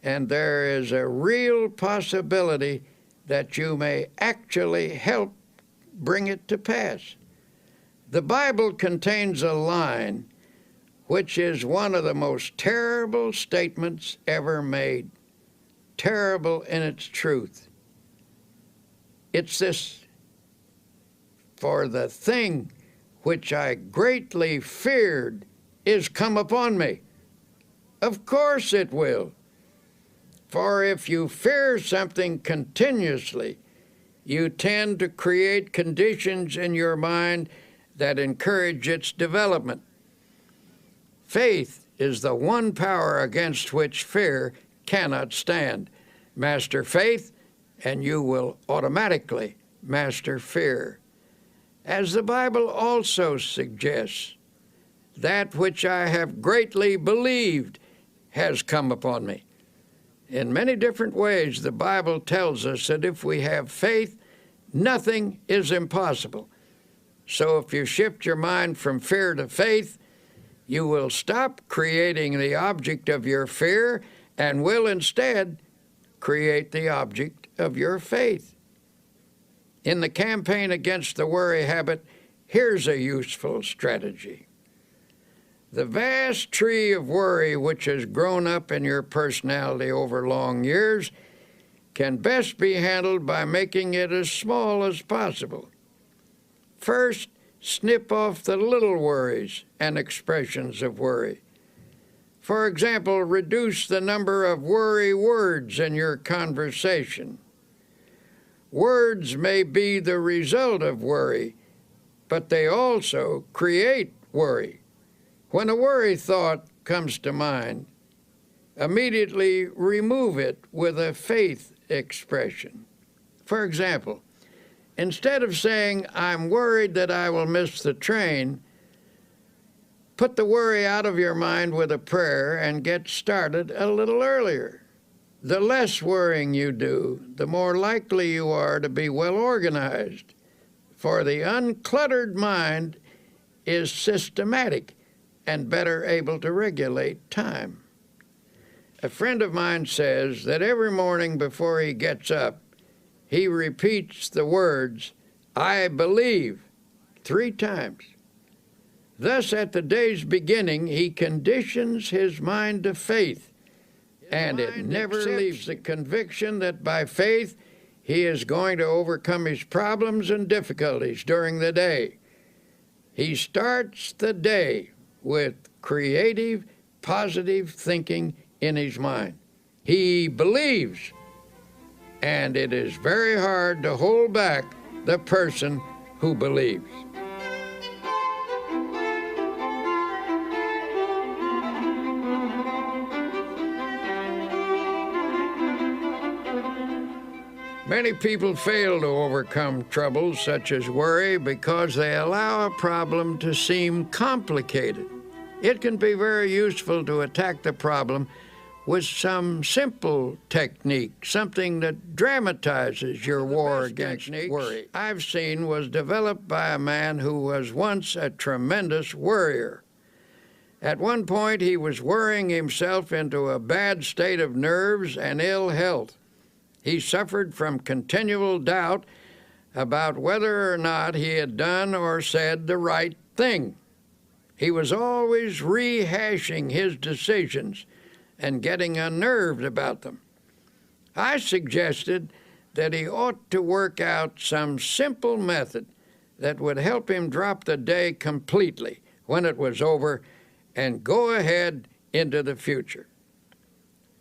and there is a real possibility that you may actually help bring it to pass. The Bible contains a line which is one of the most terrible statements ever made, terrible in its truth. It's this, for the thing which I greatly feared is come upon me. Of course it will. For if you fear something continuously, you tend to create conditions in your mind that encourage its development. Faith is the one power against which fear cannot stand. Master faith, and you will automatically master fear. As the Bible also suggests, that which I have greatly believed has come upon me. In many different ways, the Bible tells us that if we have faith, nothing is impossible. So if you shift your mind from fear to faith, You will stop creating the object of your fear and will instead create the object of your faith. In the campaign against the worry habit, here's a useful strategy. The vast tree of worry which has grown up in your personality over long years can best be handled by making it as small as possible. First, snip off the little worries and expressions of worry. For example, reduce the number of worry words in your conversation. Words may be the result of worry, but they also create worry. When a worry thought comes to mind, immediately remove it with a faith expression. For example, instead of saying, "I'm worried that I will miss the train," put the worry out of your mind with a prayer and get started a little earlier. The less worrying you do, the more likely you are to be well organized, for the uncluttered mind is systematic and better able to regulate time. A friend of mine says that every morning before he gets up, he repeats the words, "I believe," 3 times. Thus, at the day's beginning, he conditions his mind to faith, and it never leaves the conviction that by faith he is going to overcome his problems and difficulties during the day. He starts the day with creative, positive thinking in his mind. He believes, and it is very hard to hold back the person who believes. Many people fail to overcome troubles such as worry because they allow a problem to seem complicated. It can be very useful to attack the problem with some simple technique, something that dramatizes your war against worry I've seen was developed by a man who was once a tremendous worrier. At one point, he was worrying himself into a bad state of nerves and ill health. He suffered from continual doubt about whether or not he had done or said the right thing. He was always rehashing his decisions and getting unnerved about them. I suggested that he ought to work out some simple method that would help him drop the day completely when it was over and go ahead into the future.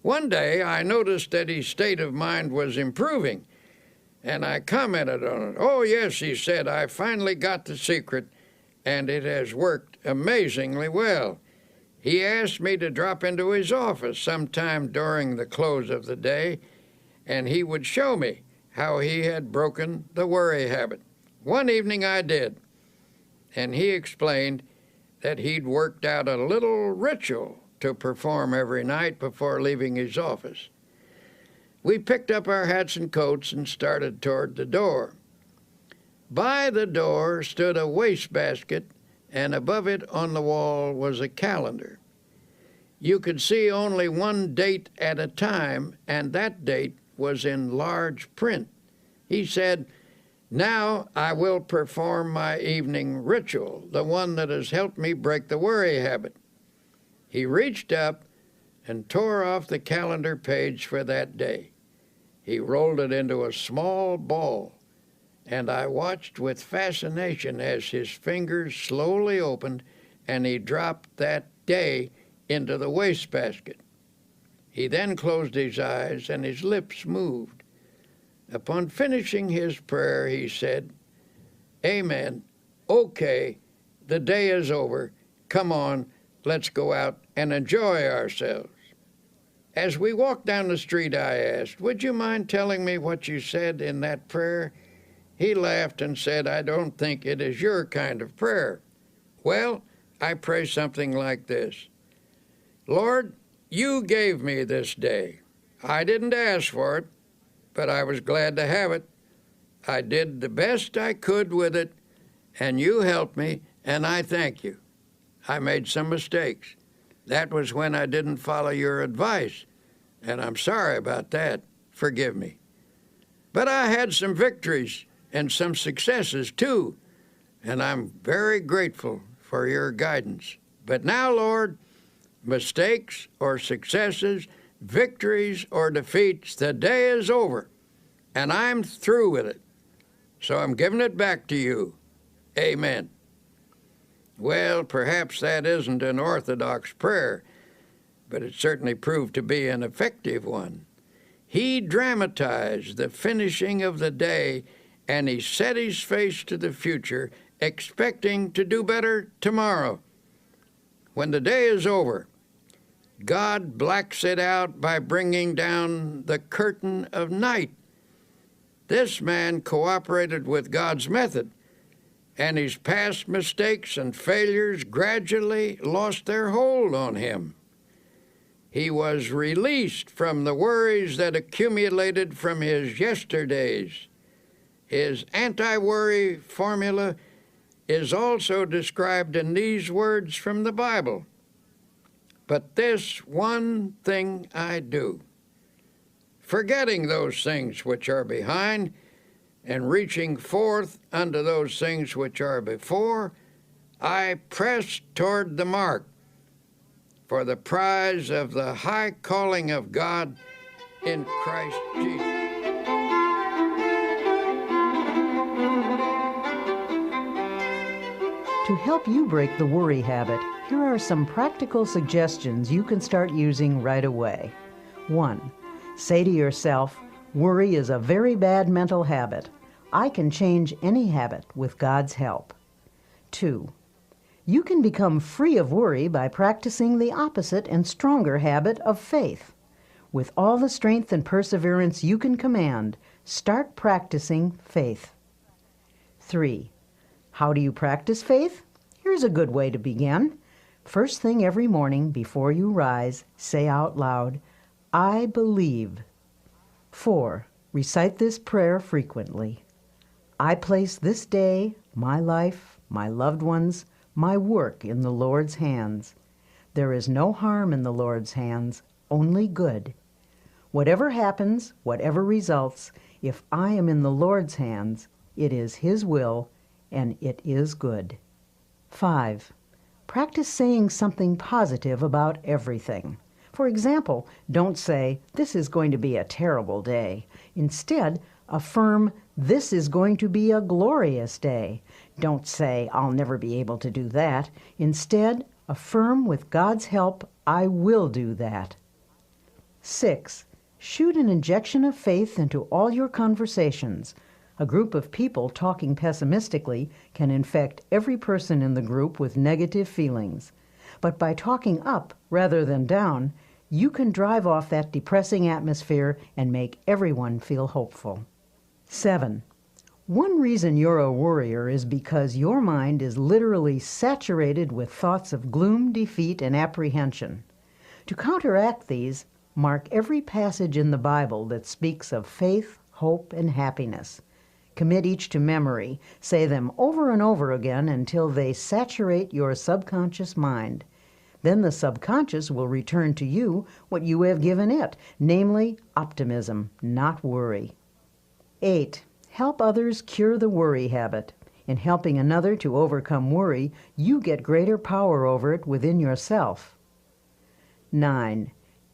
One day, I noticed that his state of mind was improving, and I commented on it. "Oh, yes," he said, "I finally got the secret, and it has worked amazingly well." He asked me to drop into his office sometime during the close of the day, and he would show me how he had broken the worry habit. One evening I did, and he explained that he'd worked out a little ritual to perform every night before leaving his office. We picked up our hats and coats and started toward the door. By the door stood a wastebasket, and above it on the wall was a calendar. You could see only one date at a time, and that date was in large print. He said, "Now I will perform my evening ritual, the one that has helped me break the worry habit." He reached up and tore off the calendar page for that day. He rolled it into a small ball, and I watched with fascination as his fingers slowly opened and he dropped that day into the wastebasket. He then closed his eyes and his lips moved. Upon finishing his prayer, he said, "Amen. Okay, the day is over. Come on, let's go out and enjoy ourselves." As we walked down the street, I asked, "Would you mind telling me what you said in that prayer?" He laughed and said, "I don't think it is your kind of prayer." "Well, I pray something like this: Lord, you gave me this day. I didn't ask for it, but I was glad to have it. I did the best I could with it, and you helped me, and I thank you. I made some mistakes. That was when I didn't follow your advice, and I'm sorry about that. Forgive me. But I had some victories and some successes too, and I'm very grateful for your guidance. But now, Lord, mistakes or successes, victories or defeats, the day is over, and I'm through with it. So I'm giving it back to you. Amen. Well, perhaps that isn't an orthodox prayer, but it certainly proved to be an effective one. He dramatized the finishing of the day, and he set his face to the future, expecting to do better tomorrow. When the day is over, God blacks it out by bringing down the curtain of night. This man cooperated with God's method, and his past mistakes and failures gradually lost their hold on him. He was released from the worries that accumulated from his yesterdays. His anti-worry formula is also described in these words from the Bible. But this one thing I do, forgetting those things which are behind, and reaching forth unto those things which are before, I press toward the mark for the prize of the high calling of God in Christ Jesus. To help you break the worry habit, here are some practical suggestions you can start using right away. 1. Say to yourself, worry is a very bad mental habit. I can change any habit with God's help. 2. You can become free of worry by practicing the opposite and stronger habit of faith. With all the strength and perseverance you can command, start practicing faith. 3. How do you practice faith? Here's a good way to begin. First thing every morning before you rise, say out loud, I believe. 4. Recite this prayer frequently. I place this day, my life, my loved ones, my work in the Lord's hands. There is no harm in the Lord's hands, only good. Whatever happens, whatever results, if I am in the Lord's hands, it is His will, and it is good. 5. Practice saying something positive about everything. For example, don't say, this is going to be a terrible day. Instead, affirm, this is going to be a glorious day. Don't say, I'll never be able to do that. Instead, affirm with God's help, I will do that. 6. Shoot an injection of faith into all your conversations. A group of people talking pessimistically can infect every person in the group with negative feelings. But by talking up rather than down, you can drive off that depressing atmosphere and make everyone feel hopeful. 7. One reason you're a worrier is because your mind is literally saturated with thoughts of gloom, defeat, and apprehension. To counteract these, mark every passage in the Bible that speaks of faith, hope, and happiness. Commit each to memory. Say them over and over again until they saturate your subconscious mind. Then the subconscious will return to you what you have given it, namely optimism, not worry. 8. Help others cure the worry habit. In helping another to overcome worry, you get greater power over it within yourself. 9.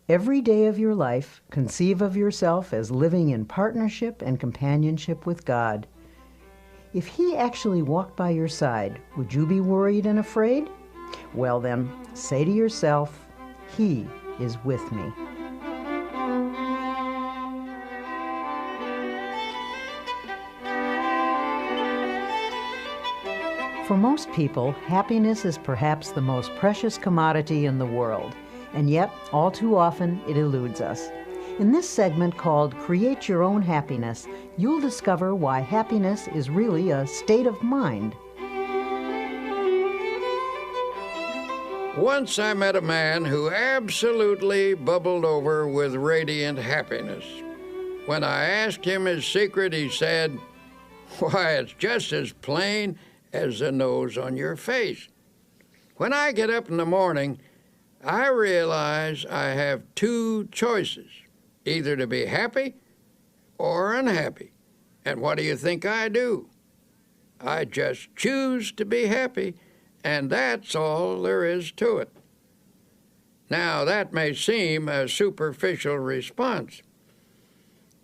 Every day of your life, conceive of yourself as living in partnership and companionship with God. If He actually walked by your side, would you be worried and afraid? Well then, say to yourself, He is with me. For most people, happiness is perhaps the most precious commodity in the world, and yet, all too often, it eludes us. In this segment called Create Your Own Happiness, you'll discover why happiness is really a state of mind. Once I met a man who absolutely bubbled over with radiant happiness. When I asked him his secret, he said, "Why, it's just as plain as the nose on your face. When I get up in the morning, I realize I have two choices, either to be happy or unhappy. And what do you think I do? I just choose to be happy, and that's all there is to it. Now, that may seem a superficial response,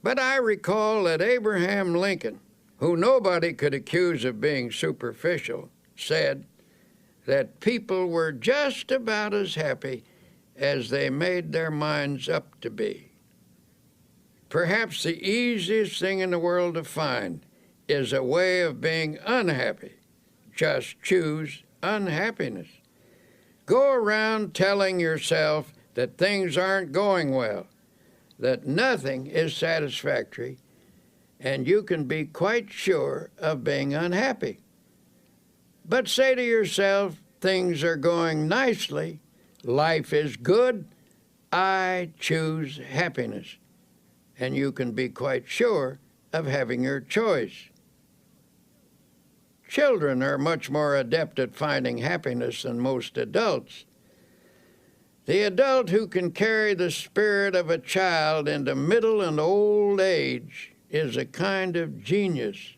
but I recall that Abraham Lincoln, who nobody could accuse of being superficial, said that people were just about as happy as they made their minds up to be. Perhaps the easiest thing in the world to find is a way of being unhappy. Just choose unhappiness. Go around telling yourself that things aren't going well, that nothing is satisfactory, and you can be quite sure of being unhappy. But say to yourself, things are going nicely, life is good, I choose happiness. And you can be quite sure of having your choice. Children are much more adept at finding happiness than most adults. The adult who can carry the spirit of a child into middle and old age is a kind of genius,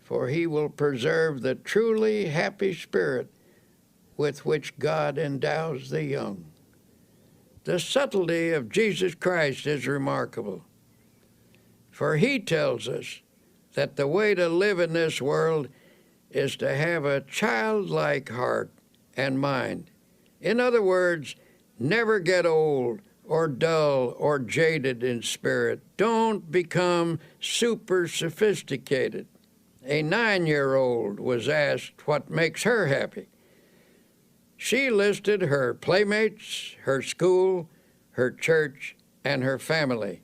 for he will preserve the truly happy spirit with which God endows the young. The subtlety of Jesus Christ is remarkable, for he tells us that the way to live in this world is to have a childlike heart and mind. In other words, never get old or dull or jaded in spirit. Don't become super sophisticated. A 9-year-old was asked what makes her happy. She listed her playmates, her school, her church, and her family.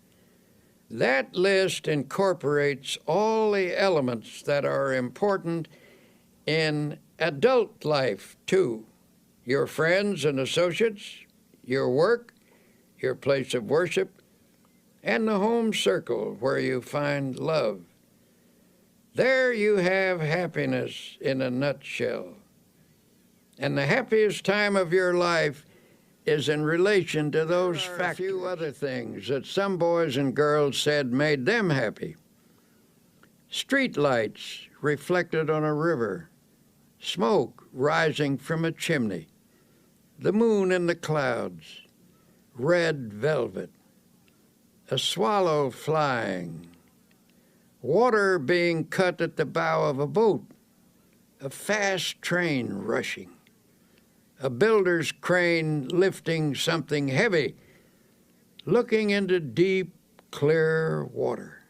That list incorporates all the elements that are important in adult life, too. Your friends and associates, your work, your place of worship, and the home circle where you find love. There you have happiness in a nutshell. And the happiest time of your life is in relation to those factors. A few other things that some boys and girls said made them happy. Street lights reflected on a river, smoke rising from a chimney, the moon in the clouds, red velvet, a swallow flying, water being cut at the bow of a boat, a fast train rushing, a builder's crane lifting something heavy, looking into deep, clear water.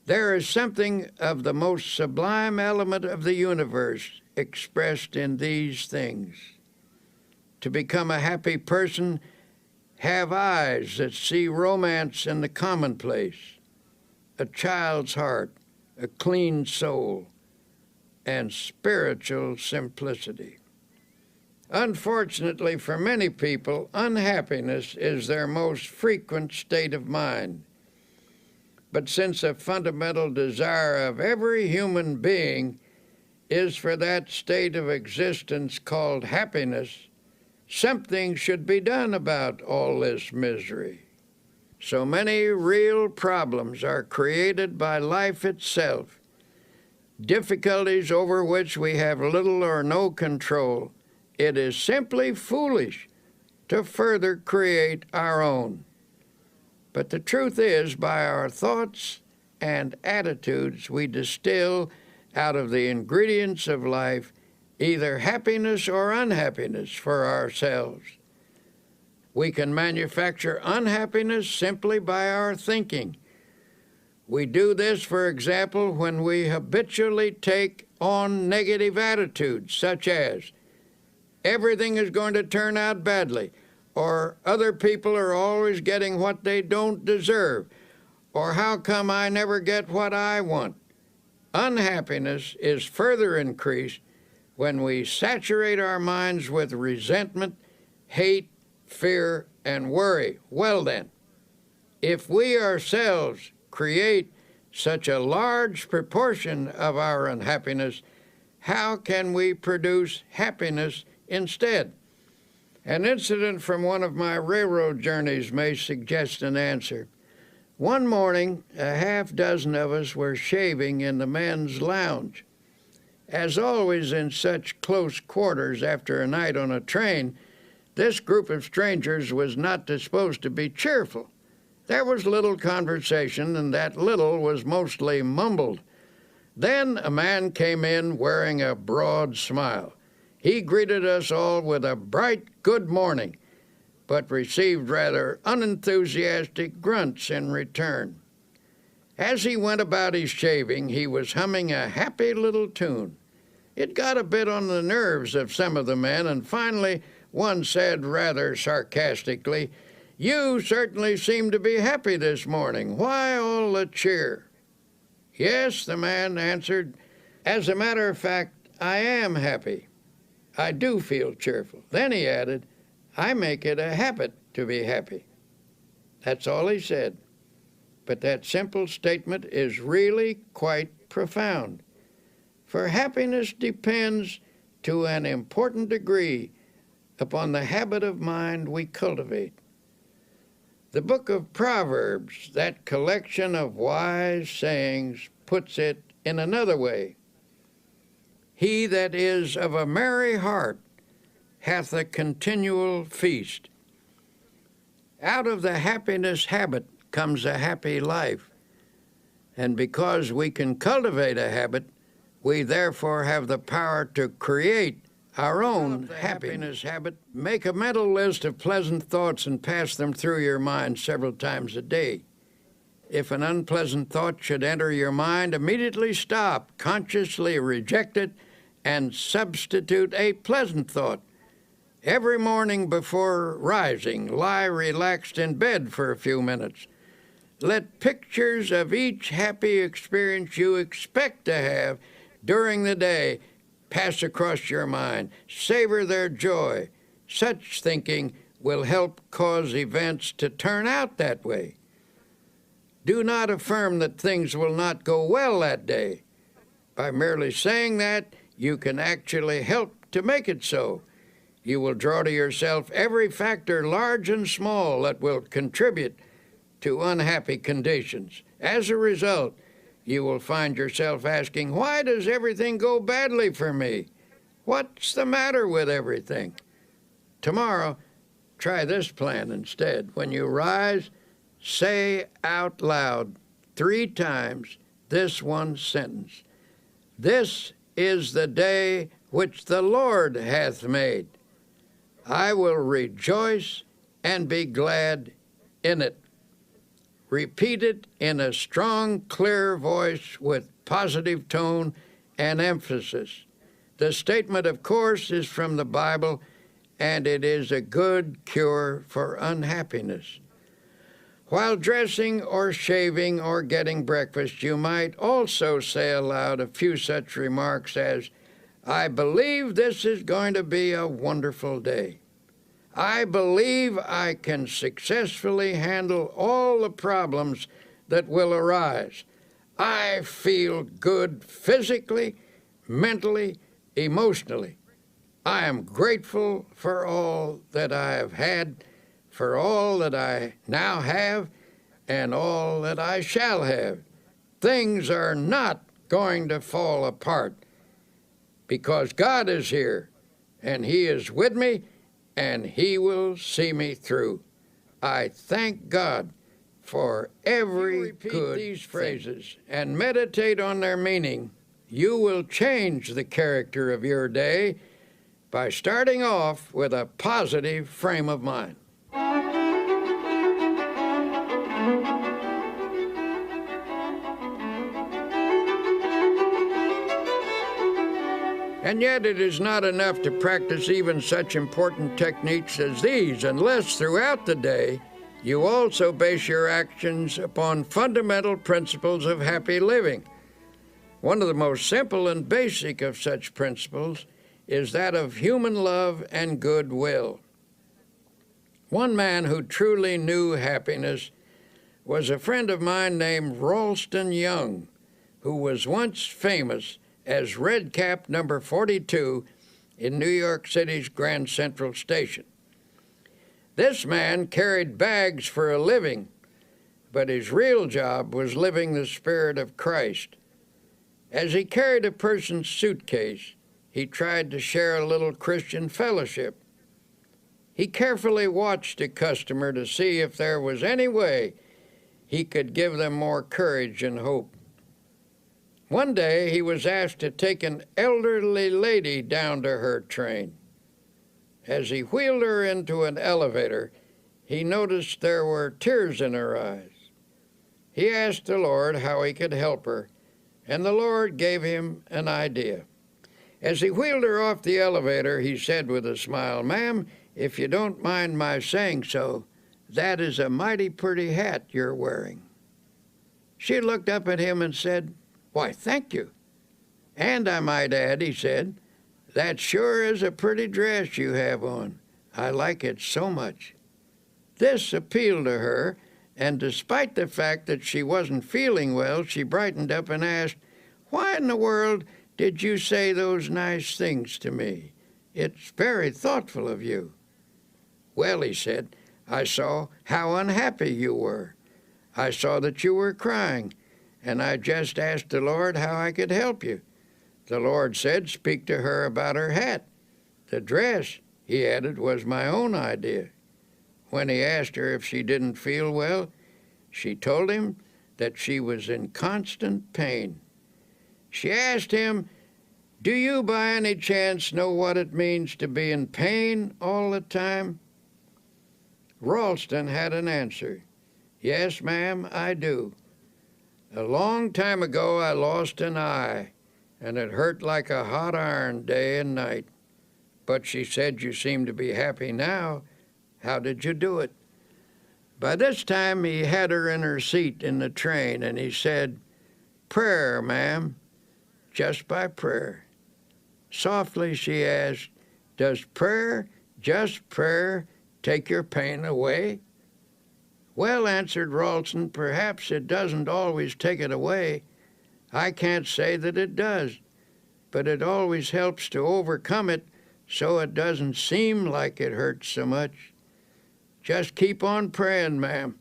There is something of the most sublime element of the universe expressed in these things. To become a happy person, have eyes that see romance in the commonplace, a child's heart, a clean soul, and spiritual simplicity. Unfortunately for many people, unhappiness is their most frequent state of mind. But since a fundamental desire of every human being is for that state of existence called happiness, something should be done about all this misery. So many real problems are created by life itself, difficulties over which we have little or no control. It is simply foolish to further create our own. But the truth is, by our thoughts and attitudes, we distill out of the ingredients of life either happiness or unhappiness for ourselves. We can manufacture unhappiness simply by our thinking. We do this, for example, when we habitually take on negative attitudes, such as, everything is going to turn out badly, or other people are always getting what they don't deserve, or how come I never get what I want. Unhappiness is further increased when we saturate our minds with resentment, hate, fear, and worry. Well then, if we ourselves create such a large proportion of our unhappiness, how can we produce happiness instead? An incident from one of my railroad journeys may suggest an answer. One morning, a half dozen of us were shaving in the men's lounge. As always in such close quarters after a night on a train, this group of strangers was not disposed to be cheerful. There was little conversation, and that little was mostly mumbled. Then a man came in wearing a broad smile. He greeted us all with a bright good morning, but received rather unenthusiastic grunts in return. As he went about his shaving, he was humming a happy little tune. It got a bit on the nerves of some of the men, and finally one said rather sarcastically, "You certainly seem to be happy this morning. Why all the cheer?" "Yes," the man answered, "as a matter of fact, I am happy. I do feel cheerful." Then he added, "I make it a habit to be happy." That's all he said. But that simple statement is really quite profound. For happiness depends to an important degree upon the habit of mind we cultivate. The book of Proverbs, that collection of wise sayings, puts it in another way. He that is of a merry heart hath a continual feast. Out of the happiness habit comes a happy life. And because we can cultivate a habit, we therefore have the power to create our own happiness habit. Make a mental list of pleasant thoughts and pass them through your mind several times a day. If an unpleasant thought should enter your mind, immediately stop, consciously reject it, and substitute a pleasant thought. Every morning before rising, lie relaxed in bed for a few minutes. Let pictures of each happy experience you expect to have during the day pass across your mind. Savor their joy. Such thinking will help cause events to turn out that way. Do not affirm that things will not go well that day. By merely saying that, you can actually help to make it so. You will draw to yourself every factor, large and small, that will contribute to unhappy conditions. As a result, you will find yourself asking, why does everything go badly for me? What's the matter with everything? Tomorrow, try this plan instead. When you rise, say out loud 3 times this one sentence. This is the day which the Lord hath made. I will rejoice and be glad in it. Repeat it in a strong, clear voice with positive tone and emphasis. The statement, of course, is from the Bible, and it is a good cure for unhappiness. While dressing or shaving or getting breakfast, you might also say aloud a few such remarks as, I believe this is going to be a wonderful day. I believe I can successfully handle all the problems that will arise. I feel good physically, mentally, emotionally. I am grateful for all that I have had, for all that I now have, and all that I shall have. Things are not going to fall apart because God is here, and He is with me, and He will see me through. I thank God for every good these phrases and meditate on their meaning. You will change the character of your day by starting off with a positive frame of mind. And yet it is not enough to practice even such important techniques as these unless throughout the day you also base your actions upon fundamental principles of happy living. One of the most simple and basic of such principles is that of human love and goodwill. One man who truly knew happiness was a friend of mine named Ralston Young, who was once famous as Red Cap number 42 in New York City's Grand Central Station. This man carried bags for a living, but his real job was living the Spirit of Christ. As he carried a person's suitcase, he tried to share a little Christian fellowship. He carefully watched a customer to see if there was any way he could give them more courage and hope. One day he was asked to take an elderly lady down to her train. As he wheeled her into an elevator, he noticed there were tears in her eyes. He asked the Lord how he could help her, and the Lord gave him an idea. As he wheeled her off the elevator, he said with a smile, "Ma'am, if you don't mind my saying so, that is a mighty pretty hat you're wearing." She looked up at him and said, "Why, thank you. And I might add," he said, "that sure is a pretty dress you have on. I like it so much." This appealed to her, and despite the fact that she wasn't feeling well, she brightened up and asked, "Why in the world did you say those nice things to me? It's very thoughtful of you." "Well," he said, "I saw how unhappy you were. I saw that you were crying, and I just asked the Lord how I could help you. The Lord said, speak to her about her hat. The dress," he added, "was my own idea." When he asked her if she didn't feel well, she told him that she was in constant pain. She asked him, "Do you by any chance know what it means to be in pain all the time?" Ralston had an answer. "Yes, ma'am, I do. A long time ago I lost an eye, and it hurt like a hot iron day and night. But," she said, "you seem to be happy now. How did you do it?" By this time he had her in her seat in the train, and he said, "Prayer, ma'am, just by prayer." Softly she asked, "Does prayer, just prayer, take your pain away?" "Well," answered Ralston, "perhaps it doesn't always take it away. I can't say that it does, but it always helps to overcome it so it doesn't seem like it hurts so much. Just keep on praying, ma'am,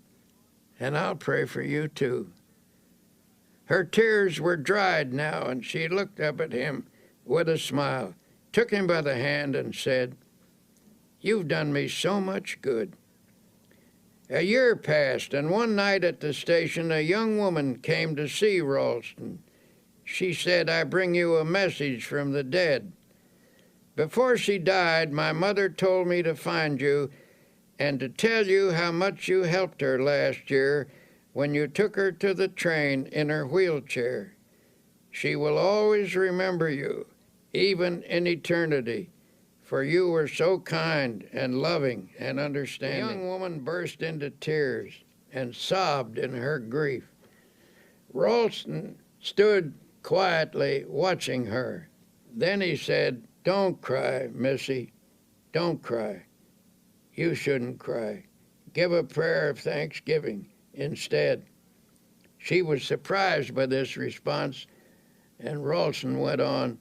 and I'll pray for you too." Her tears were dried now, and she looked up at him with a smile, took him by the hand, and said, "You've done me so much good." A year passed, and one night at the station a young woman came to see Ralston. She said, "I bring you a message from the dead. Before she died, my mother told me to find you and to tell you how much you helped her last year when you took her to the train in her wheelchair. She will always remember you, even in eternity, for you were so kind and loving and understanding." The young woman burst into tears and sobbed in her grief. Ralston stood quietly watching her. Then he said, "Don't cry, Missy. Don't cry. You shouldn't cry. Give a prayer of thanksgiving instead." She was surprised by this response, and Ralston went on,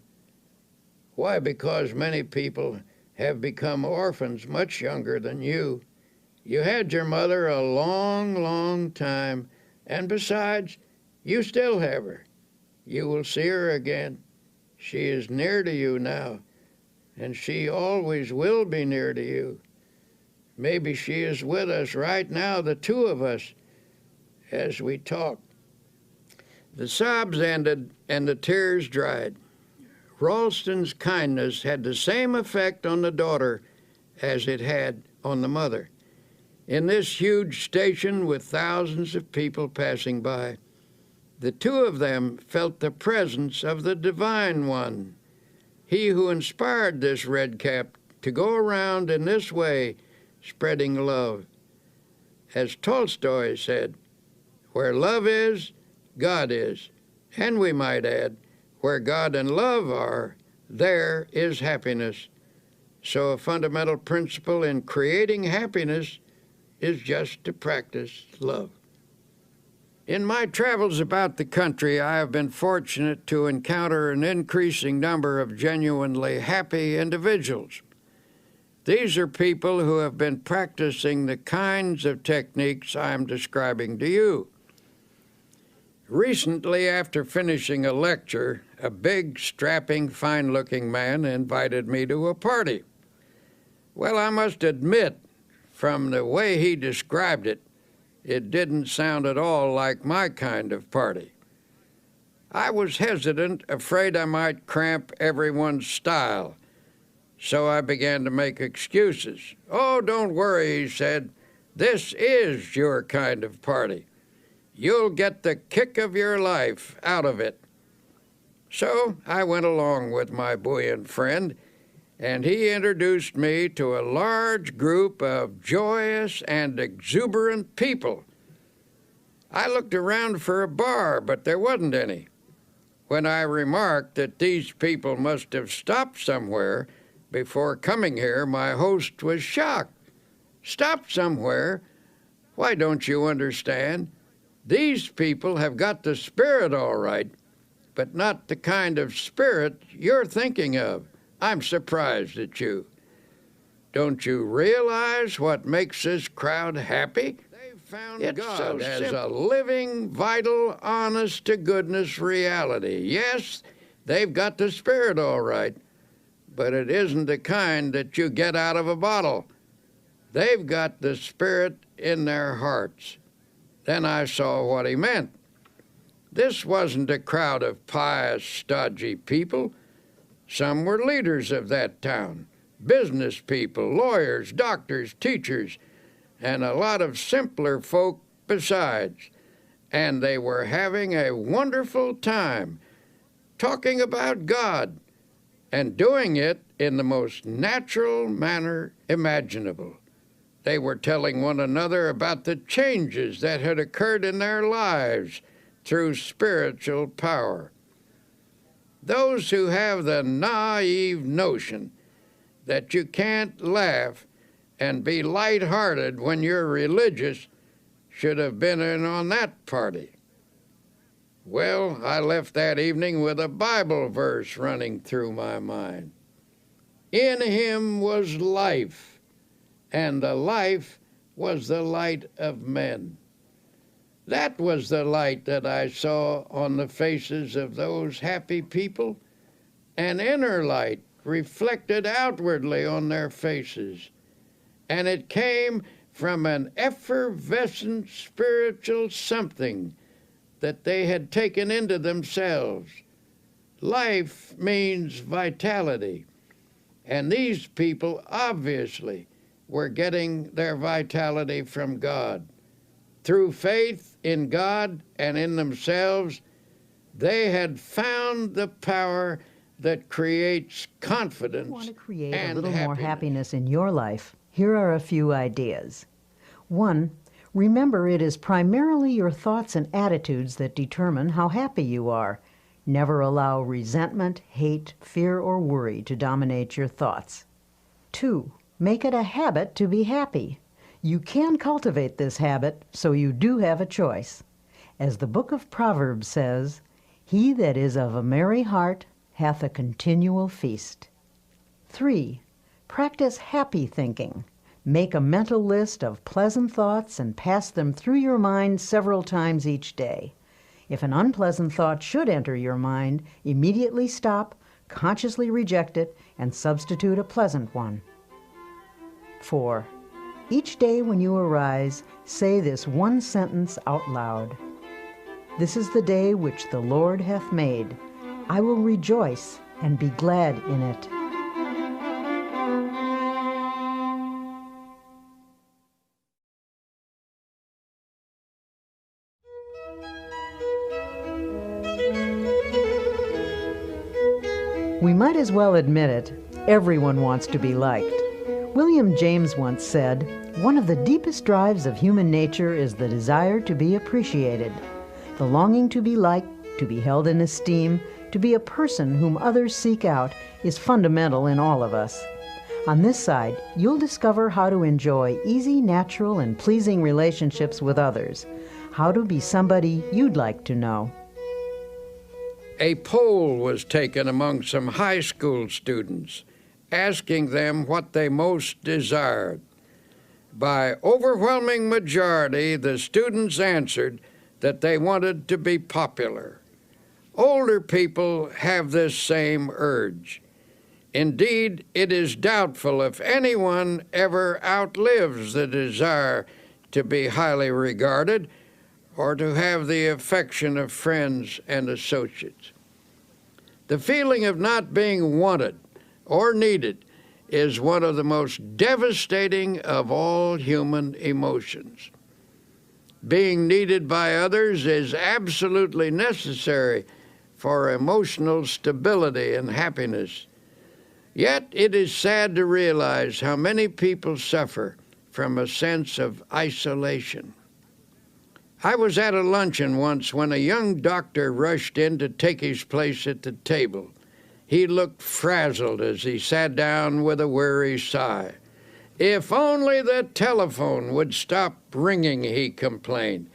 "Why, because many people have become orphans much younger than you. You had your mother a long, long time, and besides, you still have her. You will see her again. She is near to you now, and she always will be near to you. Maybe she is with us right now, the two of us, as we talk." The sobs ended, and the tears dried. Ralston's kindness had the same effect on the daughter as it had on the mother. In this huge station with thousands of people passing by, the two of them felt the presence of the Divine One, he who inspired this red cap to go around in this way, spreading love. As Tolstoy said, "Where love is, God is," and we might add, "Where God and love are, there is happiness." So a fundamental principle in creating happiness is just to practice love. In my travels about the country, I have been fortunate to encounter an increasing number of genuinely happy individuals. These are people who have been practicing the kinds of techniques I am describing to you. Recently, after finishing a lecture, a big, strapping, fine-looking man invited me to a party. Well, I must admit, from the way he described it, it didn't sound at all like my kind of party. I was hesitant, afraid I might cramp everyone's style, so I began to make excuses. "Oh, don't worry," he said. "This is your kind of party. You'll get the kick of your life out of it." So I went along with my buoyant friend, and he introduced me to a large group of joyous and exuberant people. I looked around for a bar, but there wasn't any. When I remarked that these people must have stopped somewhere before coming here, my host was shocked. "Stopped somewhere? Why, don't you understand? These people have got the spirit all right, but not the kind of spirit you're thinking of. I'm surprised at you. Don't you realize what makes this crowd happy? They've found God as a living, vital, honest-to-goodness reality. Yes, they've got the spirit all right, but it isn't the kind that you get out of a bottle. They've got the spirit in their hearts." Then I saw what he meant. This wasn't a crowd of pious, stodgy people. Some were leaders of that town, business people, lawyers, doctors, teachers, and a lot of simpler folk besides. And they were having a wonderful time, talking about God, and doing it in the most natural manner imaginable. They were telling one another about the changes that had occurred in their lives through spiritual power. Those who have the naive notion that you can't laugh and be light-hearted when you're religious should have been in on that party. Well, I left that evening with a Bible verse running through my mind. "In him was life, and the life was the light of men." That was the light that I saw on the faces of those happy people, an inner light reflected outwardly on their faces, and it came from an effervescent spiritual something that they had taken into themselves. Life means vitality, and these people obviously were getting their vitality from God. Through faith in God and in themselves, they had found the power that creates confidence. You want to create and a little happiness. more happiness in your life? Here are a few ideas. 1. Remember, it is primarily your thoughts and attitudes that determine how happy you are. Never allow resentment, hate, fear, or worry to dominate your thoughts. 2. Make it a habit to be happy. You can cultivate this habit, so you do have a choice. As the book of Proverbs says, "He that is of a merry heart hath a continual feast." 3. Practice happy thinking. Make a mental list of pleasant thoughts and pass them through your mind several times each day. If an unpleasant thought should enter your mind, immediately stop, consciously reject it, and substitute a pleasant one. 4. Each day when you arise, say this one sentence out loud. "This is the day which the Lord hath made. I will rejoice and be glad in it." We might as well admit it, everyone wants to be liked. William James once said, "One of the deepest drives of human nature is the desire to be appreciated. The longing to be liked, to be held in esteem, to be a person whom others seek out is fundamental in all of us." On this side, you'll discover how to enjoy easy, natural, and pleasing relationships with others, how to be somebody you'd like to know. A poll was taken among some high school students, asking them what they most desired. By overwhelming majority, the students answered that they wanted to be popular. Older people have this same urge. Indeed, it is doubtful if anyone ever outlives the desire to be highly regarded or to have the affection of friends and associates. The feeling of not being wanted or needed is one of the most devastating of all human emotions. Being needed by others is absolutely necessary for emotional stability and happiness. Yet it is sad to realize how many people suffer from a sense of isolation. I was at a luncheon once when a young doctor rushed in to take his place at the table. He looked frazzled as he sat down with a weary sigh. If only the telephone would stop ringing, he complained.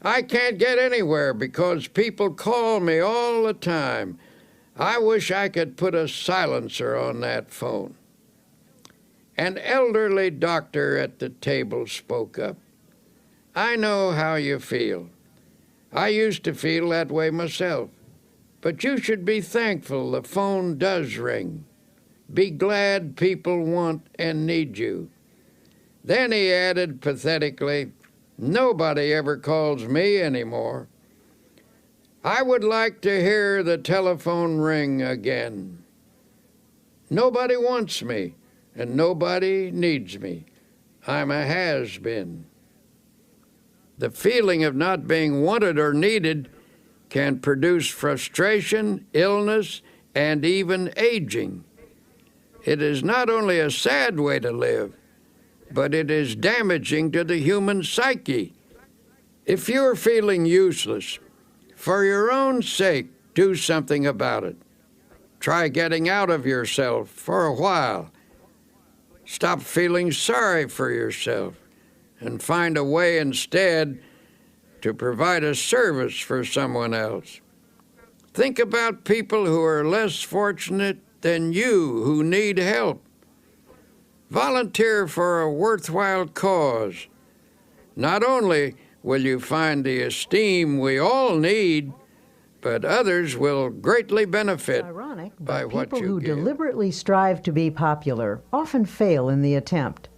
I can't get anywhere because people call me all the time. I wish I could put a silencer on that phone. An elderly doctor at the table spoke up. I know how you feel. I used to feel that way myself. But you should be thankful the phone does ring. Be glad people want and need you. Then he added pathetically, nobody ever calls me anymore. I would like to hear the telephone ring again. Nobody wants me, and nobody needs me. I'm a has-been. The feeling of not being wanted or needed can produce frustration, illness, and even aging. It is not only a sad way to live, but it is damaging to the human psyche. If you're feeling useless, for your own sake, do something about it. Try getting out of yourself for a while. Stop feeling sorry for yourself and find a way instead to provide a service for someone else. Think about people who are less fortunate than you who need help. Volunteer for a worthwhile cause. Not only will you find the esteem we all need, but others will greatly benefit Ironic, by but what people you who give. deliberately strive to be popular often fail in the attempt.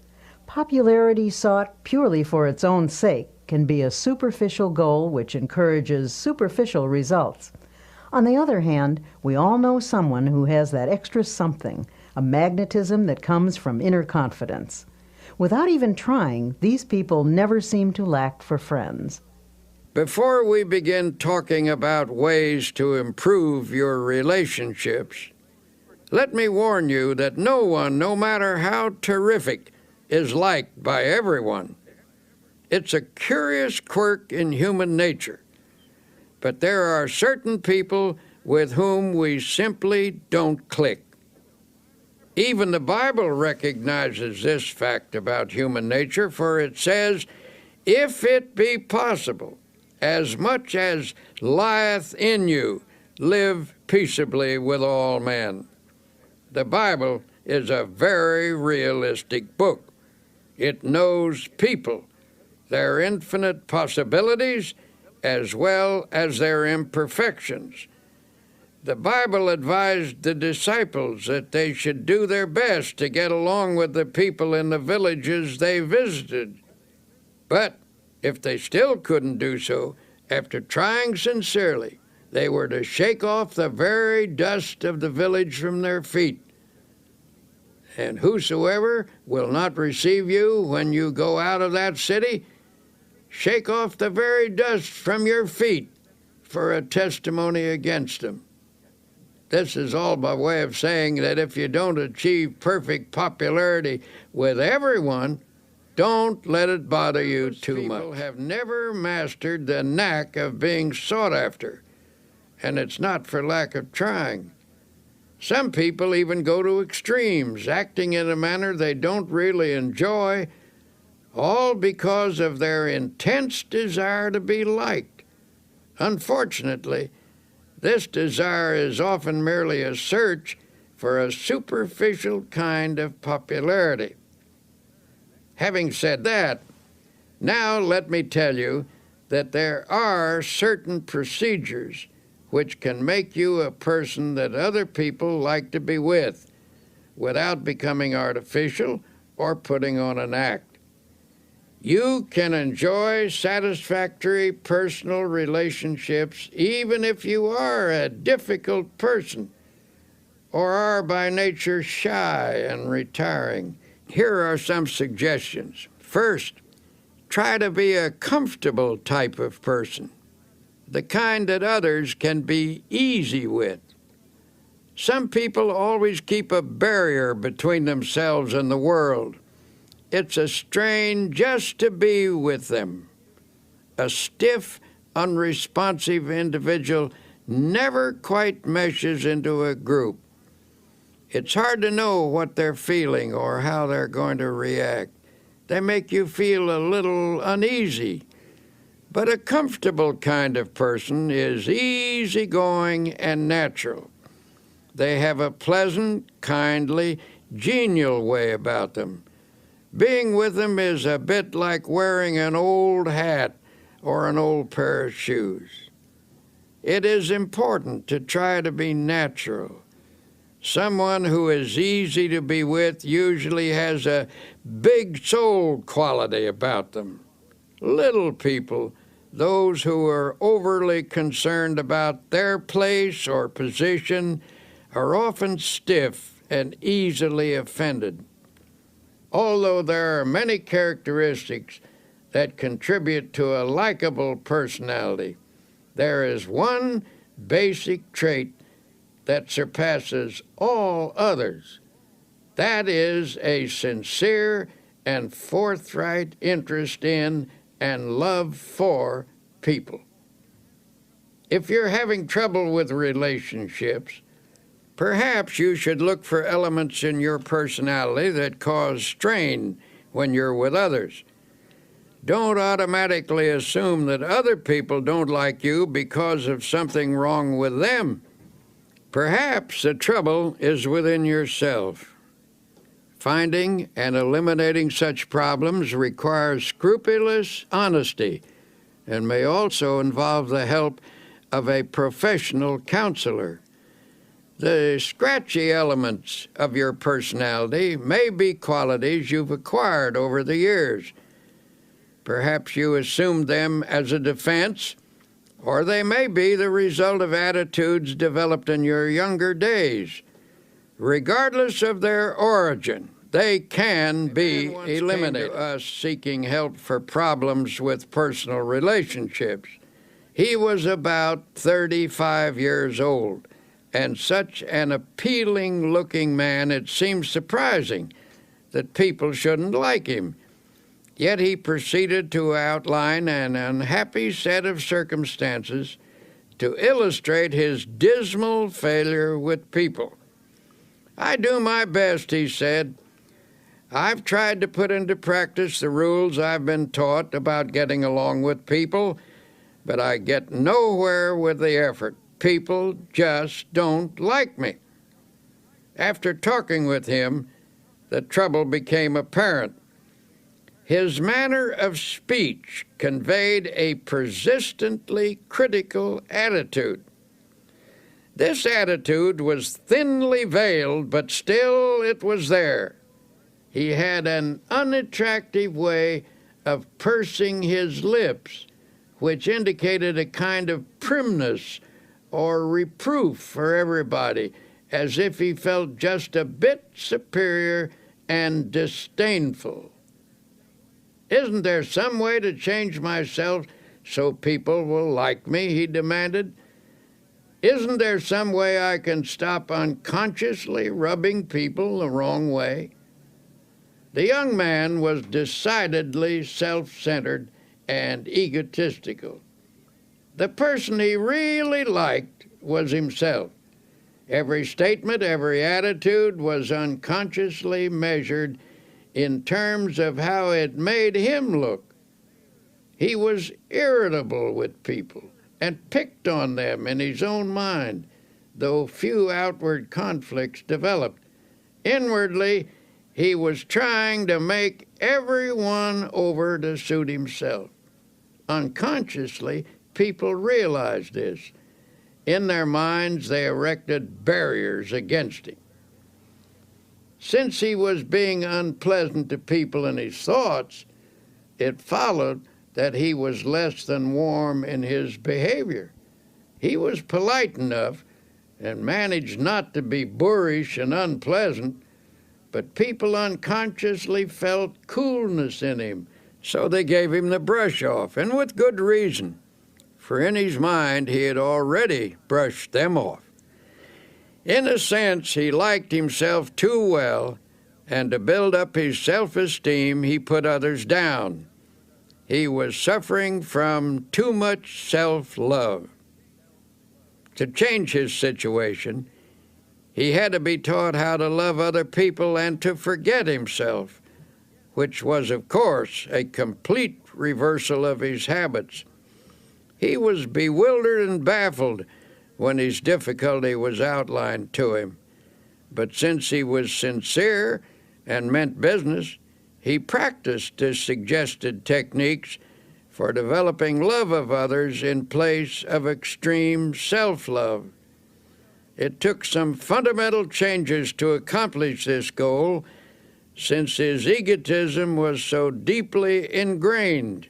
Popularity sought purely for its own sake can be a superficial goal which encourages superficial results. On the other hand, we all know someone who has that extra something, a magnetism that comes from inner confidence. Without even trying, these people never seem to lack for friends. Before we begin talking about ways to improve your relationships, let me warn you that no one, no matter how terrific, is liked by everyone. It's a curious quirk in human nature, but there are certain people with whom we simply don't click. Even the Bible recognizes this fact about human nature, for it says, if it be possible, as much as lieth in you, live peaceably with all men. The Bible is a very realistic book. It knows people, their infinite possibilities, as well as their imperfections. The Bible advised the disciples that they should do their best to get along with the people in the villages they visited. But if they still couldn't do so, after trying sincerely, they were to shake off the very dust of the village from their feet. And whosoever will not receive you when you go out of that city, shake off the very dust from your feet for a testimony against them. This is all by way of saying that if you don't achieve perfect popularity with everyone, don't let it bother you too much. People have never mastered the knack of being sought after, and it's not for lack of trying. Some people even go to extremes, acting in a manner they don't really enjoy, all because of their intense desire to be liked. Unfortunately, this desire is often merely a search for a superficial kind of popularity. Having said that, now let me tell you that there are certain procedures which can make you a person that other people like to be with, without becoming artificial or putting on an act. You can enjoy satisfactory personal relationships even if you are a difficult person or are by nature shy and retiring. Here are some suggestions. First, try to be a comfortable type of person, the kind that others can be easy with. Some people always keep a barrier between themselves and the world. It's a strain just to be with them. A stiff, unresponsive individual never quite meshes into a group. It's hard to know what they're feeling or how they're going to react. They make you feel a little uneasy. But a comfortable kind of person is easygoing and natural. They have a pleasant, kindly, genial way about them. Being with them is a bit like wearing an old hat or an old pair of shoes. It is important to try to be natural. Someone who is easy to be with usually has a big soul quality about them. Little people, those who are overly concerned about their place or position, are often stiff and easily offended. Although there are many characteristics that contribute to a likable personality, there is one basic trait that surpasses all others. That is a sincere and forthright interest in and love for people. If you're having trouble with relationships, perhaps you should look for elements in your personality that cause strain when you're with others. Don't automatically assume that other people don't like you because of something wrong with them. Perhaps the trouble is within yourself. Finding and eliminating such problems requires scrupulous honesty and may also involve the help of a professional counselor. The scratchy elements of your personality may be qualities you've acquired over the years. Perhaps you assumed them as a defense, or they may be the result of attitudes developed in your younger days. Regardless of their origin, they can be eliminated. Came to us seeking help for problems with personal relationships. He was about 35 years old, and such an appealing-looking man, it seems surprising that people shouldn't like him. Yet he proceeded to outline an unhappy set of circumstances to illustrate his dismal failure with people. "I do my best," he said. "I've tried to put into practice the rules I've been taught about getting along with people, but I get nowhere with the effort. People just don't like me." After talking with him, the trouble became apparent. His manner of speech conveyed a persistently critical attitude. This attitude was thinly veiled, but still it was there. He had an unattractive way of pursing his lips, which indicated a kind of primness or reproof for everybody, as if he felt just a bit superior and disdainful. "Isn't there some way to change myself so people will like me?" he demanded. "Isn't there some way I can stop unconsciously rubbing people the wrong way?" The young man was decidedly self-centered and egotistical. The person he really liked was himself. Every statement, every attitude was unconsciously measured in terms of how it made him look. He was irritable with people and picked on them in his own mind, though few outward conflicts developed. Inwardly, he was trying to make everyone over to suit himself. Unconsciously, people realized this. In their minds, they erected barriers against him. Since he was being unpleasant to people in his thoughts, it followed that he was less than warm in his behavior. He was polite enough and managed not to be boorish and unpleasant, but people unconsciously felt coolness in him, so they gave him the brush off, and with good reason, for in his mind he had already brushed them off. In a sense, he liked himself too well, and to build up his self-esteem, he put others down. He was suffering from too much self-love. To change his situation, he had to be taught how to love other people and to forget himself, which was, of course, a complete reversal of his habits. He was bewildered and baffled when his difficulty was outlined to him. But since he was sincere and meant business, he practiced the suggested techniques for developing love of others in place of extreme self-love. It took some fundamental changes to accomplish this goal, since his egotism was so deeply ingrained.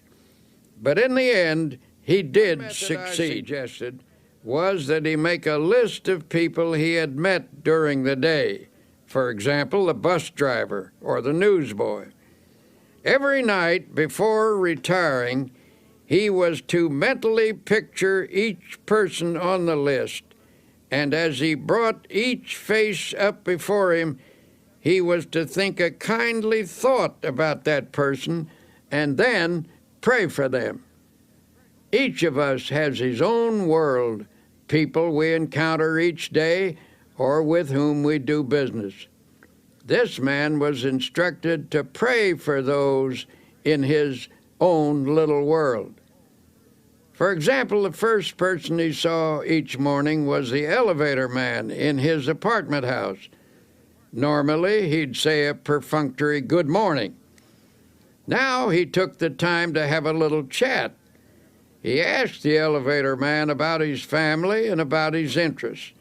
But in the end, he did succeed. Suggested was that he make a list of people he had met during the day, for example, the bus driver or the newsboy. Every night before retiring, he was to mentally picture each person on the list, and as he brought each face up before him, he was to think a kindly thought about that person and then pray for them. Each of us has his own world, people we encounter each day or with whom we do business. This man was instructed to pray for those in his own little world. For example, the first person he saw each morning was the elevator man in his apartment house. Normally, he'd say a perfunctory good morning. Now he took the time to have a little chat. He asked the elevator man about his family and about his interests.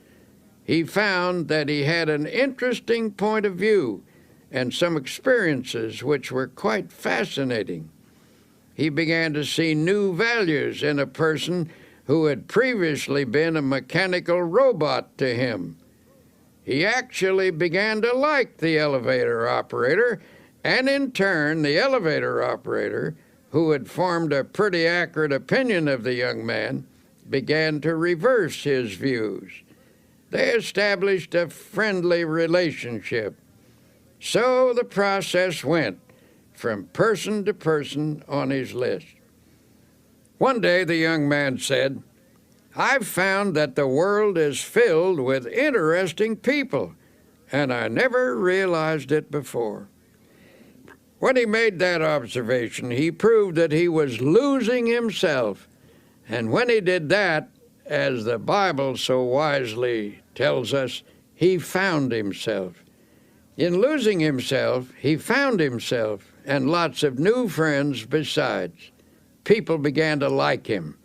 He found that he had an interesting point of view and some experiences which were quite fascinating. He began to see new values in a person who had previously been a mechanical robot to him. He actually began to like the elevator operator, and in turn, the elevator operator, who had formed a pretty accurate opinion of the young man, began to reverse his views. They established a friendly relationship. So the process went from person to person on his list. One day the young man said, "I've found that the world is filled with interesting people, and I never realized it before." When he made that observation, he proved that he was losing himself. And when he did that, as the Bible so wisely tells us, he found himself. In losing himself, he found himself and lots of new friends besides. People began to like him.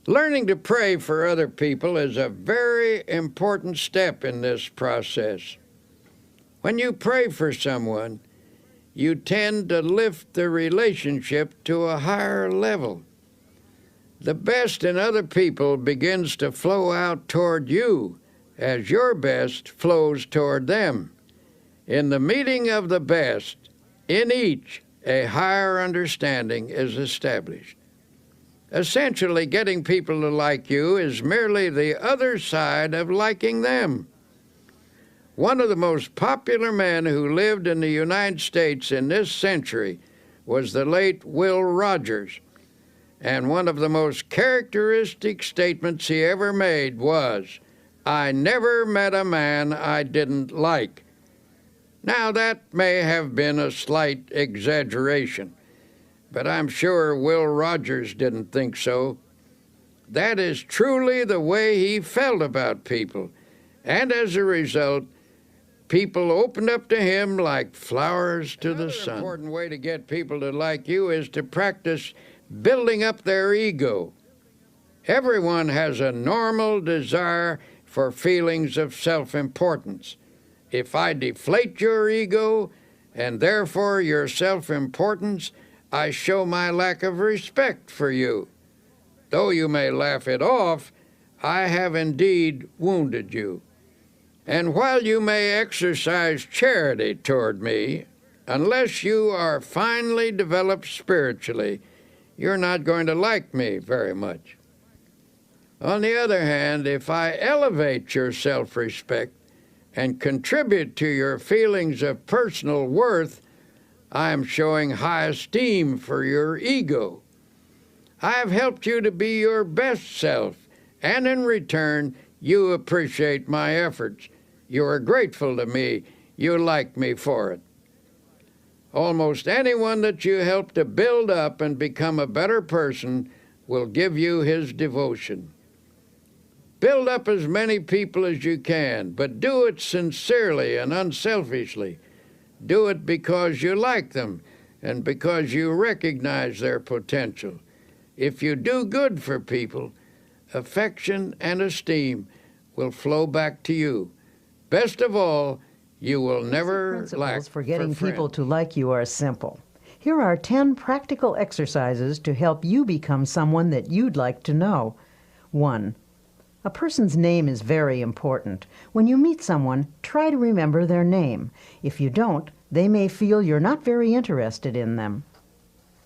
Learning to pray for other people is a very important step in this process. When you pray for someone, you tend to lift the relationship to a higher level. The best in other people begins to flow out toward you as your best flows toward them. In the meeting of the best, in each, a higher understanding is established. Essentially, getting people to like you is merely the other side of liking them. One of the most popular men who lived in the United States in this century was the late Will Rogers, and one of the most characteristic statements he ever made was, "I never met a man I didn't like." Now, that may have been a slight exaggeration, but I'm sure Will Rogers didn't think so. That is truly the way he felt about people, and as a result, people opened up to him like flowers to the sun. Another important way to get people to like you is to practice building up their ego. Everyone has a normal desire for feelings of self-importance. If I deflate your ego, and therefore your self-importance, I show my lack of respect for you. Though you may laugh it off, I have indeed wounded you. And while you may exercise charity toward me, unless you are finely developed spiritually, you're not going to like me very much. On the other hand, if I elevate your self-respect and contribute to your feelings of personal worth, I am showing high esteem for your ego. I have helped you to be your best self, and in return, you appreciate my efforts. You are grateful to me. You like me for it. Almost anyone that you help to build up and become a better person will give you his devotion. Build up as many people as you can, but do it sincerely and unselfishly. Do it because you like them and because you recognize their potential. If you do good for people, affection and esteem will flow back to you. Best of all, you will never lack Principles for getting for people friends. to like you are simple. Here are 10 practical exercises to help you become someone that you'd like to know. 1. A person's name is very important. When you meet someone, try to remember their name. If you don't, they may feel you're not very interested in them.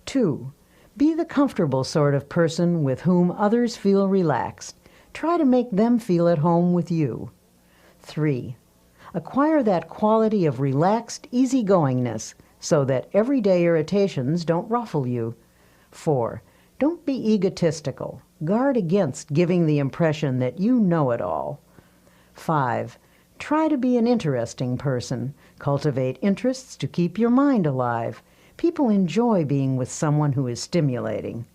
2. Be the comfortable sort of person with whom others feel relaxed. Try to make them feel at home with you. 3. Acquire that quality of relaxed easygoingness so that everyday irritations don't ruffle you. 4. Don't be egotistical. Guard against giving the impression that you know it all. 5. Try to be an interesting person. Cultivate interests to keep your mind alive. People enjoy being with someone who is stimulating.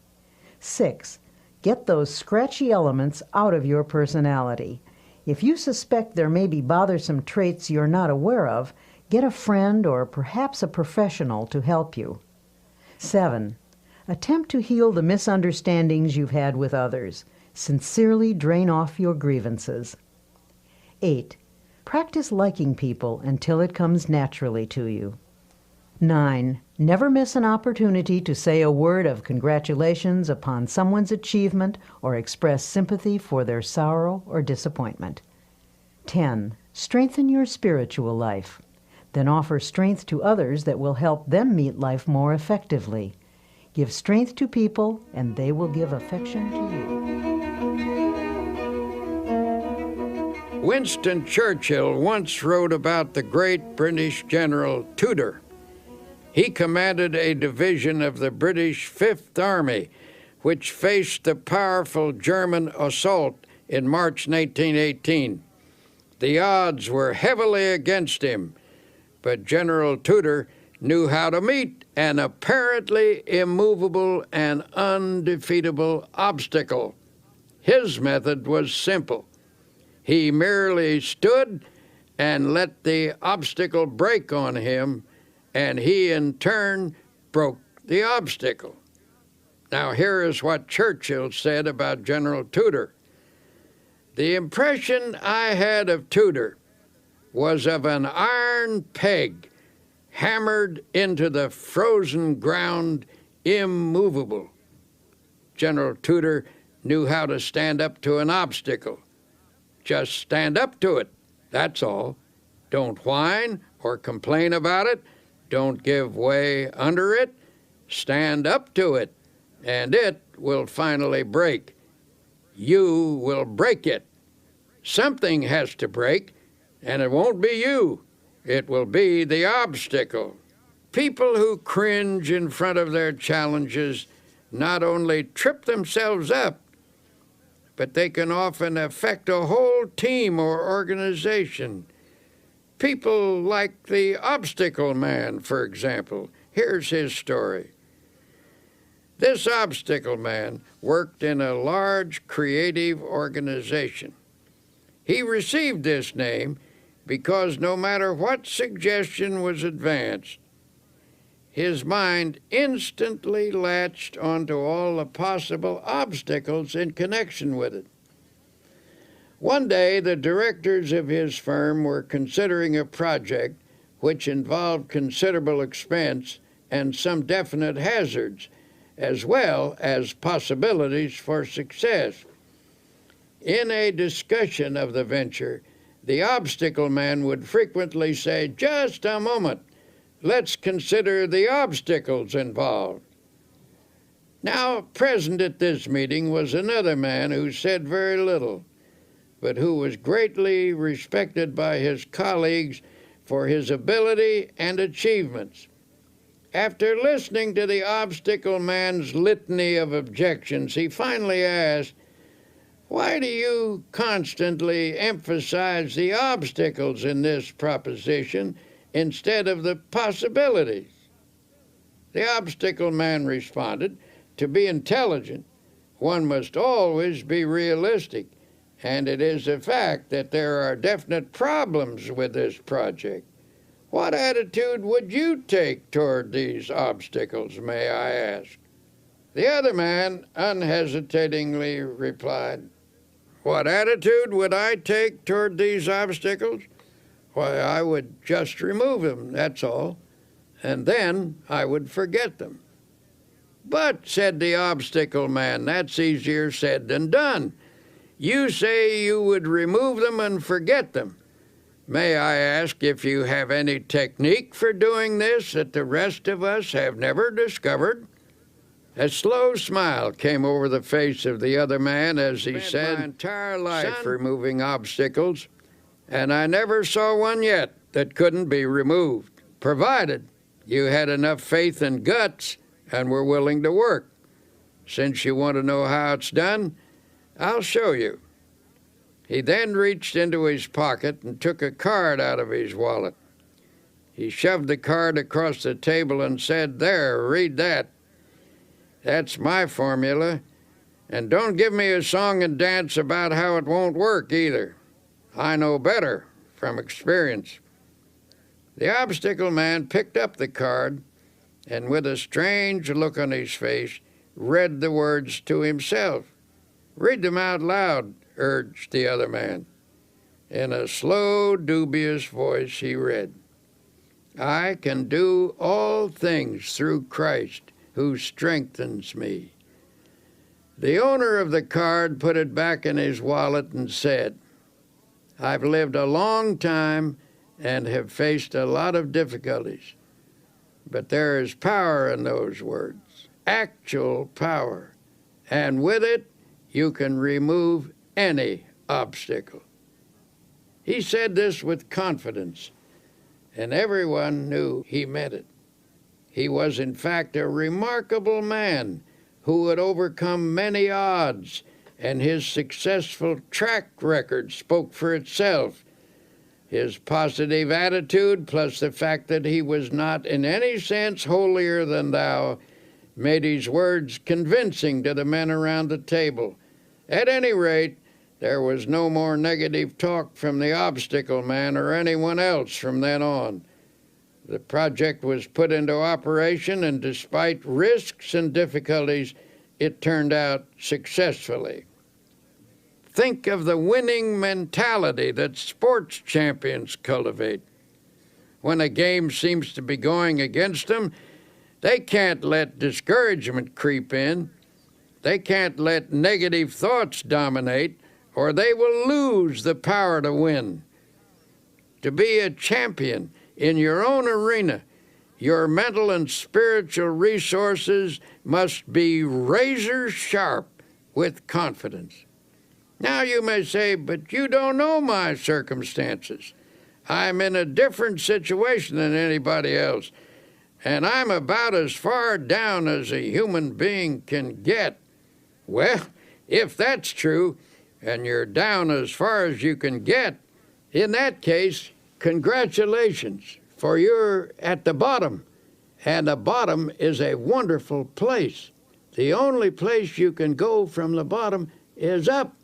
6. Get those scratchy elements out of your personality. If you suspect there may be bothersome traits you're not aware of, get a friend or perhaps a professional to help you. 7. Attempt to heal the misunderstandings you've had with others. Sincerely drain off your grievances. 8. Practice liking people until it comes naturally to you. 9. Never miss an opportunity to say a word of congratulations upon someone's achievement or express sympathy for their sorrow or disappointment. 10. Strengthen your spiritual life. Then offer strength to others that will help them meet life more effectively. Give strength to people, and they will give affection to you. Winston Churchill once wrote about the great British General Tudor. He commanded a division of the British Fifth Army, which faced the powerful German assault in March 1918. The odds were heavily against him, but General Tudor knew how to meet an apparently immovable and undefeatable obstacle. His method was simple. He merely stood and let the obstacle break on him, and he in turn broke the obstacle. Now here is what Churchill said about General Tudor. The impression I had of Tudor was of an iron peg hammered into the frozen ground, immovable. General Tudor knew how to stand up to an obstacle. Just stand up to it, that's all. Don't whine or complain about it. Don't give way under it. Stand up to it, and it will finally break. You will break it. Something has to break, and it won't be you. It will be the obstacle. People who cringe in front of their challenges not only trip themselves up, but they can often affect a whole team or organization. people like the obstacle man, for example. Here's his story. This obstacle man worked in a large creative organization. He received this name because no matter what suggestion was advanced, his mind instantly latched onto all the possible obstacles in connection with it. One day, the directors of his firm were considering a project which involved considerable expense and some definite hazards, as well as possibilities for success. In a discussion of the venture, the obstacle man would frequently say, "Just a moment, let's consider the obstacles involved." Now, present at this meeting was another man who said very little, but who was greatly respected by his colleagues for his ability and achievements. After listening to the obstacle man's litany of objections, he finally asked, "Why do you constantly emphasize the obstacles in this proposition instead of the possibilities?" The obstacle man responded, "To be intelligent, one must always be realistic, and it is a fact that there are definite problems with this project. What attitude would you take toward these obstacles, may I ask?" The other man unhesitatingly replied, "What attitude would I take toward these obstacles? Why, I would just remove them, that's all, and then I would forget them." "But," said the obstacle man, "that's easier said than done. You say you would remove them and forget them. May I ask if you have any technique for doing this that the rest of us have never discovered?" A slow smile came over the face of the other man as he said, "My entire life removing obstacles, and I never saw one yet that couldn't be removed, provided you had enough faith and guts and were willing to work. Since you want to know how it's done, I'll show you." He then reached into his pocket and took a card out of his wallet. He shoved the card across the table and said, "There, read that. That's my formula. And don't give me a song and dance about how it won't work either. I know better from experience." The obstacle man picked up the card and with a strange look on his face read the words to himself. "Read them out loud," urged the other man. In a slow, dubious voice he read, "I can do all things through Christ who strengthens me." The owner of the card put it back in his wallet and said, "I've lived a long time and have faced a lot of difficulties, but there is power in those words, actual power, and with it you can remove any obstacle." He said this with confidence, and everyone knew he meant it. He was, in fact, a remarkable man who had overcome many odds, and his successful track record spoke for itself. His positive attitude, plus the fact that he was not in any sense holier than thou, made his words convincing to the men around the table. At any rate, there was no more negative talk from the obstacle man or anyone else from then on. The project was put into operation, and despite risks and difficulties, it turned out successfully. Think of the winning mentality that sports champions cultivate. When a game seems to be going against them, they can't let discouragement creep in. They can't let negative thoughts dominate, or they will lose the power to win. To be a champion in your own arena, your mental and spiritual resources must be razor sharp with confidence. Now you may say, "But you don't know my circumstances. I'm in a different situation than anybody else, and I'm about as far down as a human being can get." Well, if that's true, and you're down as far as you can get, in that case, congratulations, for you're at the bottom, and the bottom is a wonderful place. The only place you can go from the bottom is up.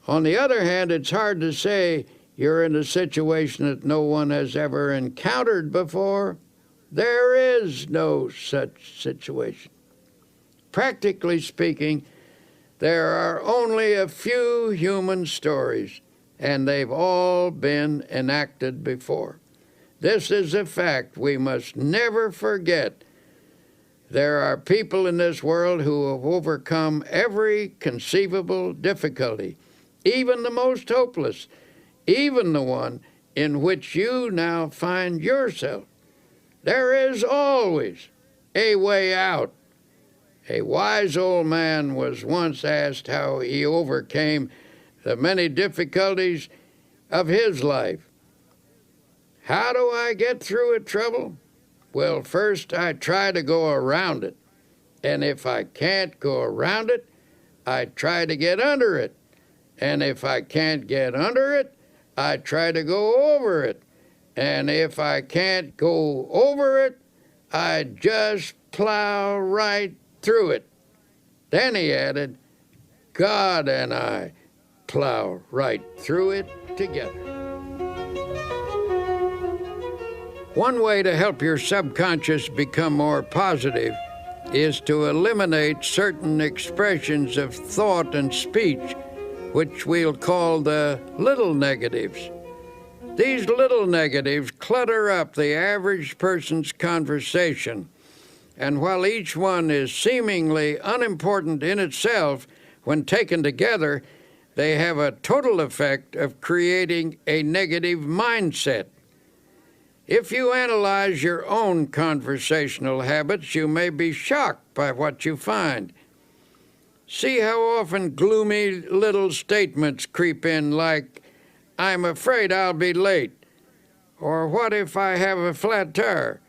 On the other hand, it's hard to say you're in a situation that no one has ever encountered before. There is no such situation. Practically speaking, there are only a few human stories, and they've all been enacted before. This is a fact we must never forget. There are people in this world who have overcome every conceivable difficulty, even the most hopeless, even the one in which you now find yourself. There is always a way out. A wise old man was once asked how he overcame the many difficulties of his life. How do I get through a trouble? Well, first I try to go around it. And if I can't go around it, I try to get under it. And if I can't get under it, I try to go over it. And if I can't go over it, I just plow right through it. Then he added, God and I plow right through it together. One way to help your subconscious become more positive is to eliminate certain expressions of thought and speech, which we'll call the little negatives. These little negatives clutter up the average person's conversation, and while each one is seemingly unimportant in itself, when taken together, they have a total effect of creating a negative mindset. If you analyze your own conversational habits, you may be shocked by what you find. See how often gloomy little statements creep in like, I'm afraid I'll be late, or what if I have a flat tire,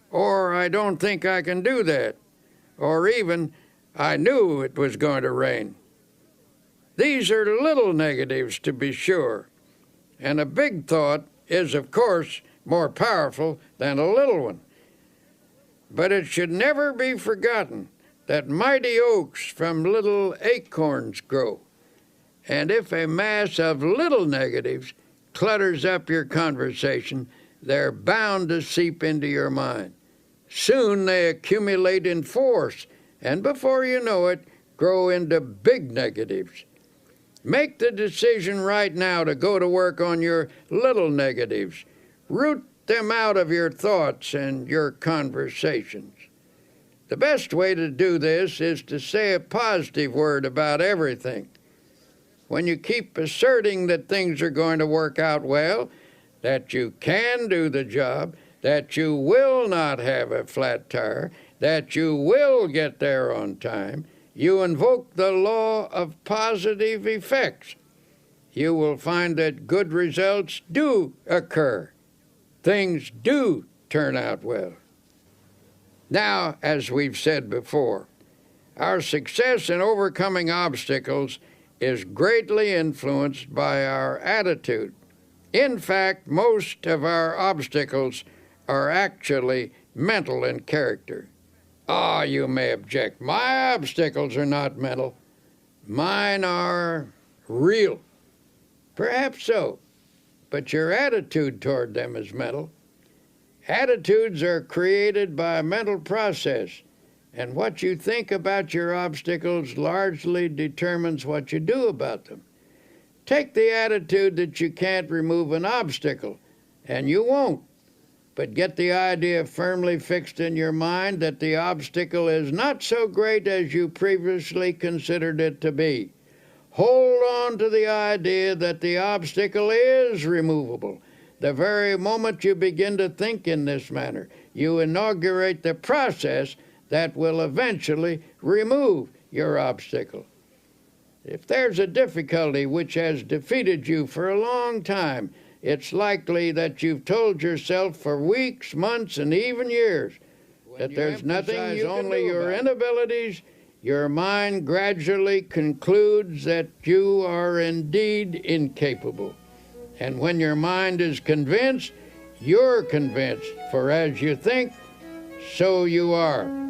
or I don't think I can do that, or even, I knew it was going to rain. These are little negatives, to be sure, and a big thought is, of course, more powerful than a little one. But it should never be forgotten that mighty oaks from little acorns grow. And if a mass of little negatives clutters up your conversation, they're bound to seep into your mind. Soon they accumulate in force, and before you know it, grow into big negatives. Make the decision right now to go to work on your little negatives. Root them out of your thoughts and your conversations. The best way to do this is to say a positive word about everything. When you keep asserting that things are going to work out well, that you can do the job, that you will not have a flat tire, that you will get there on time, you invoke the law of positive effects. You will find that good results do occur. Things do turn out well. Now, as we've said before, our success in overcoming obstacles is greatly influenced by our attitude. In fact, most of our obstacles are actually mental in character. Ah, you may object, my obstacles are not mental. Mine are real. Perhaps so, but your attitude toward them is mental. Attitudes are created by a mental process, and what you think about your obstacles largely determines what you do about them. Take the attitude that you can't remove an obstacle, and you won't. But get the idea firmly fixed in your mind that the obstacle is not so great as you previously considered it to be. Hold on to the idea that the obstacle is removable. The very moment you begin to think in this manner, you inaugurate the process that will eventually remove your obstacle. If there's a difficulty which has defeated you for a long time, it's likely that you've told yourself for weeks, months, and even years that there's nothing you only your inabilities. Your mind gradually concludes that you are indeed incapable. And when your mind is convinced, you're convinced, for as you think, so you are.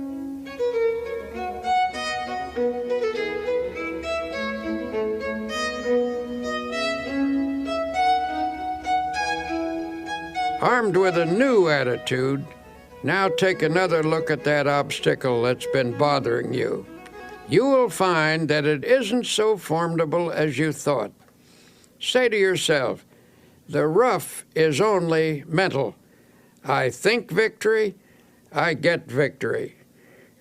Armed with a new attitude, now take another look at that obstacle that's been bothering you. You will find that it isn't so formidable as you thought. Say to yourself, the rough is only mental. I think victory, I get victory.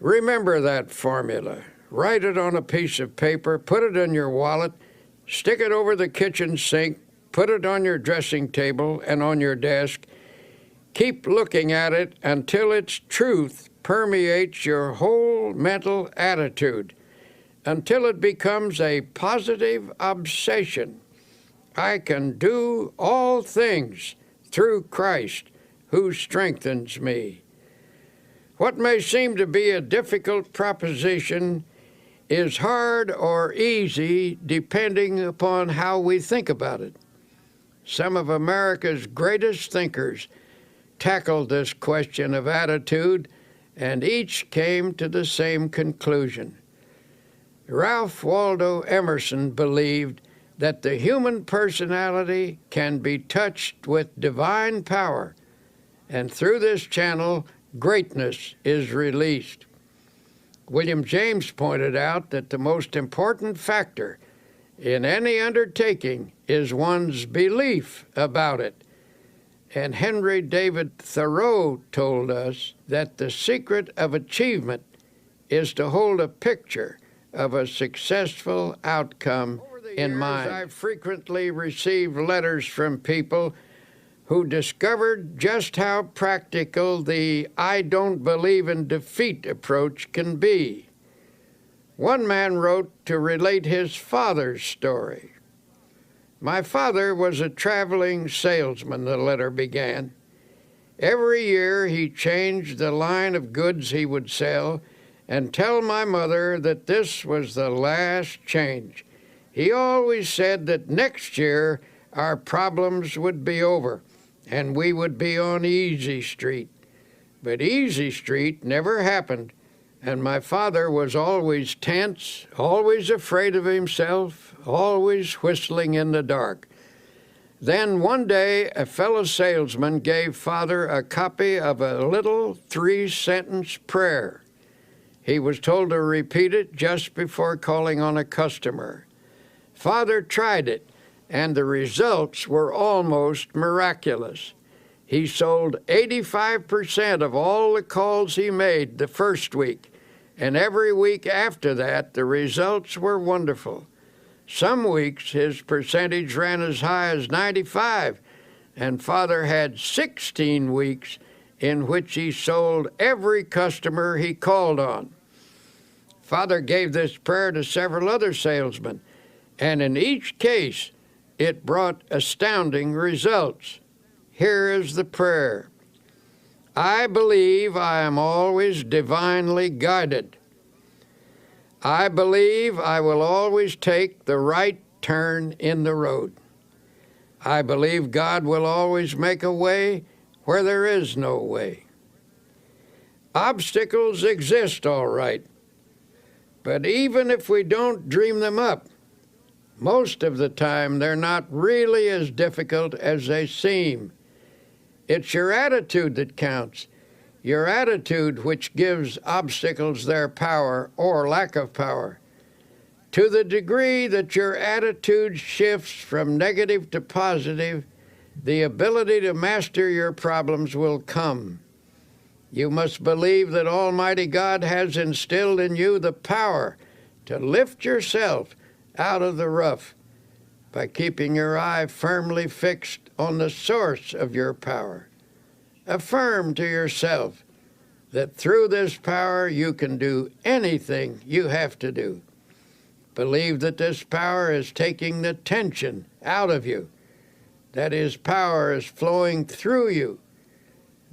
Remember that formula. Write it on a piece of paper, put it in your wallet, stick it over the kitchen sink, put it on your dressing table and on your desk. Keep looking at it until its truth permeates your whole mental attitude, until it becomes a positive obsession. I can do all things through Christ who strengthens me. What may seem to be a difficult proposition is hard or easy depending upon how we think about it. Some of America's greatest thinkers tackled this question of attitude, and each came to the same conclusion. Ralph Waldo Emerson believed that the human personality can be touched with divine power, and through this channel, greatness is released. William James pointed out that the most important factor in any undertaking is one's belief about it. And Henry David Thoreau told us that the secret of achievement is to hold a picture of a successful outcome in mind. I've frequently received letters from people who discovered just how practical the I don't believe in defeat approach can be. One man wrote to relate his father's story. My father was a traveling salesman, the letter began. Every year he changed the line of goods he would sell and tell my mother that this was the last change. He always said that next year our problems would be over and we would be on Easy Street. But Easy Street never happened, and my father was always tense, always afraid of himself, always whistling in the dark. Then one day a fellow salesman gave Father a copy of a little 3-sentence prayer. He was told to repeat it just before calling on a customer. Father tried it, and the results were almost miraculous. He sold 85% of all the calls he made the first week, and every week after that, the results were wonderful. Some weeks his percentage ran as high as 95, and Father had 16 weeks in which he sold every customer he called on. Father gave this prayer to several other salesmen, and in each case, it brought astounding results. Here is the prayer. I believe I am always divinely guided. I believe I will always take the right turn in the road. I believe God will always make a way where there is no way. Obstacles exist, all right, but even if we don't dream them up, most of the time they're not really as difficult as they seem. It's your attitude that counts. Your attitude which gives obstacles their power or lack of power. To the degree that your attitude shifts from negative to positive, the ability to master your problems will come. You must believe that Almighty God has instilled in you the power to lift yourself out of the rough by keeping your eye firmly fixed on the source of your power. Affirm to yourself that through this power you can do anything you have to do. Believe that this power is taking the tension out of you, that His power is flowing through you.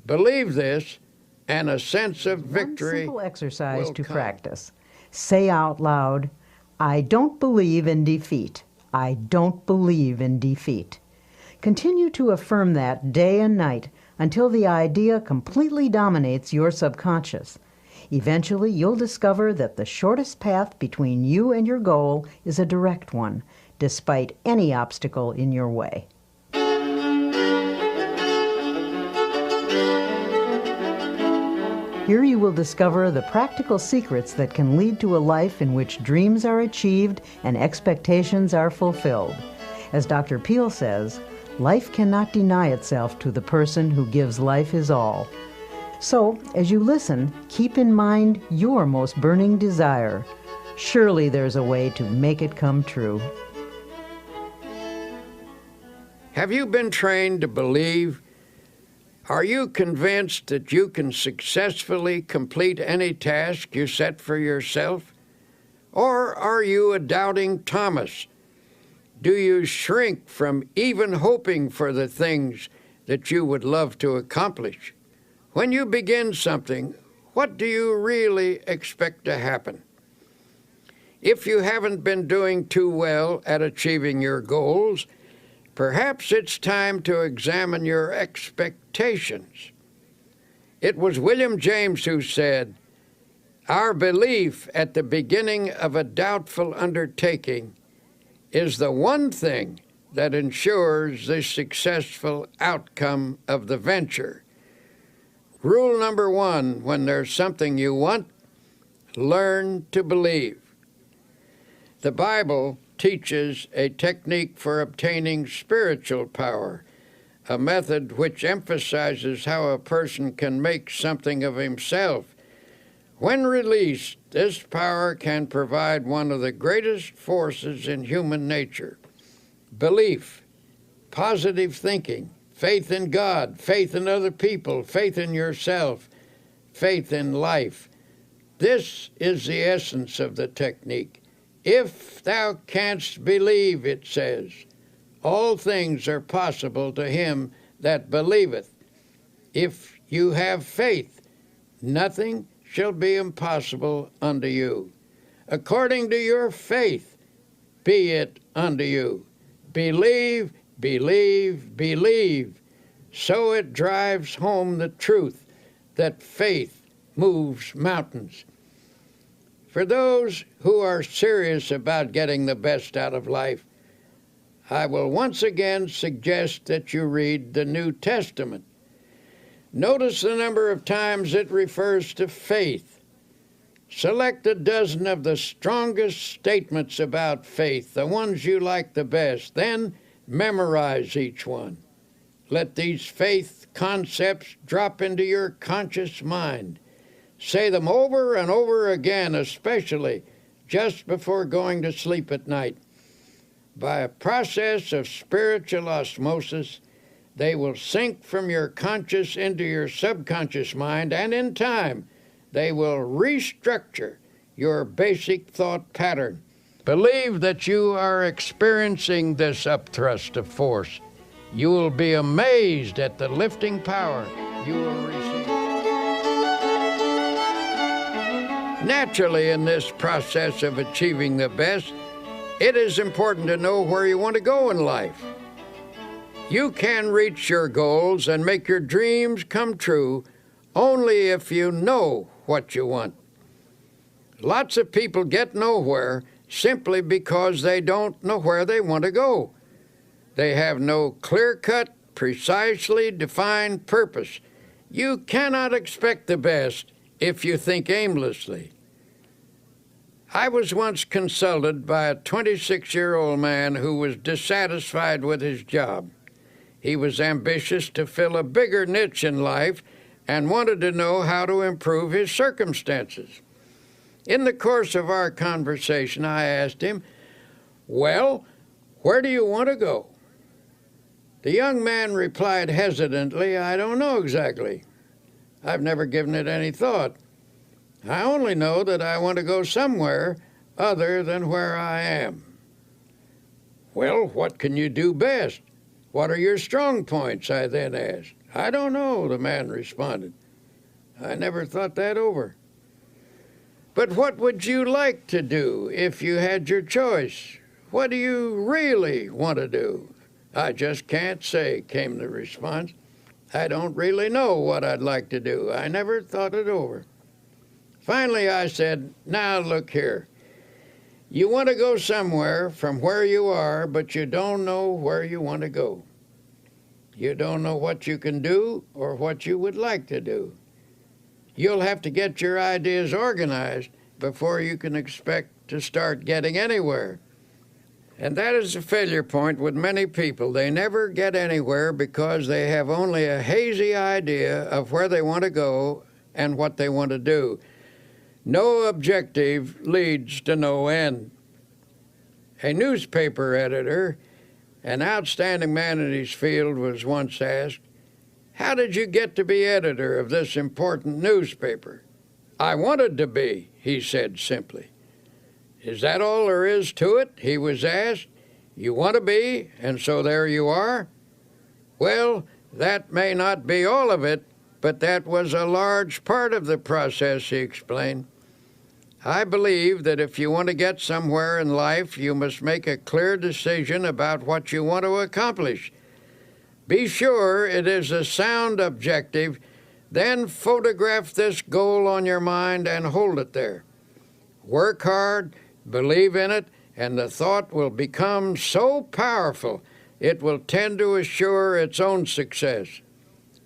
Believe this, and a sense of victory. One simple exercise to come. practice. Say out loud, I don't believe in defeat. I don't believe in defeat. Continue to affirm that day and night until the idea completely dominates your subconscious. Eventually, you'll discover that the shortest path between you and your goal is a direct one, despite any obstacle in your way. Here you will discover the practical secrets that can lead to a life in which dreams are achieved and expectations are fulfilled. As Dr. Peale says, life cannot deny itself to the person who gives life his all. So, as you listen, keep in mind your most burning desire. Surely there's a way to make it come true. Have you been trained to believe? Are you convinced that you can successfully complete any task you set for yourself? Or are you a doubting Thomas? Do you shrink from even hoping for the things that you would love to accomplish? When you begin something, what do you really expect to happen? If you haven't been doing too well at achieving your goals, perhaps it's time to examine your expectations. It was William James who said, "Our belief at the beginning of a doubtful undertaking is the one thing that ensures the successful outcome of the venture." Rule number 1, when there's something you want, learn to believe. The Bible teaches a technique for obtaining spiritual power, a method which emphasizes how a person can make something of himself. When released, this power can provide one of the greatest forces in human nature: belief, positive thinking, faith in God, faith in other people, faith in yourself, faith in life. This is the essence of the technique. If thou canst believe, it says, all things are possible to him that believeth. If you have faith, nothing shall be impossible unto you. According to your faith, be it unto you. Believe, believe, believe. So it drives home the truth that faith moves mountains. For those who are serious about getting the best out of life, I will once again suggest that you read the New Testament. Notice the number of times it refers to faith. Select a dozen of the strongest statements about faith, the ones you like the best, then memorize each one. Let these faith concepts drop into your conscious mind. Say them over and over again, especially just before going to sleep at night. By a process of spiritual osmosis, they will sink from your conscious into your subconscious mind, and in time, they will restructure your basic thought pattern. Believe that you are experiencing this upthrust of force. You will be amazed at the lifting power you will receive. Naturally, in this process of achieving the best, it is important to know where you want to go in life. You can reach your goals and make your dreams come true only if you know what you want. Lots of people get nowhere simply because they don't know where they want to go. They have no clear-cut, precisely defined purpose. You cannot expect the best if you think aimlessly. I was once consulted by a 26-year-old man who was dissatisfied with his job. He was ambitious to fill a bigger niche in life and wanted to know how to improve his circumstances. In the course of our conversation, I asked him, "Well, where do you want to go?" The young man replied hesitantly, "I don't know exactly. I've never given it any thought. I only know that I want to go somewhere other than where I am." "Well, what can you do best? What are your strong points?" I then asked. "I don't know," the man responded. "I never thought that over." "But what would you like to do if you had your choice? What do you really want to do?" "I just can't say," came the response. "I don't really know what I'd like to do. I never thought it over." Finally, I said, "Now look here. You want to go somewhere from where you are, but you don't know where you want to go. You don't know what you can do or what you would like to do. You'll have to get your ideas organized before you can expect to start getting anywhere." And that is a failure point with many people. They never get anywhere because they have only a hazy idea of where they want to go and what they want to do. No objective leads to no end. A newspaper editor, an outstanding man in his field, was once asked, "How did you get to be editor of this important newspaper?" "I wanted to be," he said simply. "Is that all there is to it?" he was asked. "You want to be, and so there you are?" "Well, that may not be all of it, but that was a large part of the process," he explained. "I believe that if you want to get somewhere in life, you must make a clear decision about what you want to accomplish. Be sure it is a sound objective, then photograph this goal on your mind and hold it there. Work hard, believe in it, and the thought will become so powerful it will tend to assure its own success.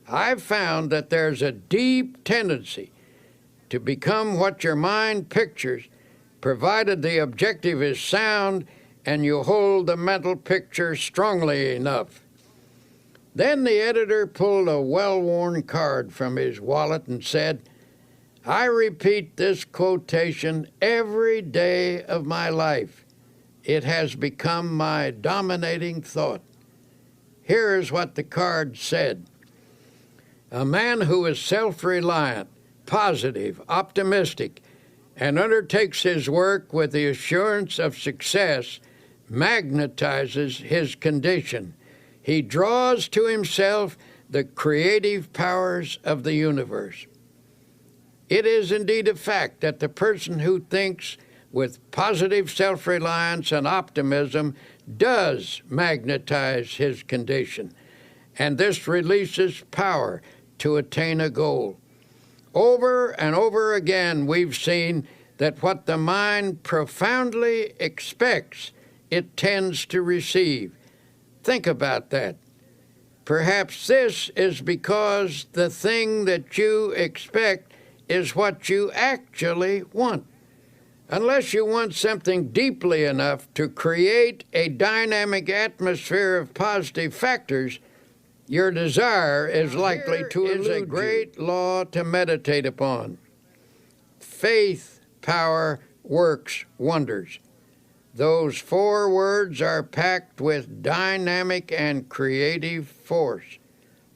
I've found that there's a deep tendency to become what your mind pictures, provided the objective is sound and you hold the mental picture strongly enough." Then the editor pulled a well-worn card from his wallet and said, "I repeat this quotation every day of my life. It has become my dominating thought." Here is what the card said: "A man who is self-reliant, positive, optimistic, and undertakes his work with the assurance of success magnetizes his condition. He draws to himself the creative powers of the universe." It is indeed a fact that the person who thinks with positive self-reliance and optimism does magnetize his condition, and this releases power to attain a goal. Over and over again, we've seen that what the mind profoundly expects, it tends to receive. Think about that. Perhaps this is because the thing that you expect is what you actually want. Unless you want something deeply enough to create a dynamic atmosphere of positive factors, your desire is likely to elude you. Here is a great law to meditate upon. Faith, power, works wonders. Those 4 words are packed with dynamic and creative force.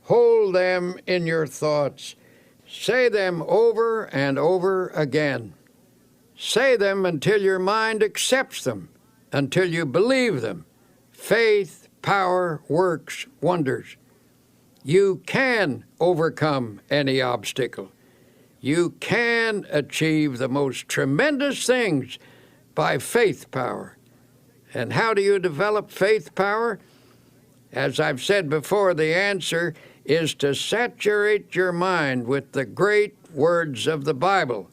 Hold them in your thoughts. Say them over and over again. Say them until your mind accepts them, until you believe them. Faith, power, works wonders. You can overcome any obstacle. You can achieve the most tremendous things by faith power. And how do you develop faith power? As I've said before, the answer is to saturate your mind with the great words of the Bible.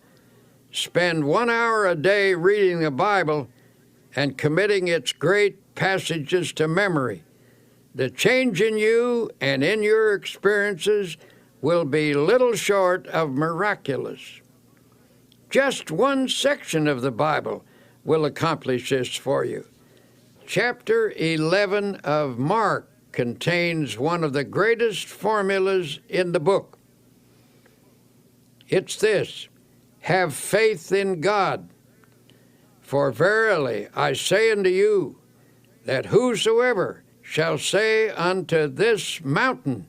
Spend 1 hour a day reading the Bible and committing its great passages to memory. The change in you and in your experiences will be little short of miraculous. Just one section of the Bible will accomplish this for you. Chapter 11 of Mark contains one of the greatest formulas in the book. It's this: have faith in God. For verily I say unto you, that whosoever shall say unto this mountain,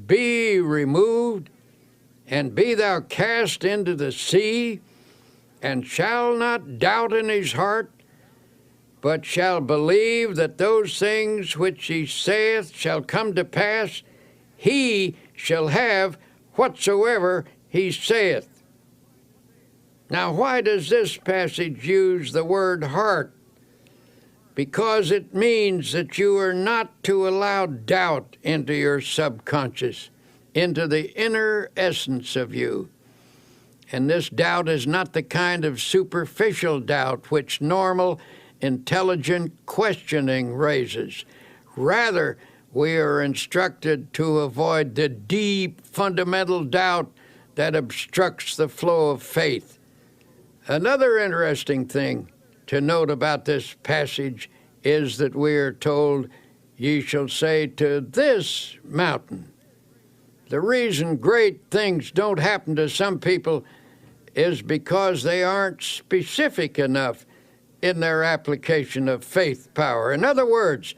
Be removed, and be thou cast into the sea, and shall not doubt in his heart, but shall believe that those things which he saith shall come to pass, he shall have whatsoever he saith. Now, why does this passage use the word heart? because it means that you are not to allow doubt into your subconscious, into the inner essence of you. And this doubt is not the kind of superficial doubt which normal, intelligent questioning raises. Rather, we are instructed to avoid the deep, fundamental doubt that obstructs the flow of faith. Another interesting thing to note about this passage is that we are told, "Ye shall say to this mountain." The reason great things don't happen to some people is because they aren't specific enough in their application of faith power. In other words,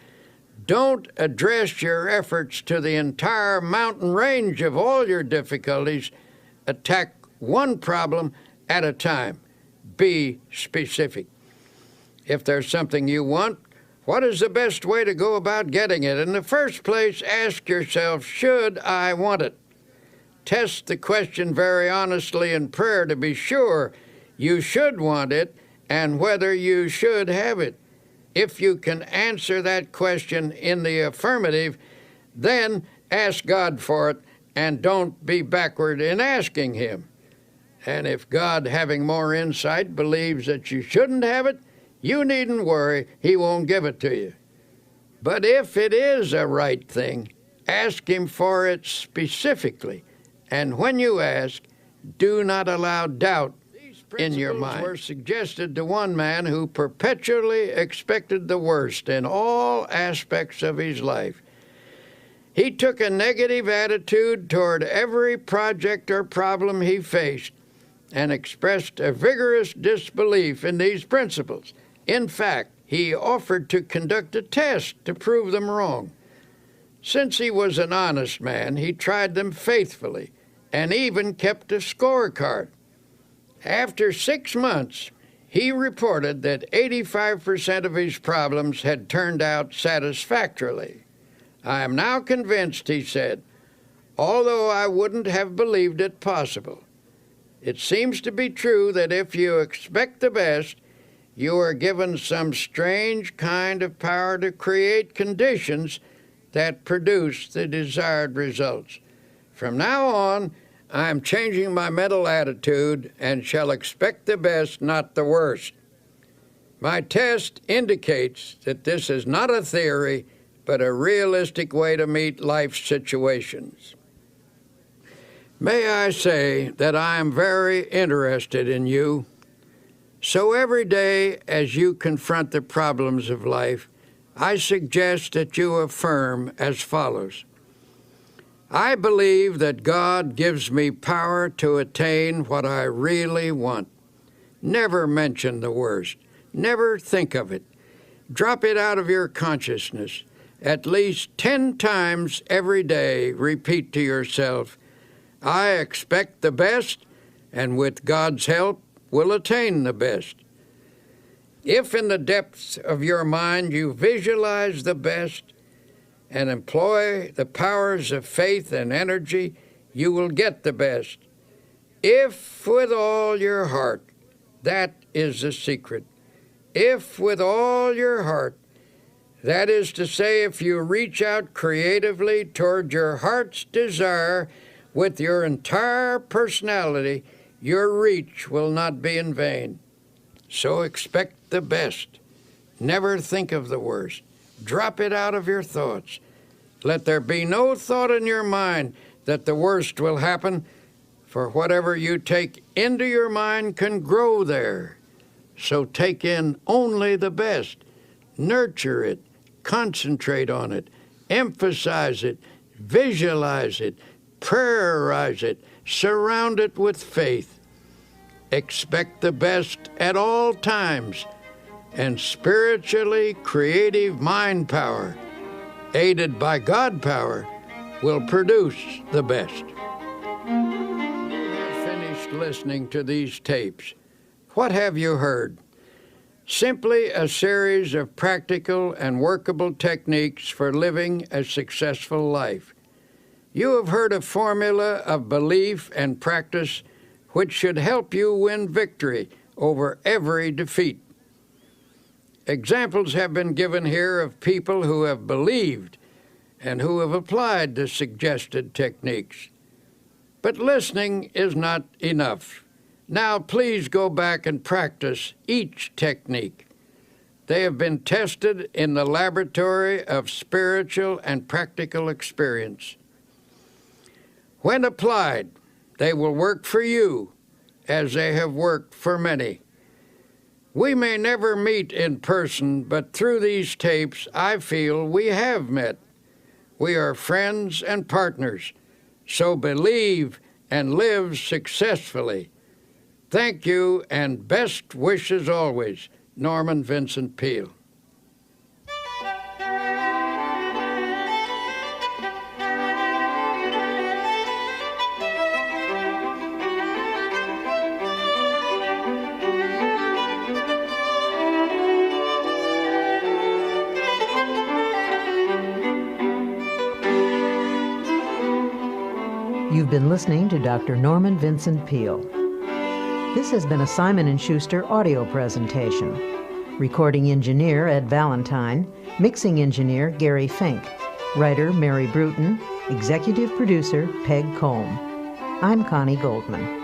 don't address your efforts to the entire mountain range of all your difficulties. Attack one problem at a time. Be specific. If there's something you want, what is the best way to go about getting it? In the first place, ask yourself, should I want it? Test the question very honestly in prayer to be sure you should want it and whether you should have it. If you can answer that question in the affirmative, then ask God for it and don't be backward in asking Him. And if God, having more insight, believes that you shouldn't have it, you needn't worry, He won't give it to you. But if it is a right thing, ask Him for it specifically. And when you ask, do not allow doubt in your mind. These principles were suggested to one man who perpetually expected the worst in all aspects of his life. He took a negative attitude toward every project or problem he faced and expressed a vigorous disbelief in these principles. In fact, he offered to conduct a test to prove them wrong. Since he was an honest man, he tried them faithfully and even kept a scorecard. After 6 months, he reported that 85% of his problems had turned out satisfactorily. "I am now convinced," he said, "although I wouldn't have believed it possible. It seems to be true that if you expect the best, you are given some strange kind of power to create conditions that produce the desired results. From now on, I am changing my mental attitude and shall expect the best, not the worst. My test indicates that this is not a theory, but a realistic way to meet life's situations." May I say that I am very interested in you. So every day as you confront the problems of life, I suggest that you affirm as follows: I believe that God gives me power to attain what I really want. Never mention the worst. Never think of it. Drop it out of your consciousness. At least 10 times every day, repeat to yourself, "I expect the best, and with God's help, will attain the best." If in the depths of your mind you visualize the best and employ the powers of faith and energy, you will get the best. If with all your heart, that is the secret. If with all your heart, that is to say, if you reach out creatively toward your heart's desire with your entire personality, your reach will not be in vain. So expect the best. Never think of the worst. Drop it out of your thoughts. Let there be no thought in your mind that the worst will happen, for whatever you take into your mind can grow there. So take in only the best. Nurture it. Concentrate on it. Emphasize it. Visualize it. Prayerize it. Surround it with faith. Expect the best at all times, and spiritually creative mind power, aided by God power, will produce the best. You have finished listening to these tapes. What have you heard? Simply a series of practical and workable techniques for living a successful life. You have heard a formula of belief and practice which should help you win victory over every defeat. Examples have been given here of people who have believed and who have applied the suggested techniques. But listening is not enough. Now please go back and practice each technique. They have been tested in the laboratory of spiritual and practical experience. When applied, they will work for you as they have worked for many. We may never meet in person, but through these tapes, I feel we have met. We are friends and partners, so believe and live successfully. Thank you, and best wishes always, Norman Vincent Peale. You've been listening to Dr. Norman Vincent Peale. This has been a Simon & Schuster audio presentation. Recording engineer Ed Valentine, mixing engineer Gary Fink, writer Mary Bruton, executive producer Peg Combe. I'm Connie Goldman.